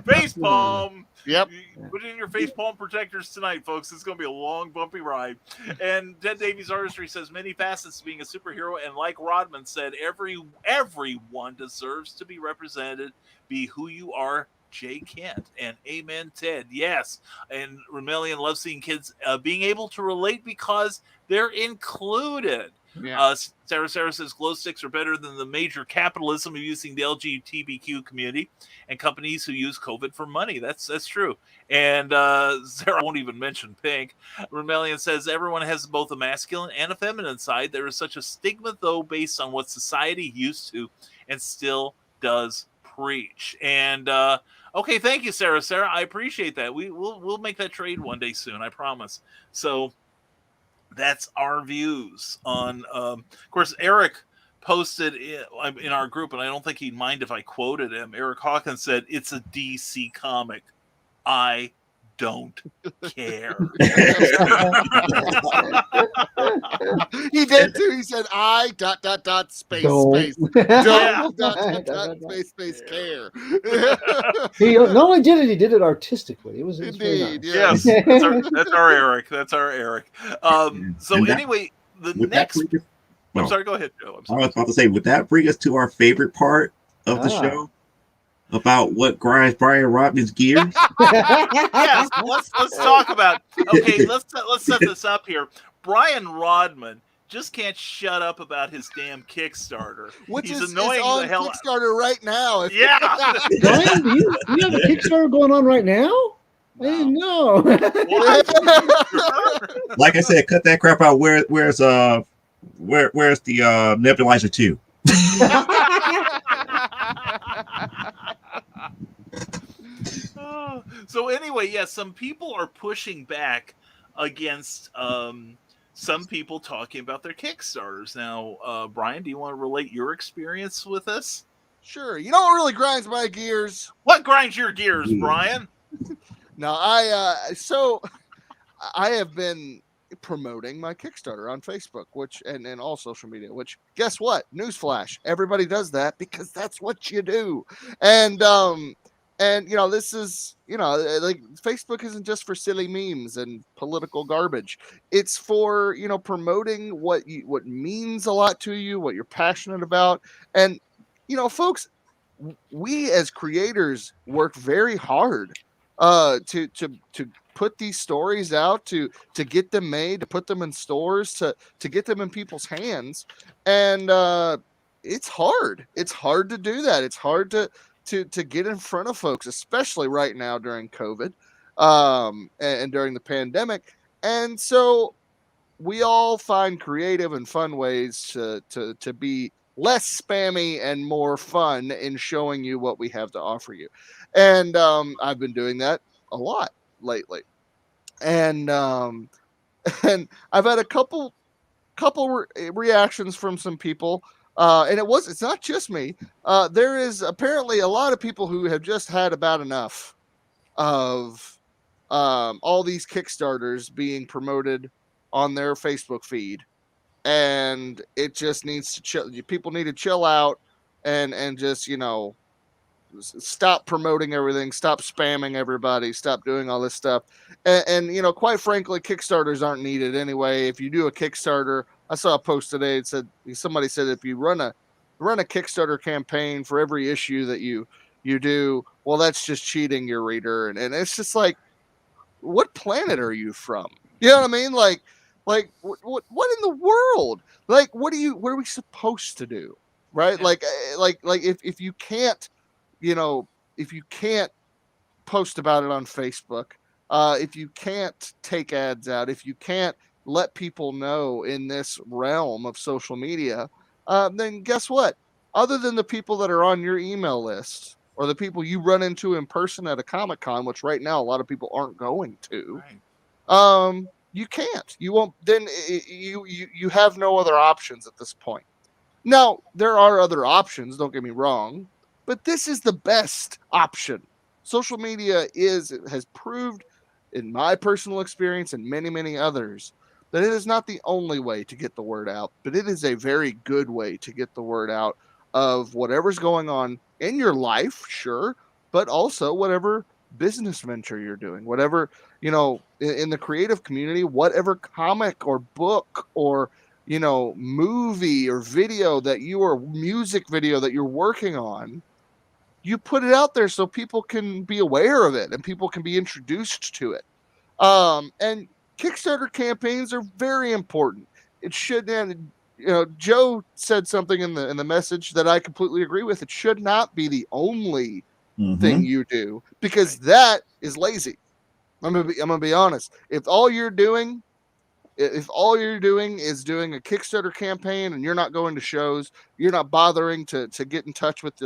Face palm. Yep. Put in your face palm protectors tonight, folks. It's going to be a long, bumpy ride. And Ted Davies Artistry says many facets to being a superhero, and like Rodman said, everyone deserves to be represented. Be who you are. Jay Kent. And amen, Ted. Yes. And Romelian loves seeing kids being able to relate because they're included. Yeah. Sarah says glow sticks are better than the major capitalism of using the LGBTQ community and companies who use COVID for money. That's true. And Sarah won't even mention pink. Romelian says everyone has both a masculine and a feminine side. There is such a stigma, though, based on what society used to and still does preach. And okay, thank you, Sarah. I appreciate that. We'll make that trade one day soon, I promise. So that's our views on. Of course, Eric posted in our group, and I don't think he'd mind if I quoted him. Eric Hawkins said, "It's a DC comic. I don't care." He did too. He said, "I ... space space care." He not only did it, he did it artistically. It was indeed. Yes, that's our Eric. That's our Eric. So anyway, the next. I'm sorry. Go ahead, Joe. I was about to say, would that bring us to our favorite part of the show? About what grinds Brian Rodman's gears? Yes, let's talk about. Okay, let's set this up here. Brian Rodman just can't shut up about his damn Kickstarter. Which He's is annoying on the hell Kickstarter right now. Yeah. Brian, do you have a Kickstarter going on right now? I didn't know. Like I said, cut that crap out. Where's the Nebulizer 2? So anyway, yes, some people are pushing back against some people talking about their Kickstarters. Now, Brian, do you want to relate your experience with this? Sure. You know what really grinds my gears? What grinds your gears, Brian? No, I have been promoting my Kickstarter on Facebook, which and all social media, which guess what? Newsflash. Everybody does that because that's what you do. And this is, like Facebook isn't just for silly memes and political garbage. It's for, promoting what means a lot to you, what you're passionate about. And, folks, we as creators work very hard to put these stories out, to get them made, to put them in stores, to get them in people's hands. And it's hard. It's hard to do that. It's hard to get in front of folks, especially right now during COVID and during the pandemic. And so we all find creative and fun ways to be less spammy and more fun in showing you what we have to offer you. And I've been doing that a lot lately. and and I've had a couple reactions from some people, and it's not just me. There is apparently a lot of people who have just had about enough of all these Kickstarters being promoted on their Facebook feed, and it just needs to chill. People need to chill out and just stop promoting everything, stop spamming everybody, stop doing all this stuff. And quite frankly, Kickstarters aren't needed anyway. If you do a Kickstarter, I saw a post today. It said somebody said if you run a Kickstarter campaign for every issue that you do, well, that's just cheating your reader. And it's just like, what planet are you from? You know what I mean? Like what in the world? Like, what are we supposed to do? Right? Like if you can't, if you can't post about it on Facebook, if you can't take ads out, if you can't let people know in this realm of social media, then guess what? Other than the people that are on your email list or the people you run into in person at a Comic-Con, which right now a lot of people aren't going to, you can't. You won't. Then you have no other options at this point. Now, there are other options, don't get me wrong, but this is the best option. Social media has proved, in my personal experience and many, many others, that it is not the only way to get the word out, but it is a very good way to get the word out of whatever's going on in your life, sure, but also whatever business venture you're doing, whatever, in the creative community, whatever comic or book or movie or video music video that you're working on, you put it out there so people can be aware of it and people can be introduced to it. And Kickstarter campaigns are very important. It should, and Joe said something in the message that I completely agree with. It should not be the only thing you do, because that is lazy. I'm gonna be honest. If all you're doing is doing a Kickstarter campaign and you're not going to shows, you're not bothering to get in touch with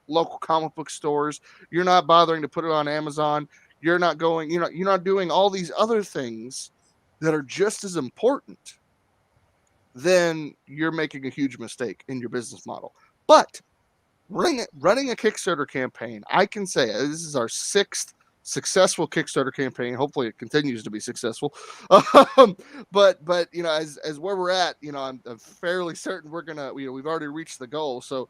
local comic book stores, you're not bothering to put it on Amazon, you're not doing all these other things that are just as important, then you're making a huge mistake in your business model. But running a Kickstarter campaign, I can say this is our 6th successful Kickstarter campaign. Hopefully it continues to be successful. But as where we're at, I'm fairly certain we're gonna, we've already reached the goal. So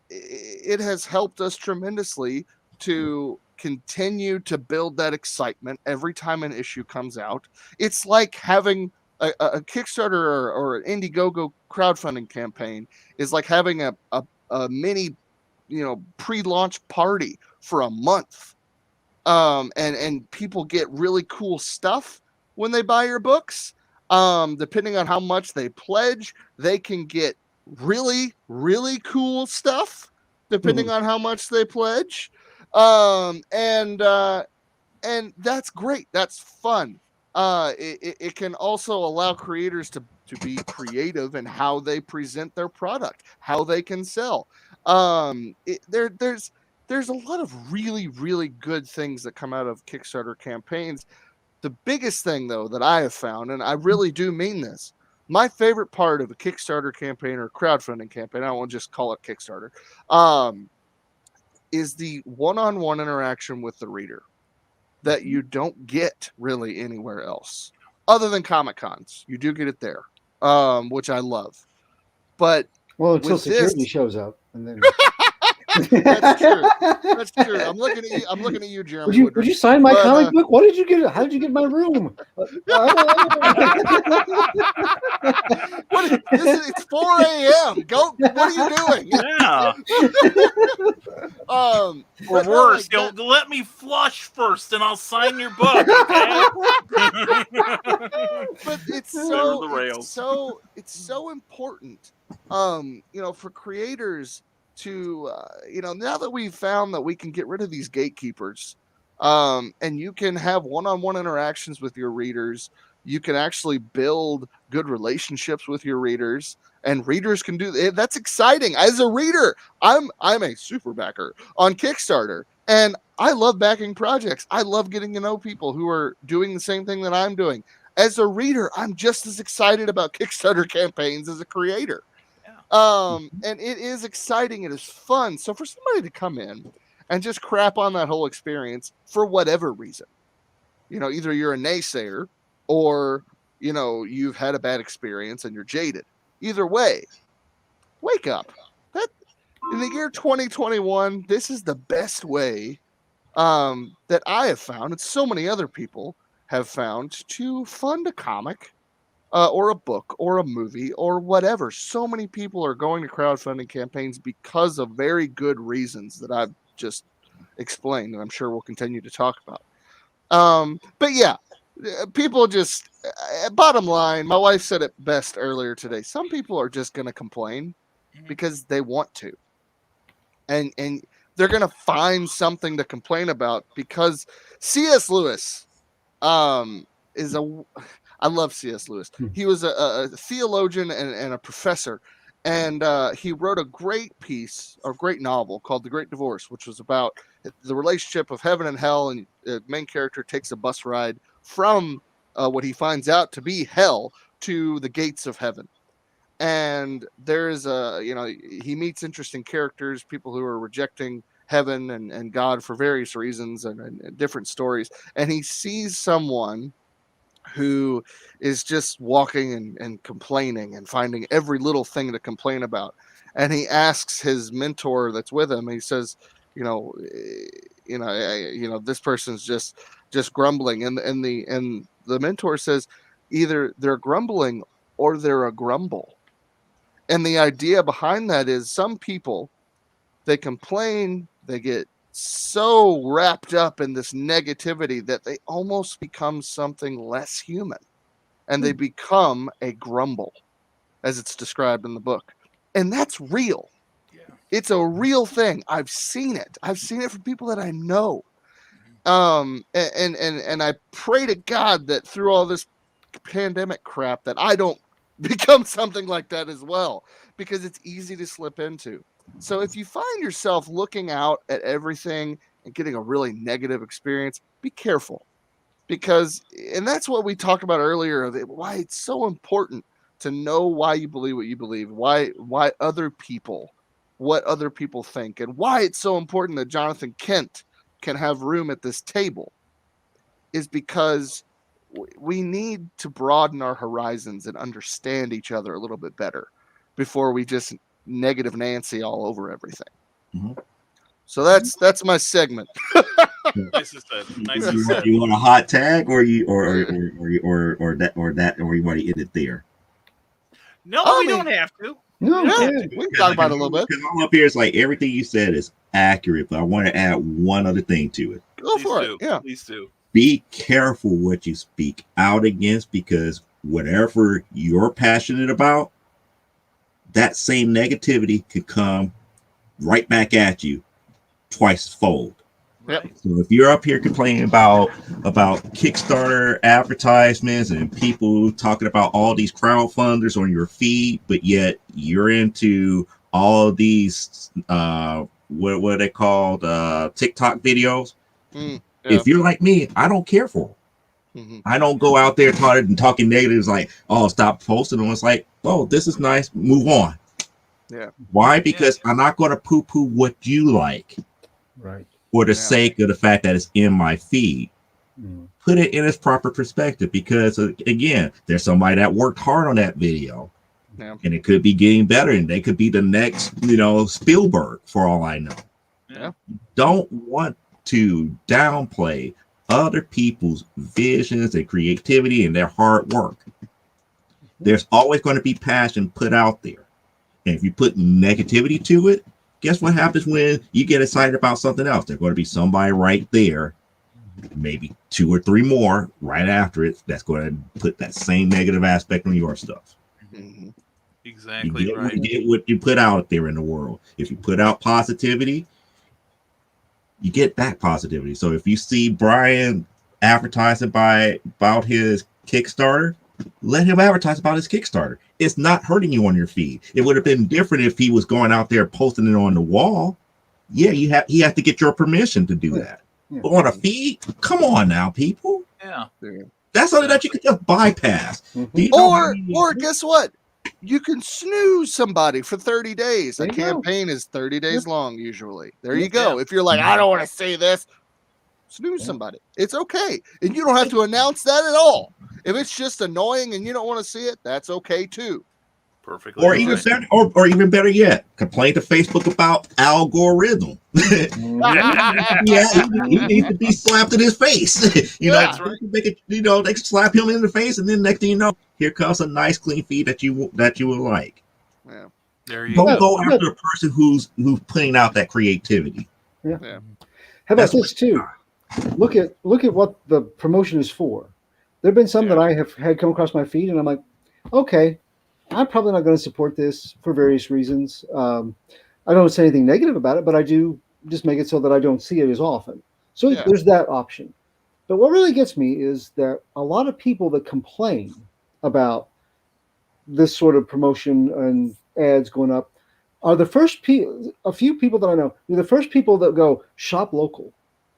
it has helped us tremendously to continue to build that excitement every time an issue comes out. It's like having a Kickstarter or an Indiegogo crowdfunding campaign is like having a mini, pre-launch party for a month. And people get really cool stuff when they buy your books. Depending on how much they pledge, they can get really, really cool stuff depending on how much they pledge. And that's great. That's fun. It can also allow creators to be creative in how they present their product, how they can sell. There's a lot of really, really good things that come out of Kickstarter campaigns. The biggest thing, though, that I have found, and I really do mean this, my favorite part of a Kickstarter campaign or crowdfunding campaign, I don't want to just call it Kickstarter, is the one-on-one interaction with the reader that you don't get really anywhere else other than Comic-Cons. You do get it there, which I love. But until security shows up, and then That's true. That's true. I'm looking at you, Jeremy. Would you sign my comic book? What did you get? How did you get my room? It's 4 a.m. Go. What are you doing? Yeah. Or worse, let me flush first, and I'll sign your book. Okay. But it's so important. For creators to now that we've found that we can get rid of these gatekeepers, and you can have one-on-one interactions with your readers, you can actually build good relationships with your readers, and readers can do that's exciting. As a reader, I'm a super backer on Kickstarter, And I love backing projects. I love getting to know people who are doing the same thing that I'm doing. As a reader, I'm just as excited about Kickstarter campaigns as a creator. And it is exciting. It is fun. So for somebody to come in and just crap on that whole experience for whatever reason, either you're a naysayer or, you've had a bad experience and you're jaded. Either way, wake up. That in the year 2021, this is the best way that I have found, and so many other people have found, to fund a comic or a book or a movie or whatever. So many people are going to crowdfunding campaigns because of very good reasons that I've just explained, and I'm sure we'll continue to talk about. But yeah, people just, bottom line, my wife said it best earlier today. Some people are just going to complain because they want to. And they're going to find something to complain about, because C.S. Lewis is I love C.S. Lewis. He was a theologian and a professor, and he wrote a great novel called The Great Divorce, which was about the relationship of heaven and hell, and the main character takes a bus ride from what he finds out to be hell to the gates of heaven. And there's he meets interesting characters, people who are rejecting heaven and God for various reasons and different stories. And he sees someone who is just walking and complaining and finding every little thing to complain about. And he asks his mentor that's with him, he says, this person's just grumbling. And the mentor says, either they're grumbling or they're a grumble. And the idea behind that is, some people, they complain, they get so wrapped up in this negativity that they almost become something less human, and they become a grumble, as it's described in the book. And that's real. Yeah. It's a real thing. I've seen it from people that I know. And I pray to God that through all this pandemic crap that I don't become something like that as well, because it's easy to slip into. So if you find yourself looking out at everything and getting a really negative experience, be careful, and that's what we talked about earlier, of why it's so important to know why you believe what you believe, why other people, what other people think, and why it's so important that Jonathan Kent can have room at this table, is because we need to broaden our horizons and understand each other a little bit better before we just negative Nancy all over everything. Mm-hmm. So that's my segment. Nice as said. You want a hot tag, or you that or you want to end it there? No, we don't have to. No, we can talk about it a little bit. Because all up here is like everything you said is accurate, but I want to add one other thing to it. Go for it. Yeah, please do. Be careful what you speak out against, because whatever you're passionate about, that same negativity could come right back at you twice fold. Yep. So if you're up here complaining about Kickstarter advertisements and people talking about all these crowdfunders on your feed, but yet you're into all these what are they called, TikTok videos. Yeah. If you're like me, I don't care for them. Mm-hmm. I don't go out there talking negatives like, oh, stop posting them. It's like, oh, this is nice, move on. Yeah. Why? Because I'm not going to poo-poo what you like. Right. For the sake of the fact that it's in my feed. Mm. Put it in its proper perspective, because again, there's somebody that worked hard on that video. Yeah. And it could be getting better, and they could be the next, Spielberg, for all I know. Yeah. Don't want to downplay other people's visions and creativity and their hard work. There's always going to be passion put out there. And if you put negativity to it, guess what happens when you get excited about something else? There's going to be somebody right there, maybe 2 or 3 more right after it, that's going to put that same negative aspect on your stuff. Mm-hmm. Exactly. You get what you put out there in the world. If you put out positivity, you get that positivity. So if you see Brian advertising about his Kickstarter, let him advertise about his Kickstarter. It's not hurting you on your feed. It would have been different if he was going out there posting it on the wall. Yeah, he has to get your permission to do that. Yeah. But on a feed, come on now, people. Yeah. That's something that you can just bypass. Mhm. Do you know Or guess what? You can snooze somebody for 30 days. There A you go. campaign is 30 days Yep. long usually. There Yep. you go. Yeah. If you're like, I don't want to say this, snooze Yeah. somebody. It's okay. And you don't have to announce that at all. If it's just annoying and you don't want to see it, that's okay too. Perfectly. or right. even better, or even better yet, complain to Facebook about algorithm. He needs to be slapped in his face. Yeah, that's right. Make it, they slap him in the face, and then next thing you know, here comes a nice clean feed that you will like. Yeah. There you Don't go. go after the person who's putting out that creativity. Yeah. Yeah. How about That's this too? Look at what the promotion is for. There have been some that I have had come across my feed, and I'm like, okay, I'm probably not going to support this for various reasons. I don't say anything negative about it, but I do just make it so that I don't see it as often. So Yeah. there's that option. But what really gets me is that a lot of people that complain about this sort of promotion and ads going up are the first a few people that I know. They're the first people that go shop local.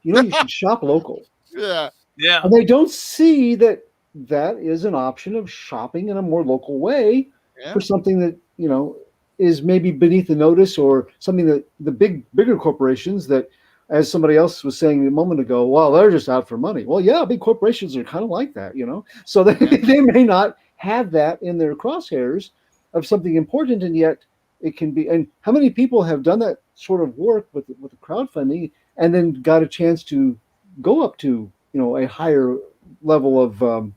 You should shop local. Yeah. Yeah. And they don't see that is an option of shopping in a more local way Yeah. for something that, is maybe beneath the notice, or something that the bigger corporations that, as somebody else was saying a moment ago, well, they're just out for money. Well, yeah, big corporations are kind of like that, so they may not have that in their crosshairs of something important, and yet it can be. And how many people have done that sort of work with the crowdfunding and then got a chance to go up to, a higher level of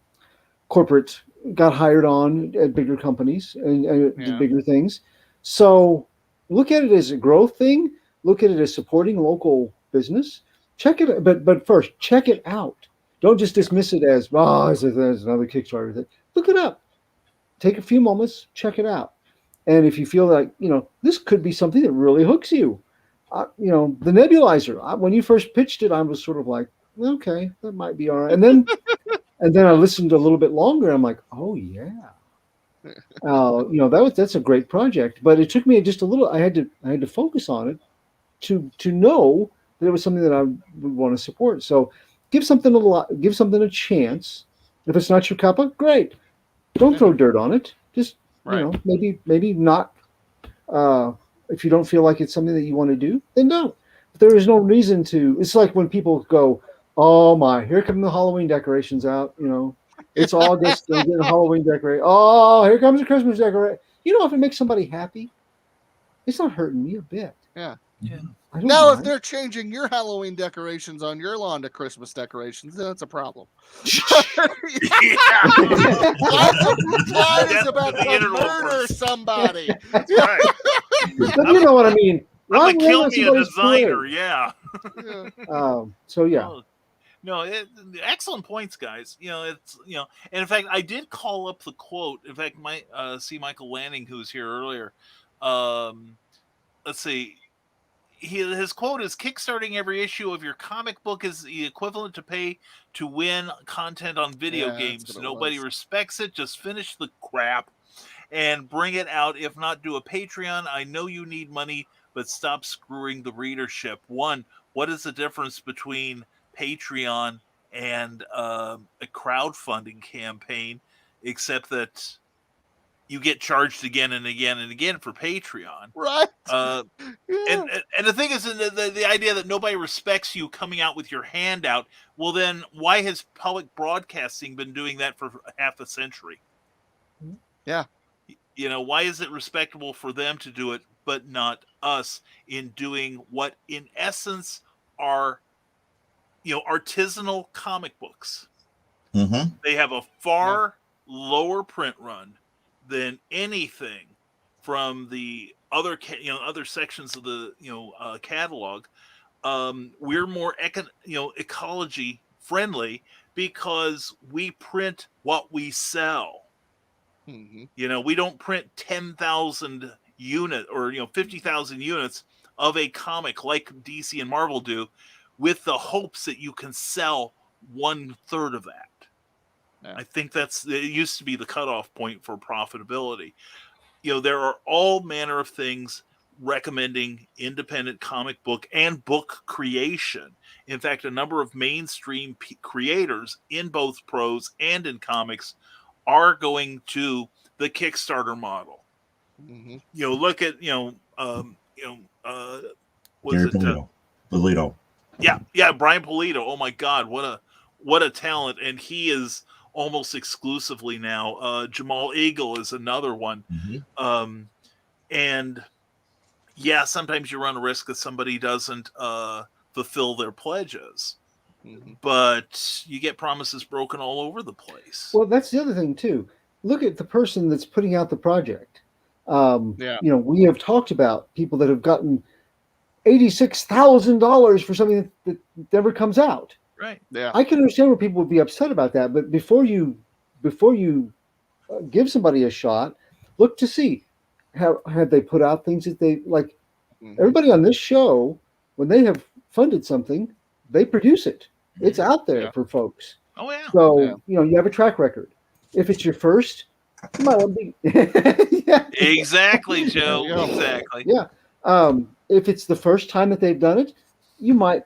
corporate, got hired on at bigger companies and did bigger things. So look at it as a growth thing. Look at it as supporting local business. Check it, but first check it out. Don't just dismiss it as, there's another Kickstarter. Look it up. Take a few moments, check it out. And if you feel like, this could be something that really hooks you, the nebulizer, when you first pitched it, I was sort of like, okay, that might be all right. And then I listened a little bit longer. I'm like, oh yeah, that's a great project. But it took me just a little. I had to focus on it to know that it was something that I would want to support. So give something a chance. If it's not your cuppa, great. Don't throw dirt on it. Just maybe not. If you don't feel like it's something that you want to do, then don't. But there is no reason to. It's like when people go, oh my, here come the Halloween decorations out. It's August, they're getting a Halloween decoration. Oh, here comes a Christmas decoration. If it makes somebody happy, it's not hurting me a bit. Yeah. Yeah. Now, if they're changing your Halloween decorations on your lawn to Christmas decorations, then it's a problem. Clyde is about to murder somebody. But you know what I mean. I'm gonna kill me a designer. Yeah. So yeah. No, excellent points, guys. And in fact, I did call up the quote. In fact, see Michael Lanning, who was here earlier. Let's see. His quote is, "Kickstarting every issue of your comic book is the equivalent to pay to win content on video games. Nobody respects it. Just finish the crap and bring it out. If not, do a Patreon. I know you need money, but stop screwing the readership." One, what is the difference between Patreon and a crowdfunding campaign, except that you get charged again and again and again for Patreon, right? And the thing is, the idea that nobody respects you coming out with your hand out. Well, then why has public broadcasting been doing that for half a century? Yeah. Why is it respectable for them to do it, but not us in doing what, in essence, are artisanal comic books? Mm-hmm. They have a far lower print run than anything from the other sections of the catalog. We're more ecology friendly because we print what we sell. Mm-hmm. We don't print 10,000 unit or 50,000 units of a comic like DC and Marvel do, with the hopes that you can sell 1/3 of that. I think it used to be the cutoff point for profitability. There are all manner of things recommending independent comic book and book creation. In fact, a number of mainstream creators in both prose and in comics are going to the Kickstarter model. Mm-hmm. Look at was Gary it Polito. Yeah, Brian Polito. Oh my God, what a talent! And he is almost exclusively now. Jamal Eagle is another one. Mm-hmm. And yeah, sometimes you run a risk that somebody doesn't fulfill their pledges, but you get promises broken all over the place. Well, that's the other thing too. Look at the person that's putting out the project. We have talked about people that have gotten $86,000 for something that never comes out. Right. Yeah. I can understand where people would be upset about that, but before you give somebody a shot, look to see have they put out things that they like. Everybody on this show, when they have funded something, they produce it. It's out there for folks. Oh yeah. So you have a track record. If it's your first, you might want to be. Yeah. Exactly, Joe. Exactly. Yeah. If it's the first time that they've done it, you might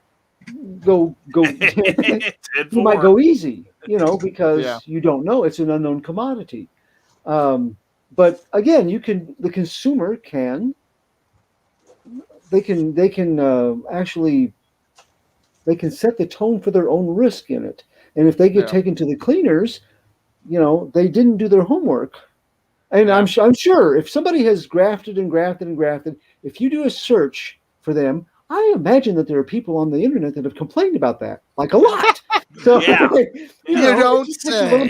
go. You might go easy, because you don't know. It's an unknown commodity. But again, the consumer can. They can actually. They can set the tone for their own risk in it, and if they get taken to the cleaners, they didn't do their homework. And I'm sure if somebody has grafted and grafted and grafted, if you do a search for them, I imagine that there are people on the internet that have complained about that, like a lot. So you don't say.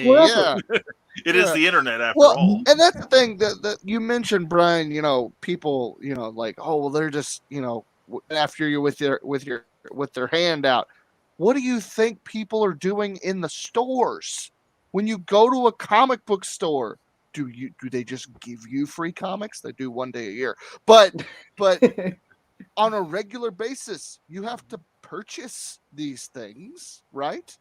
It is the internet after all. And that's the thing that you mentioned, Brian. People, like, oh well, they're just, after you with their hand out. What do you think people are doing in the stores? When you go to a comic book store, do they just give you free comics? They do one day a year, but on a regular basis, you have to purchase these things, right?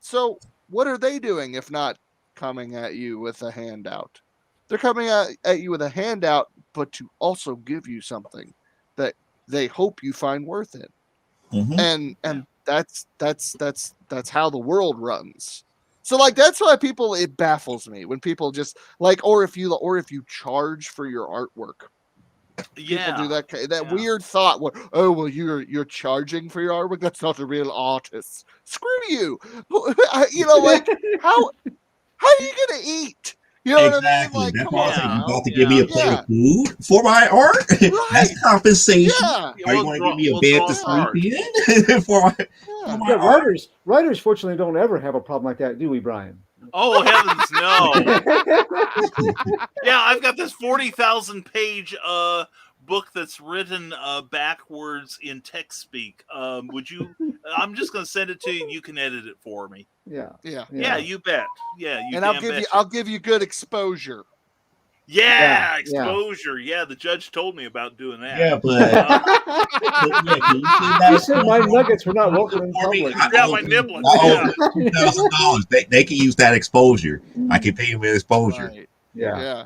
So what are they doing if not coming at you with a handout? They're coming at you with a handout, but to also give you something that they hope you find worth it. Mm-hmm. And that's how the world runs. So like that's why it baffles me when people just like, or if you charge for your artwork. People do that weird thought where, oh well, you're charging for your artwork. That's not the real artist. Screw you. Like how are you gonna eat? You know what I mean? Like, That's come also, on. you about to give me a plate of food for my art? Right. That's compensation. Yeah. Are you going to give me a bed to sleep in? for my art? Writers, fortunately, don't ever have a problem like that, do we, Brian? Oh heavens, no! Yeah, I've got this 40,000 page book that's written backwards in text speak. Would you? I'm just going to send it to you. And you can edit it for me. Yeah. You bet. Yeah, and I'll give you good exposure. Yeah, exposure. Yeah, the judge told me about doing that. Yeah, but you said my nuggets were not welcome in public. Yeah, my niblets. $2,000. They can use that exposure. I can pay them with exposure. Right. Yeah.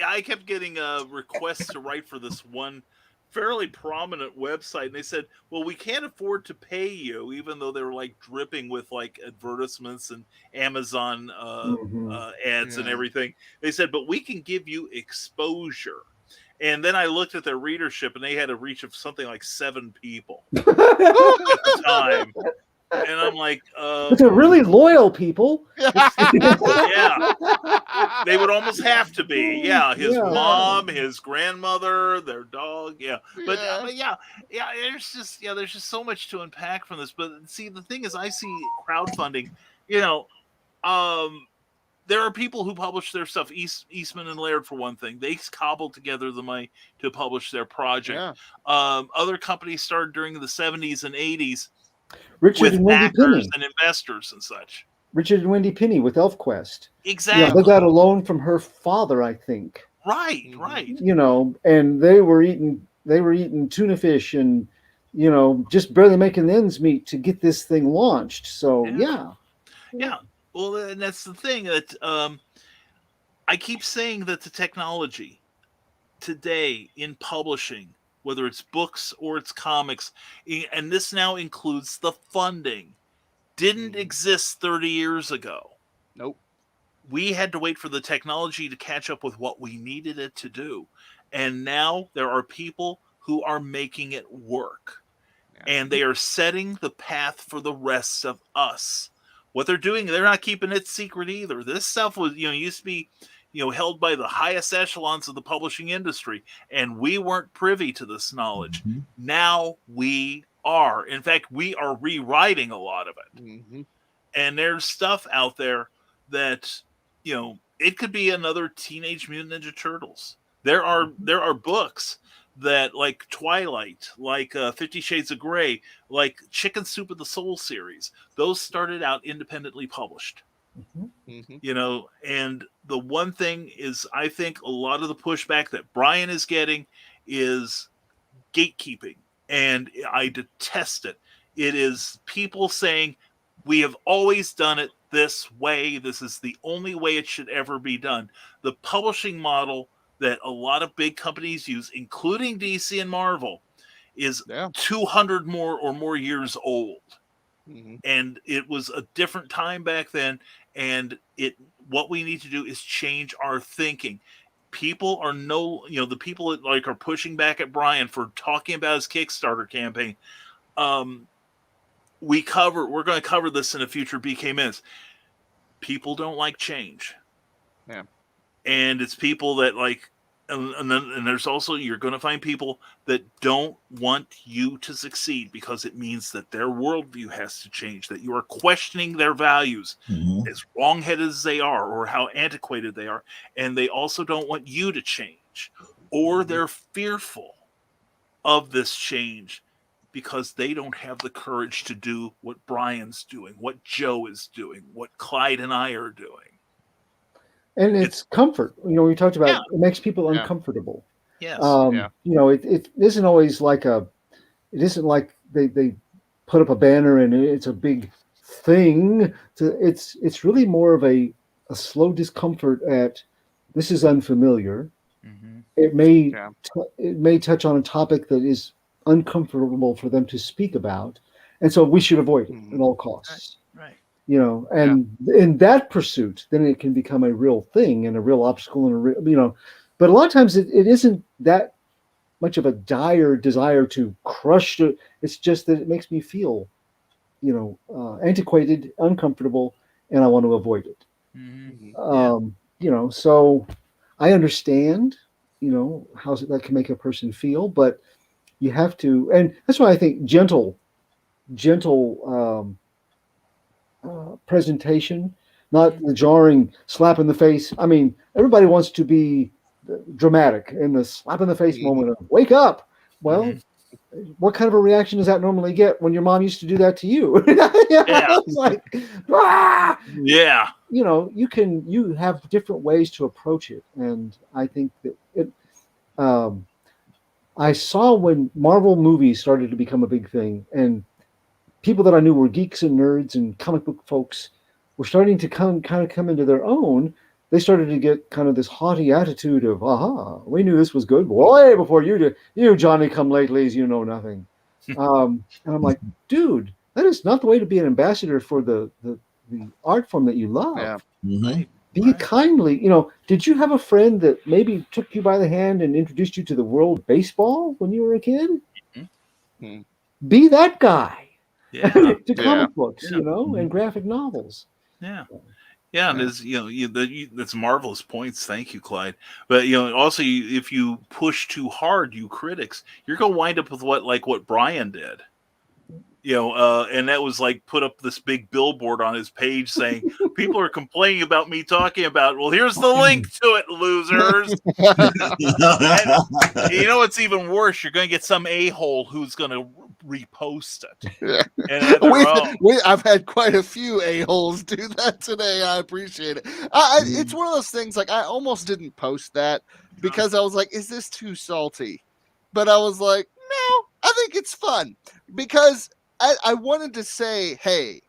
I kept getting requests to write for this one fairly prominent website, and they said, well, we can't afford to pay you, even though they were like dripping with like advertisements and Amazon ads and everything. They said, but we can give you exposure. And then I looked at their readership, and they had a reach of something like 7 people at the time. And I'm like, but they're really loyal people. Yeah, they would almost have to be. Yeah, his mom, his grandmother, their dog. Yeah, but there's just so much to unpack from this. But see, the thing is, I see crowdfunding. There are people who publish their stuff. Eastman and Laird, for one thing, they cobbled together the money to publish their project. Yeah. Other companies started during the 70s and 80s. Richard and Wendy Penny and investors and such. Richard and Wendy Penny with ElfQuest. Exactly. They got a loan from her father, I think. Right. And they were eating tuna fish and just barely making ends meet to get this thing launched. So yeah. Well, and that's the thing that I keep saying that the technology today in publishing whether it's books or it's comics, and this now includes the funding, didn't exist 30 years ago. Nope. We had to wait for the technology to catch up with what we needed it to do. And now there are people who are making it work. And they are setting the path for the rest of us. What they're doing, they're not keeping it secret either. This stuff was, used to be, held by the highest echelons of the publishing industry, and we weren't privy to this knowledge. Mm-hmm. Now we are. In fact, we are rewriting a lot of it. Mm-hmm. And there's stuff out there that, it could be another Teenage Mutant Ninja Turtles. There are books that, like Twilight, like 50 Shades of Grey, like Chicken Soup of the Soul series, those started out independently published. Mm-hmm. And the one thing is, I think a lot of the pushback that Brian is getting is gatekeeping, and I detest it. It is people saying, we have always done it this way. This is the only way it should ever be done. The publishing model that a lot of big companies use, including DC and Marvel, is 200 more years old. Mm-hmm. And it was a different time back then. And what we need to do is change our thinking. People are the people that are pushing back at Brian for talking about his Kickstarter campaign. We're going to cover this in a future BK Minutes. People don't like change. Yeah. And it's people that and there's also, you're going to find people that don't want you to succeed because it means that their worldview has to change, that you are questioning their values, as wrong-headed as they are or how antiquated they are. And they also don't want you to change, or they're fearful of this change because they don't have the courage to do what Brian's doing, what Joe is doing, what Clyde and I are doing. And it's comfort. We talked about it makes people uncomfortable. Yes. It isn't always like it isn't like they put up a banner and it's a big thing. It's really more of a slow discomfort at this is unfamiliar. Mm-hmm. It may touch on a topic that is uncomfortable for them to speak about, and so we should avoid it at all costs. Right. And in that pursuit, then it can become a real thing and a real obstacle and but a lot of times it isn't that much of a dire desire to crush it. It's just that it makes me feel, antiquated, uncomfortable, and I want to avoid it. Mm-hmm. So I understand, how that can make a person feel, but you have to, and that's why I think gentle presentation, not the jarring slap in the face. I mean, everybody wants to be dramatic in the slap in the face moment of wake up. Well, what kind of a reaction does that normally get when your mom used to do that to you? It's like, ah! Yeah. You have different ways to approach it. And I think that I saw when Marvel movies started to become a big thing, and people that I knew were geeks and nerds and comic book folks were starting to come into their own. They started to get kind of this haughty attitude of, we knew this was good. Way before you did. You Johnny come latelys, you know nothing. And I'm like, dude, that is not the way to be an ambassador for the art form that you love. Yeah. Mm-hmm. Be kindly, did you have a friend that maybe took you by the hand and introduced you to the world of baseball when you were a kid? Mm-hmm. Be that guy. Yeah. To comic books, and graphic novels. Yeah. Yeah, and that's marvelous points. Thank you, Clyde. But also, if you push too hard, you critics, you're gonna wind up with what Brian did. And that was put up this big billboard on his page saying, people are complaining about me talking about it. Well, here's the link to it, losers. And what's even worse? You're going to get some a-hole who's going to repost it. And I've had quite a few a-holes do that today. I appreciate it. It's one of those things, I almost didn't post that because I was like, is this too salty? But I was like, no, I think it's fun because I wanted to say, hey,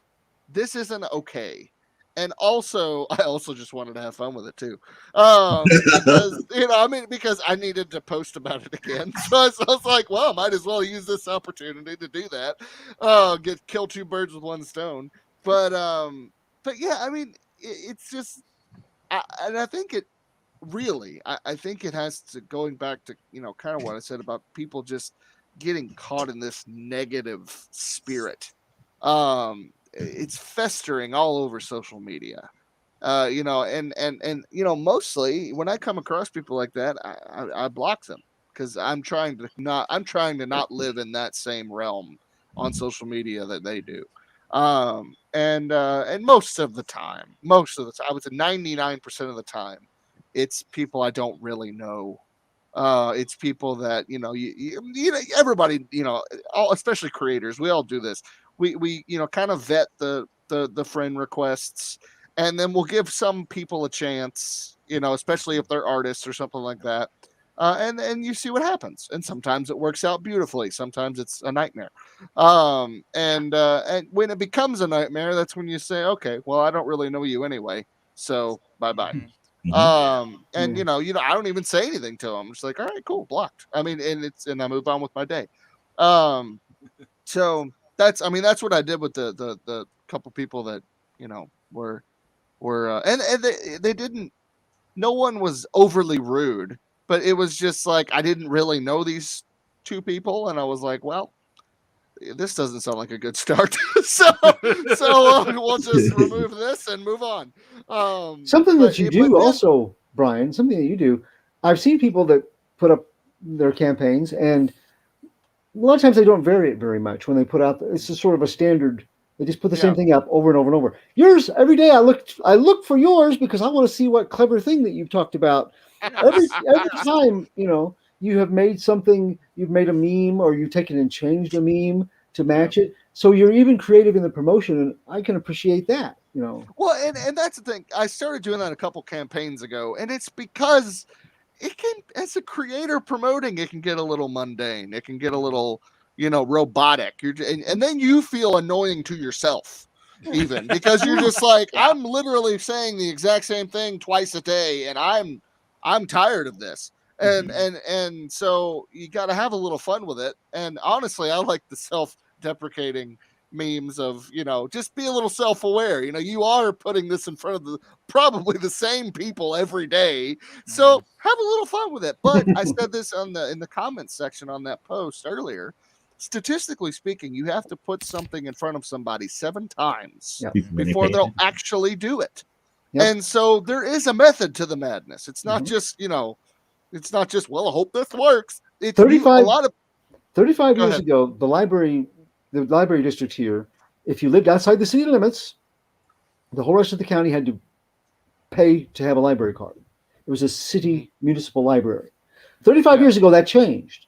this isn't okay. And also, I also just wanted to have fun with it too, because because I needed to post about it again. So I was like, well, I might as well use this opportunity to do that. Kill two birds with one stone. But yeah, I mean, it's just, and I think it really, I think it has to, going back to kind of what I said about people just getting caught in this negative spirit. It's festering all over social media, and mostly when I come across people like that, I block them, because I'm trying to not live in that same realm on social media that they do. And most of the time, I would say 99% of the time, it's people I don't really know. It's people that everybody, especially creators, we all do this. We kind of vet the friend requests, and then we'll give some people a chance, especially if they're artists or something like that. And you see what happens, and sometimes it works out beautifully, sometimes it's a nightmare. And when it becomes a nightmare, that's when you say, okay, well, I don't really know you anyway, so bye bye. And I don't even say anything to them. I'm just like, all right, cool, blocked. I mean, and I move on with my day. So that's what I did with the couple people that were and they didn't. No one was overly rude, but it was just like I didn't really know these two people, and I was like, well, this doesn't sound like a good start. so we'll just remove this and move on. Something that you do also, Brian, something that you do. I've seen people that put up their campaigns, and a lot of times they don't vary it very much when they put out. It's just sort of a standard. They just put the same thing up over and over and over. Yours, every day I look for yours because I want to see what clever thing that you've talked about. Every time, you have made something, you've made a meme, or you've taken and changed a meme to match it. So you're even creative in the promotion, and I can appreciate that. Well, and that's the thing. I started doing that a couple campaigns ago, and it's because it can, as a creator promoting, it can get a little mundane. It can get a little, robotic. And then you feel annoying to yourself, even, because you're just like, I'm literally saying the exact same thing twice a day, and I'm tired of this. And so you got to have a little fun with it. And honestly, I like the self-deprecating memes of, just be a little self-aware. You are putting this in front of probably the same people every day, so have a little fun with it. But I said this in the comments section on that post earlier. Statistically speaking, you have to put something in front of somebody 7 times before they'll actually do it. And so there is a method to the madness. It's not just it's not just, well, I hope this works. It's 35 years ago, the library district here, if you lived outside the city limits, the whole rest of the county had to pay to have a library card. It was a city municipal library. 35 years ago, that changed.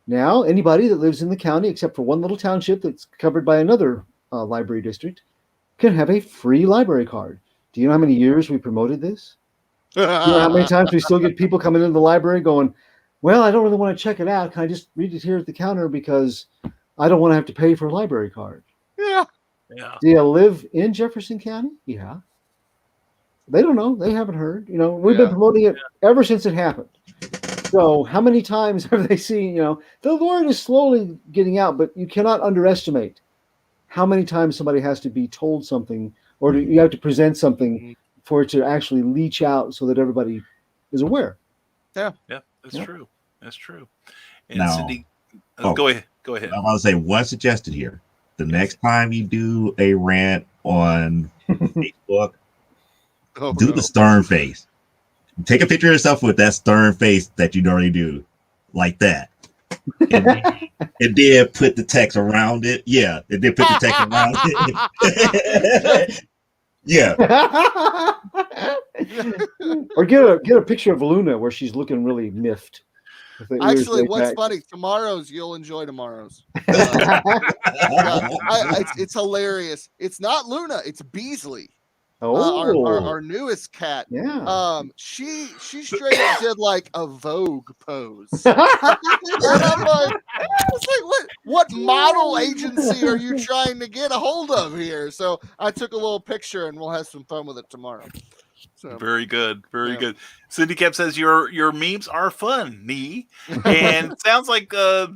Now, anybody that lives in the county, except for one little township that's covered by another library district, can have a free library card. Do you know how many years we promoted this? Do you know how many times we still get people coming into the library going, well, I don't really want to check it out. Can I just read it here at the counter because I don't want to have to pay for a library card? Yeah. Do you live in Jefferson County? Yeah. They don't know. They haven't heard. We've been promoting it ever since it happened. So how many times have they seen, the word is slowly getting out, but you cannot underestimate how many times somebody has to be told something, or you have to present something for it to actually leach out so that everybody is aware. Yeah, that's true. That's true. And now, Cindy, go ahead. I want to say one suggestion here. The next time you do a rant on Facebook, do the stern face. Take a picture of yourself with that stern face that you normally do, like that. And then put the text around it. Yeah, and then put the text around it. Yeah. Or get a picture of Luna where she's looking really miffed. Actually, what's funny? You'll enjoy tomorrow's. It's hilarious. It's not Luna. It's Beasley. our newest cat. Yeah. She straight up did like a Vogue pose. And I'm like, what model agency are you trying to get a hold of here? So I took a little picture, and we'll have some fun with it tomorrow. So very good, very good. Cindy Cap says your memes are fun, and sounds like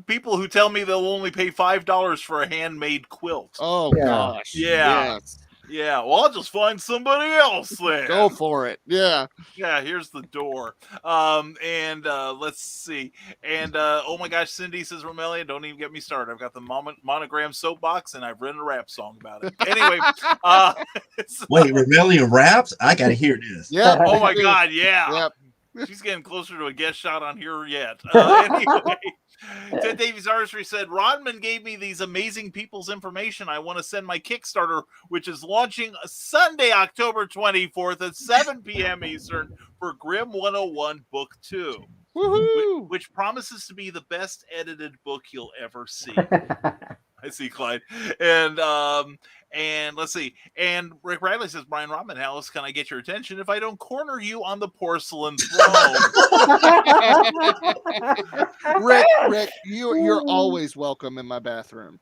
people who tell me they'll only pay $5 for a handmade quilt. Oh gosh, yeah. Yes. Yeah, well, I'll just find somebody else then. Go for it. Yeah. Yeah, here's the door. Let's see. And oh my gosh, Cindy says, Romelia, don't even get me started. I've got the monogram soapbox, and I've written a rap song about it. Anyway. Wait, Romelia raps? I got to hear this. Yeah. Oh my God, yeah. Yep. She's getting closer to a guest shot on here yet. Anyway. Ted Davies Artistry said, Rodman gave me these amazing people's information. I want to send my Kickstarter, which is launching Sunday, October 24th at 7 p.m. Eastern for Grimm 101 Book 2, which promises to be the best edited book you'll ever see. I see, Clyde. And let's see. And Rick Riley says, Brian Rodman, how else can I get your attention if I don't corner you on the porcelain throne? Rick, you're always welcome in my bathroom.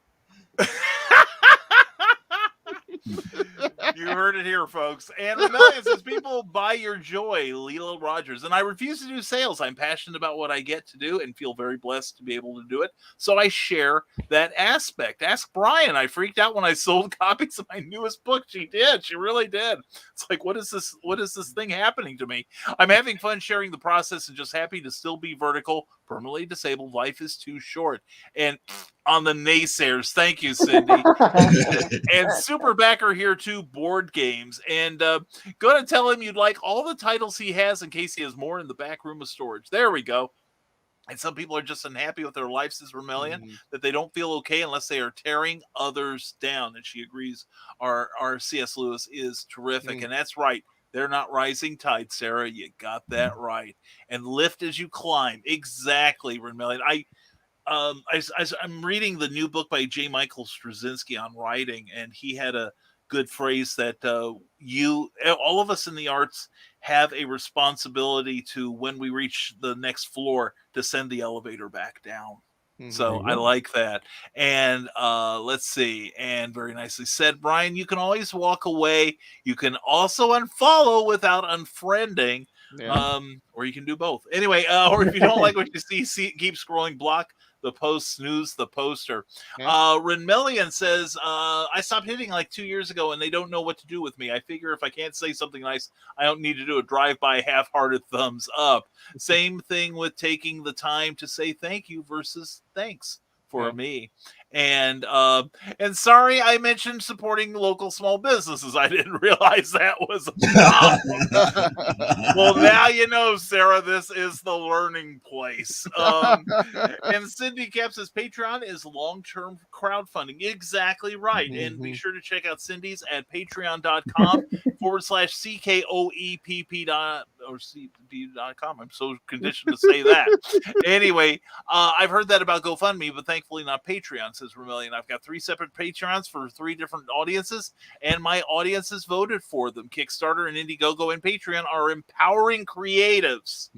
You heard it here, folks. And Rebellion says, people buy your joy, Leela Rogers. And I refuse to do sales. I'm passionate about what I get to do and feel very blessed to be able to do it. So I share that aspect. Ask Brian. I freaked out when I sold copies of my newest book. She did. She really did. It's like, what is this? What is this thing happening to me? I'm having fun sharing the process and just happy to still be vertical. Permanently disabled. Life is too short. And on the naysayers, thank you, Cindy. And Super Backer here too, board games. And go to tell him you'd like all the titles he has in case he has more in the back room of storage. There we go. And some people are just unhappy with their life, says Vermillion, that they don't feel okay unless they are tearing others down. And she agrees our C.S. Lewis is terrific. And that's right. They're not rising tide, Sarah. You got that right. And lift as you climb. Exactly, Vermillion. I'm reading the new book by J. Michael Straczynski on writing, and he had a good phrase that all of us in the arts have a responsibility to, when we reach the next floor, to send the elevator back down. So I like that. And let's see. And very nicely said, Brian, you can always walk away. You can also unfollow without unfriending. Yeah. Or you can do both. Anyway, or if you don't like what you see, keep scrolling, block the post, snooze the poster. Renmelian says, I stopped hitting like 2 years ago and they don't know what to do with me. I figure if I can't say something nice, I don't need to do a drive-by half-hearted thumbs up. Same thing with taking the time to say thank you versus thanks for me. And sorry, I mentioned supporting local small businesses. I didn't realize that was a problem. Well, now you know, Sarah, this is the learning place. And Cindy Cap says Patreon is long-term crowdfunding. Exactly right. And be sure to check out Cindy's at patreon.com/CKOEPP.com. I'm so conditioned to say that. Anyway, I've heard that about GoFundMe, but thankfully not Patreon, says Vermillion. I've got 3 separate Patreons for 3 different audiences, and my audiences voted for them. Kickstarter and Indiegogo and Patreon are empowering creatives.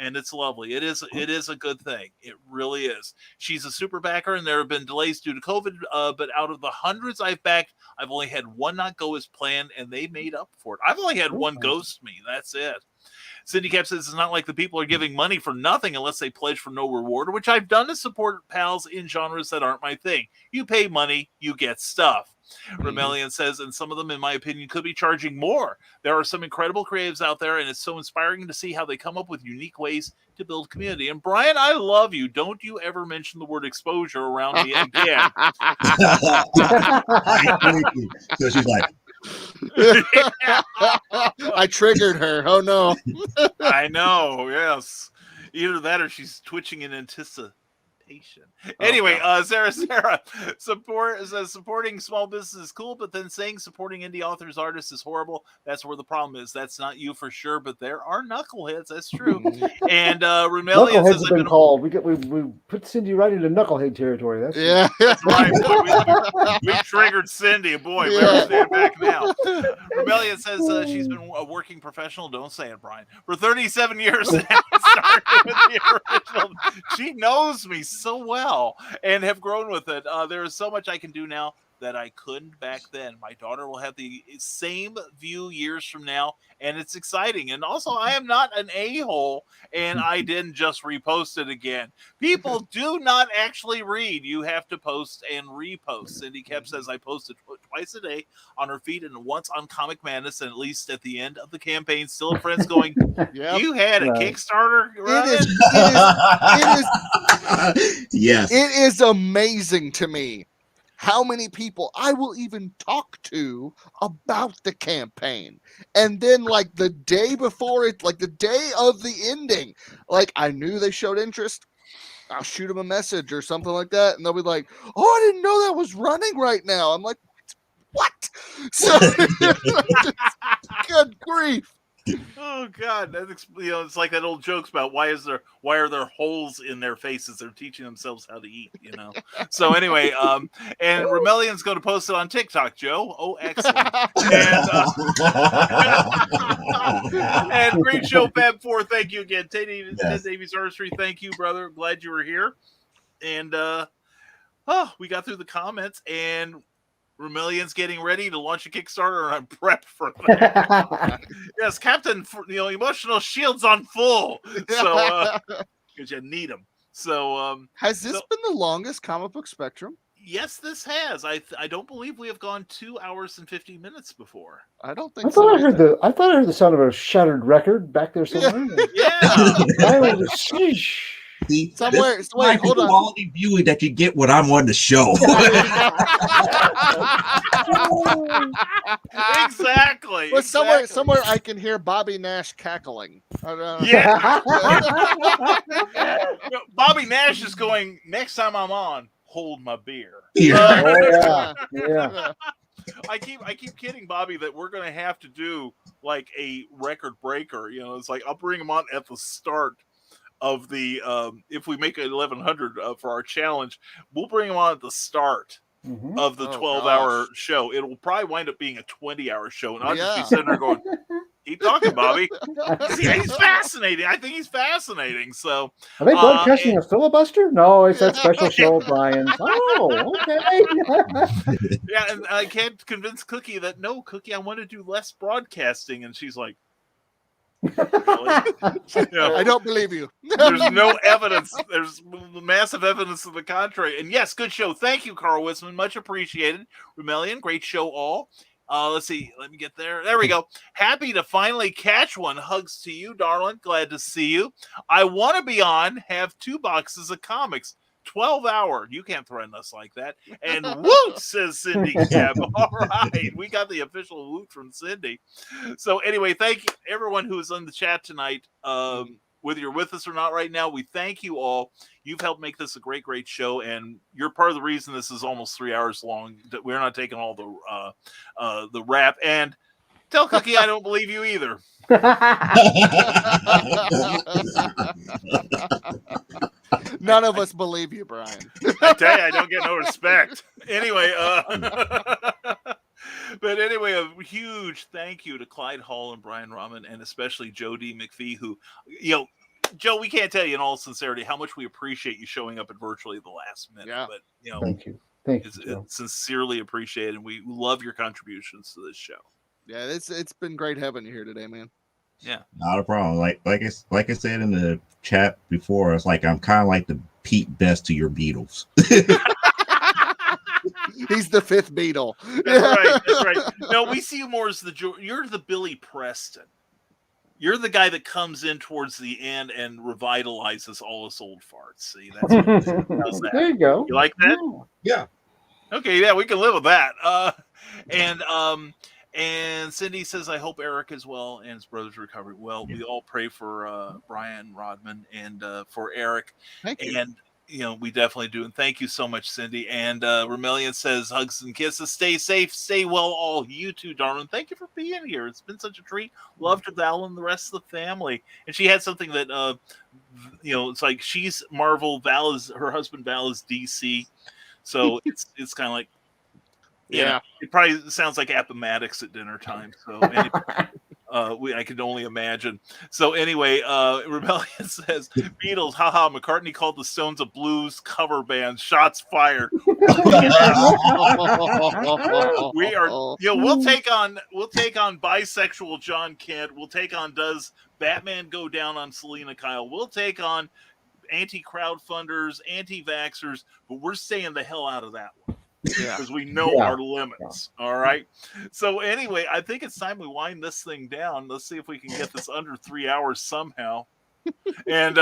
And it's lovely. It is a good thing. It really is. She's a super backer, and there have been delays due to COVID, but out of the hundreds I've backed, I've only had one not go as planned, and they made up for it. I've only had one ghost me. That's it. Cindy Cap says it's not like the people are giving money for nothing unless they pledge for no reward, which I've done to support pals in genres that aren't my thing. You pay money, you get stuff. Rebellion says, and some of them, in my opinion, could be charging more. There are some incredible creatives out there, and it's so inspiring to see how they come up with unique ways to build community. And Brian, I love you. Don't you ever mention the word exposure around me again. So she's like, I triggered her. Oh no. I know. Yes. Either that or she's twitching in anticipation. reputation. Anyway, Sarah supporting small business is cool, but then saying supporting indie authors, artists is horrible. That's where the problem is. That's not you for sure, but there are knuckleheads. That's true. And Rumelian Knuckleheads says, have been called. We put Cindy right into knucklehead territory. That's That's right. Boy, we triggered Cindy. Boy, we better stand back now. Rebellion says she's been a working professional. Don't say it, Brian. For 37 years now, starting with the original. She knows me so well and have grown with it. There is so much I can do now that I couldn't back then. My daughter will have the same view years from now, and it's exciting. And also, I am not an a-hole, and I didn't just repost it again. People do not actually read. You have to post and repost. Cindy Kep says I posted twice a day on her feed and once on Comic Madness, and at least at the end of the campaign, still have friends going, you had a Kickstarter running? Yes. It is amazing to me how many people I will even talk to about the campaign. And then like the day before it, like the day of the ending, like I knew they showed interest. I'll shoot them a message or something like that. And they'll be like, oh, I didn't know that was running right now. I'm like, what? So good grief. Oh God, that's, it's like that old jokes about why are there holes in their faces? They're teaching themselves how to eat, So anyway, and Rumelian's going to post it on TikTok, Joe. Oh, excellent! And great show, Fab 4. Thank you again, Ted Davies Artistry. Thank you, brother. Glad you were here. And we got through the comments and. Rumelian's getting ready to launch a Kickstarter, and I'm prepped for that. Yes, Captain, emotional shields on full. So, because you need them. So, has this been the longest comic book spectrum? Yes, this has. I don't believe we have gone 2 hours and 50 minutes before. I don't think I thought I heard the sound of a shattered record back there somewhere. Yeah. See, somewhere. Wait, hold on. Quality viewing that you get when I'm on the show. Exactly. But somewhere I can hear Bobby Nash cackling. Yeah. Bobby Nash is going, next time I'm on, hold my beer. Yeah. I keep kidding Bobby that we're going to have to do like a record breaker. It's like I'll bring him on at the start of the if we make it 1100 for our challenge, we'll bring them on at the start of the 12-hour show. It'll probably wind up being a 20-hour show, and I'll just be sitting there going, keep talking, Bobby. He's fascinating. I think he's fascinating. So are they broadcasting a filibuster? No, it's that special show, Brian. Oh, okay. Yeah, and I can't convince Cookie that no, Cookie, I want to do less broadcasting, and she's like, really? I don't believe you. There's no evidence. There's massive evidence to the contrary. And yes, good show. Thank you, Carl Wisman. Much appreciated. Rumelian, great show all. Let's see. Let me get there. There we go. Happy to finally catch one. Hugs to you, darling. Glad to see you. I want to be on. Have 2 boxes of comics. 12-hour. You can't threaten us like that. And woot, says Cindy Keb. All right. We got the official woot from Cindy. So anyway, thank you, everyone who is on the chat tonight. Whether you're with us or not right now, we thank you all. You've helped make this a great, great show. And you're part of the reason this is almost 3 hours long. That we're not taking all the rap. And tell Cookie I don't believe you either. None of us believe you, Brian. I tell you, I don't get no respect. Anyway, but anyway, a huge thank you to Clyde Hall and Brian Rodman, and especially Joe D. McPhee, who, Joe, we can't tell you in all sincerity how much we appreciate you showing up at virtually the last minute. Yeah. But thank you. It's sincerely appreciated, and we love your contributions to this show. Yeah, it's been great having you here today, man. Yeah, not a problem. Like I said in the chat before, it's like I'm kind of like the Pete Best to your Beatles. He's the 5th Beatle. That's right. No, we see you more as you're the Billy Preston. You're the guy that comes in towards the end and revitalizes all us old farts. See, that's how's that? There you go. You like that? Yeah. Okay, yeah, we can live with that. And Cindy says, I hope Eric is well and his brother's recovering well. We all pray for Brian Rodman and for Eric. Thank you. And we definitely do. And thank you so much, Cindy. And Romelian says, hugs and kisses. Stay safe. Stay well, all. You too, Darwin. Thank you for being here. It's been such a treat. Love to Val and the rest of the family. And she had something that, it's like she's Marvel. Her husband Val is DC. So it's kind of like, it probably sounds like Appomattox at dinner time. So anyway, I can only imagine. So anyway, Rebellion says, Beatles, haha, McCartney called the Stones a blues cover band. Shots fired. We are, we'll take on bisexual John Kent. We'll take on does Batman go down on Selena Kyle. We'll take on anti-crowdfunders, anti-vaxxers, but we're staying the hell out of that one. Because we know our limits. All right. So anyway, I think it's time we wind this thing down. Let's see if we can get this under 3 hours somehow. And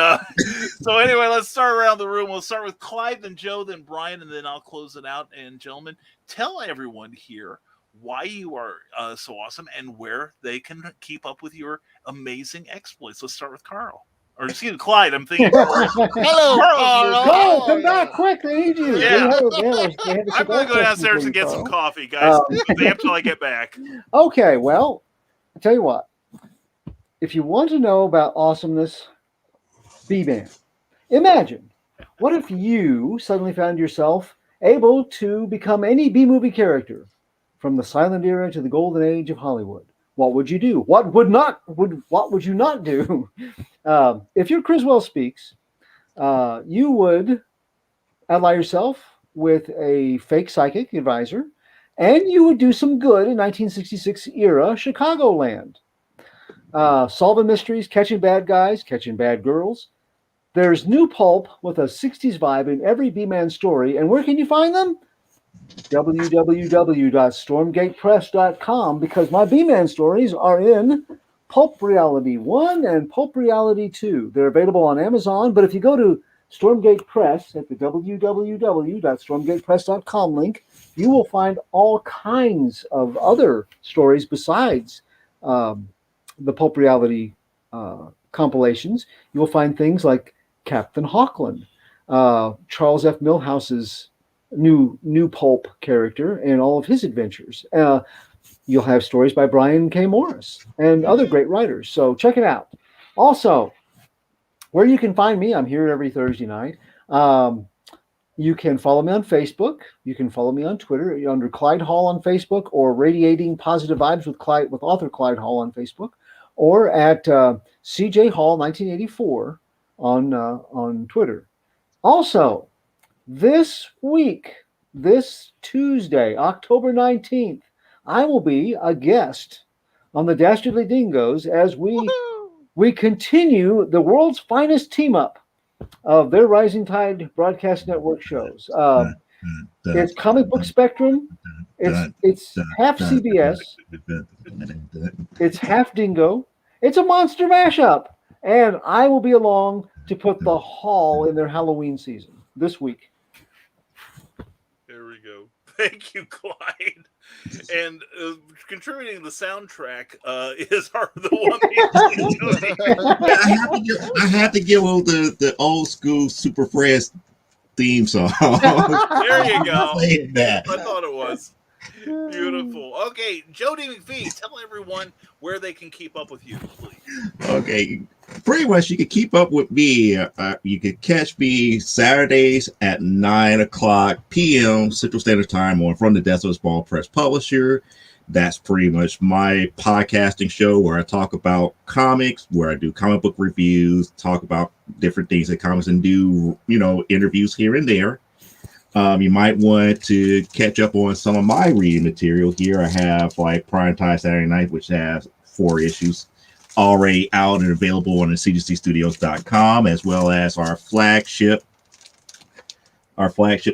so anyway, let's start around the room. We'll start with Clyde, then Joe, then Brian, and then I'll close it out. And gentlemen, tell everyone here why you are so awesome and where they can keep up with your amazing exploits. Let's start with Carl. Or excuse me, Clyde. I'm thinking. Hello, Carl, come back quick. They need you. Yeah. I'm going to go downstairs and get some coffee, guys. Until I get back. Okay, well, I'll tell you what. If you want to know about awesomeness, B-Man. Imagine, what if you suddenly found yourself able to become any B-movie character from the silent era to the golden age of Hollywood? What would you do? What would you not do? If your Criswell speaks, you would ally yourself with a fake psychic advisor, and you would do some good in 1966 era Chicagoland. Solving mysteries, catching bad guys, catching bad girls. There's new pulp with a 60s vibe in every B-Man story, and where can you find them? www.stormgatepress.com, because my B-Man stories are in Pulp Reality 1 and Pulp Reality 2. They're available on Amazon, but if you go to Stormgate Press at the www.stormgatepress.com link, you will find all kinds of other stories besides the Pulp Reality compilations. You will find things like Captain Hawkland, Charles F. Millhouse's new pulp character and all of his adventures. You'll have stories by Brian K. Morris and other great writers. So check it out. Also, where you can find me, I'm here every Thursday night. You can follow me on Facebook. You can follow me on Twitter under Clyde Hall on Facebook, or Radiating Positive Vibes with author Clyde Hall on Facebook, or at CJ Hall 1984 on Twitter. Also, this week, this Tuesday, October 19th, I will be a guest on the Dastardly Dingoes as we continue the world's finest team-up of their Rising Tide Broadcast Network shows. It's Comic Book Spectrum. It's half CBS. It's half Dingo. It's a monster mashup. And I will be along to put the Hall in their Halloween season this week. There we go. Thank you, Clyde. And contributing the soundtrack is the one. I have to give the old school Super Fresh theme song. There you go. That. I thought it was beautiful. Okay, Jody McPhee, tell everyone where they can keep up with you, please. Okay, pretty much you can keep up with me. You can catch me Saturdays at 9:00 p.m. Central Standard Time on From the Death of a Small Press Publisher. That's pretty much my podcasting show where I talk about comics, where I do comic book reviews, talk about different things in comics, and do interviews here and there. You might want to catch up on some of my reading material here. I have like Prime Time Saturday Night, which has 4 issues already out and available on the cgcstudios.com, as well as our flagship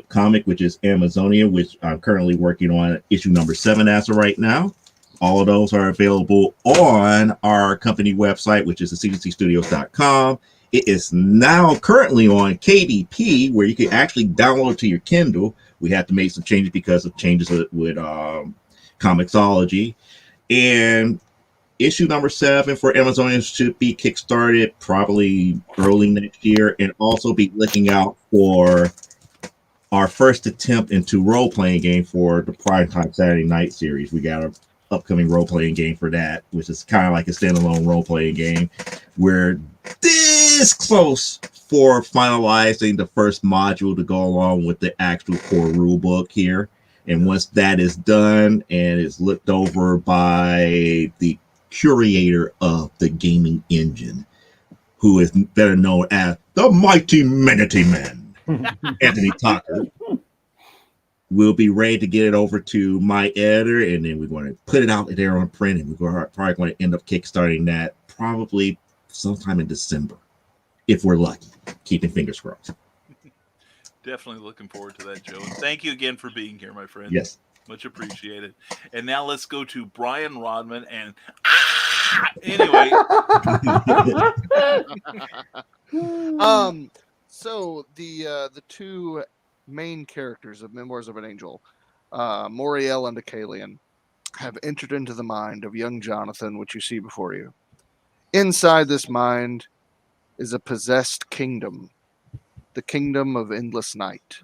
comic, which is Amazonia, which I'm currently working on issue number 7 as of right now. All of those are available on our company website, which is the cgcstudios.com. It is now currently on KDP, where you can actually download it to your Kindle. We had to make some changes because of changes with Comixology. And issue number 7 for Amazonia should be kickstarted probably early next year, and also be looking out for our first attempt into role-playing game for the Primetime Saturday Night series. We got an upcoming role-playing game for that, which is kind of like a standalone role-playing game. We're this close for finalizing the first module to go along with the actual core rule book here. And once that is done and is looked over by the curator of the gaming engine, who is better known as the Mighty Manatee Man, Anthony Tucker, we'll be ready to get it over to my editor, and then we're going to put it out there on print, and we're probably going to end up kickstarting that probably sometime in December, if we're lucky. Keeping fingers crossed. Definitely looking forward to that, Joe. And thank you again for being here, my friend. Yes. Much appreciated. And now let's go to Brian Rodman. And anyway. So the two main characters of Memoirs of an Angel, Moriel and Acalian, have entered into the mind of young Jonathan, which you see before you. Inside this mind is a possessed kingdom, the kingdom of endless night.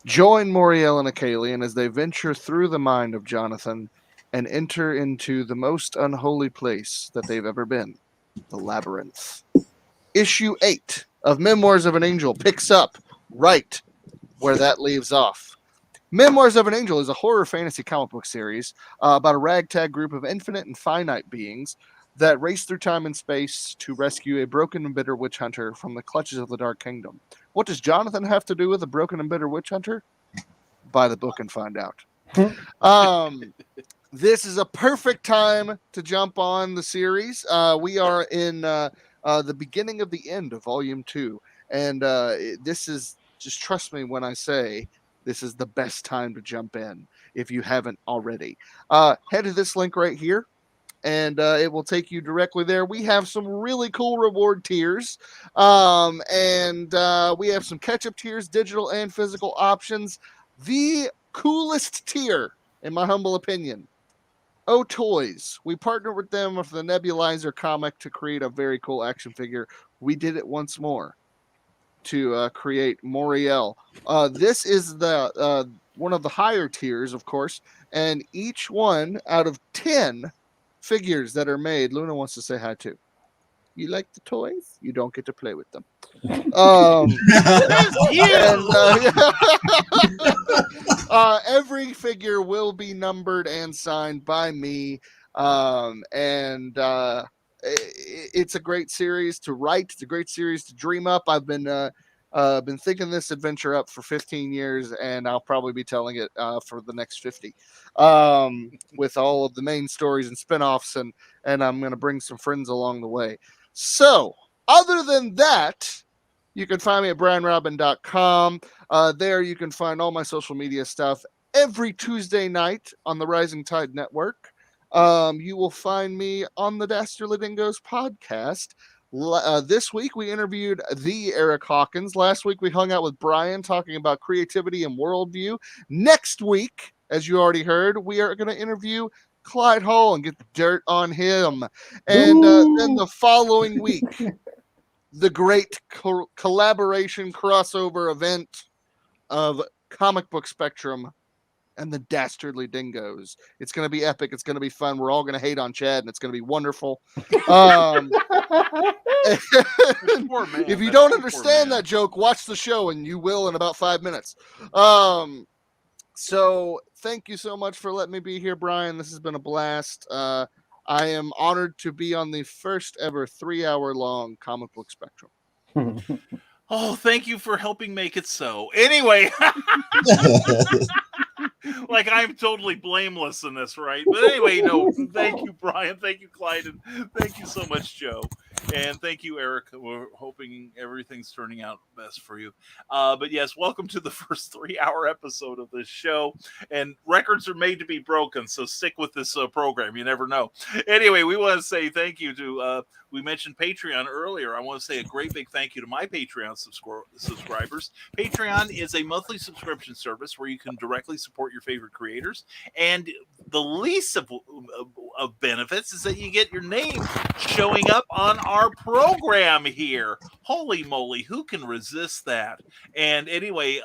Join Moriel and Acalian as they venture through the mind of Jonathan and enter into the most unholy place that they've ever been, the Labyrinth. Issue 8 of Memoirs of an Angel picks up right where that leaves off. Memoirs of an Angel is a horror fantasy comic book series about a ragtag group of infinite and finite beings that race through time and space to rescue a broken and bitter witch hunter from the clutches of the Dark Kingdom. What does Jonathan have to do with a broken and bitter witch hunter? Buy the book and find out. This is a perfect time to jump on the series. We are in the beginning of the end of Volume 2. And this is, just trust me when I say, this is the best time to jump in if you haven't already. Head to this link right here, and it will take you directly there. We have some really cool reward tiers, and we have some catch-up tiers, digital and physical options. The coolest tier, in my humble opinion, Oh Toys. We partnered with them for the Nebulizer comic to create a very cool action figure. We did it once more to create Moriel. This is the one of the higher tiers, of course, and each one out of 10 figures that are made, Luna wants to say hi to. You like the toys? You don't get to play with them. Every figure will be numbered and signed by me, it's a great series to write. It's a great series to dream up. I've been thinking this adventure up for 15 years, and I'll probably be telling it for the next 50, with all of the main stories and spinoffs, and I'm going to bring some friends along the way. So, other than that, you can find me at brianrodman.com. There you can find all my social media stuff every Tuesday night on the Rising Tide Network. You will find me on the Dastardly Dingoes podcast. This week we interviewed the Eric Hawkins. Last week we hung out with Brian talking about creativity and worldview. Next week, as you already heard, we are going to interview Clyde Hall and get the dirt on him. And then the following week, the great collaboration crossover event of Comic Book Spectrum and the Dastardly Dingoes. It's going to be epic. It's going to be fun. We're all going to hate on Chad, and it's going to be wonderful. If you don't understand that joke, watch the show, and you will in about 5 minutes. So thank you so much for letting me be here, Brian. This has been a blast. I am honored to be on the first ever 3-hour-long Comic Book Spectrum. Oh, thank you for helping make it so. Anyway, like I'm totally blameless in this, right? But anyway, no, thank you, Brian. Thank you, Clyde. And thank you so much, Joe. And thank you, Eric. We're hoping everything's turning out best for you. But yes, welcome to the first 3-hour episode of this show. And records are made to be broken, so stick with this program. You never know. Anyway, we want to say thank you to, we mentioned Patreon earlier. I want to say a great big thank you to my Patreon subscribers. Patreon is a monthly subscription service where you can directly support your favorite creators. And the least of of benefits is that you get your name showing up on our program here. Holy moly, who can resist that? And anyway,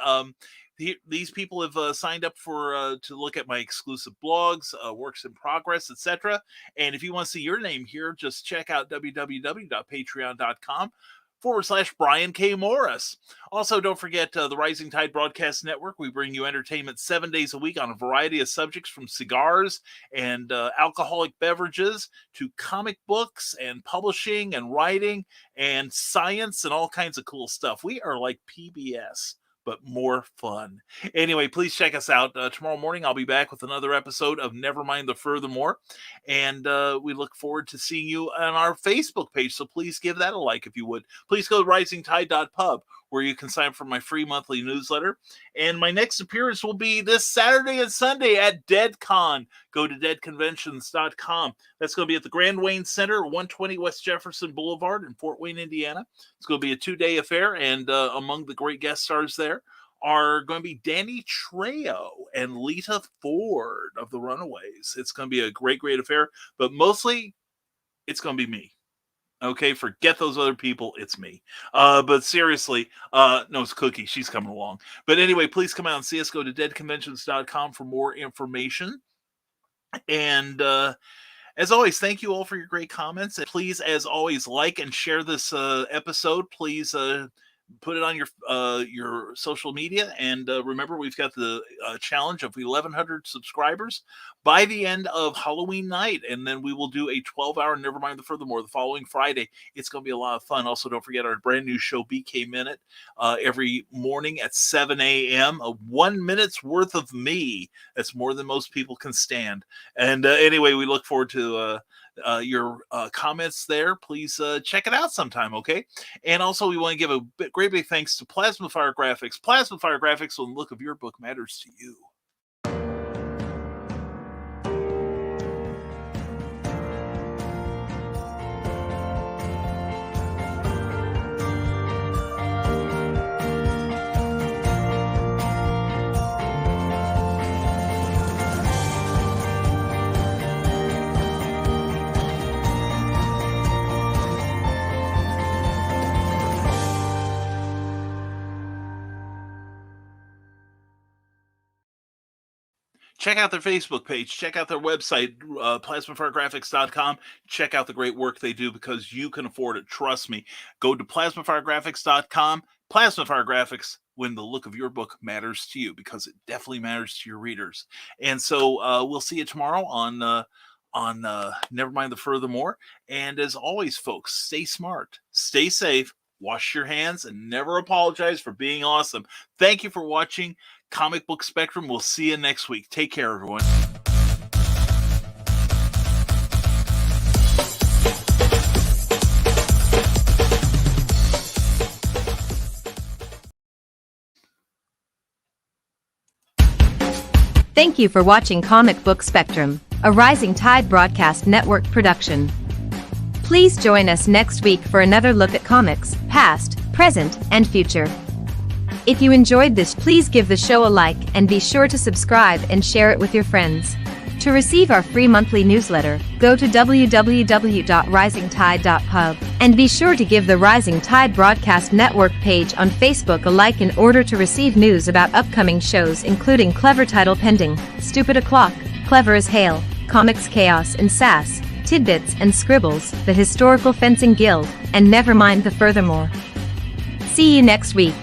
these people have signed up for to look at my exclusive blogs, works in progress, etc. And if you want to see your name here, just check out www.patreon.com/Brian K. Morris. Also, don't forget the Rising Tide Broadcast Network. We bring you entertainment 7 days a week on a variety of subjects, from cigars and alcoholic beverages to comic books and publishing and writing and science and all kinds of cool stuff. We are like PBS, but more fun. Anyway, please check us out. Tomorrow morning, I'll be back with another episode of Nevermind the Furthermore. And we look forward to seeing you on our Facebook page. So please give that a like if you would. Please go to risingtide.pub, where you can sign up for my free monthly newsletter. And my next appearance will be this Saturday and Sunday at DeadCon. Go to deadconventions.com. That's going to be at the Grand Wayne Center, 120 West Jefferson Boulevard in Fort Wayne, Indiana. It's going to be a 2-day affair, and among the great guest stars there are going to be Danny Trejo and Lita Ford of the Runaways. It's going to be a great, great affair, but mostly it's going to be me. Okay, forget those other people. It's me. But seriously, no, it's Cookie. She's coming along. But anyway, please come out and see us. Go to deadconventions.com for more information. And as always, thank you all for your great comments. And please, as always, like and share this episode. Please put it on your social media. And remember, we've got the challenge of 1,100 subscribers by the end of Halloween night. And then we will do a 12-hour Nevermind the Furthermore the following Friday. It's going to be a lot of fun. Also, don't forget our brand new show, BK Minute, every morning at 7 a.m. 1 minute's worth of me. That's more than most people can stand. And anyway, we look forward to your comments there. Please check it out sometime, okay? And also, we want to give a great big thanks to Plasma Fire Graphics. Plasma Fire Graphics, when the look of your book matters to you. Check out their Facebook page. Check out their website, plasmafiregraphics.com. Check out the great work they do, because you can afford it. Trust me. Go to plasmafiregraphics.com. Plasma Fire Graphics, when the look of your book matters to you, because it definitely matters to your readers. And so we'll see you tomorrow on Nevermind the Furthermore. And as always, folks, stay smart, stay safe, wash your hands, and never apologize for being awesome. Thank you for watching Comic Book Spectrum. We'll see you next week. Take care, everyone. Thank you for watching Comic Book Spectrum, a Rising Tide Broadcast Network production. Please join us next week for another look at comics, past, present, and future. If you enjoyed this, please give the show a like and be sure to subscribe and share it with your friends. To receive our free monthly newsletter, go to www.risingtide.pub and be sure to give the Rising Tide Broadcast Network page on Facebook a like in order to receive news about upcoming shows, including Clever Title Pending, Stupid O'Clock, Clever as Hail, Comics Chaos and Sass, Tidbits and Scribbles, the Historical Fencing Guild, and Nevermind the Furthermore. See you next week.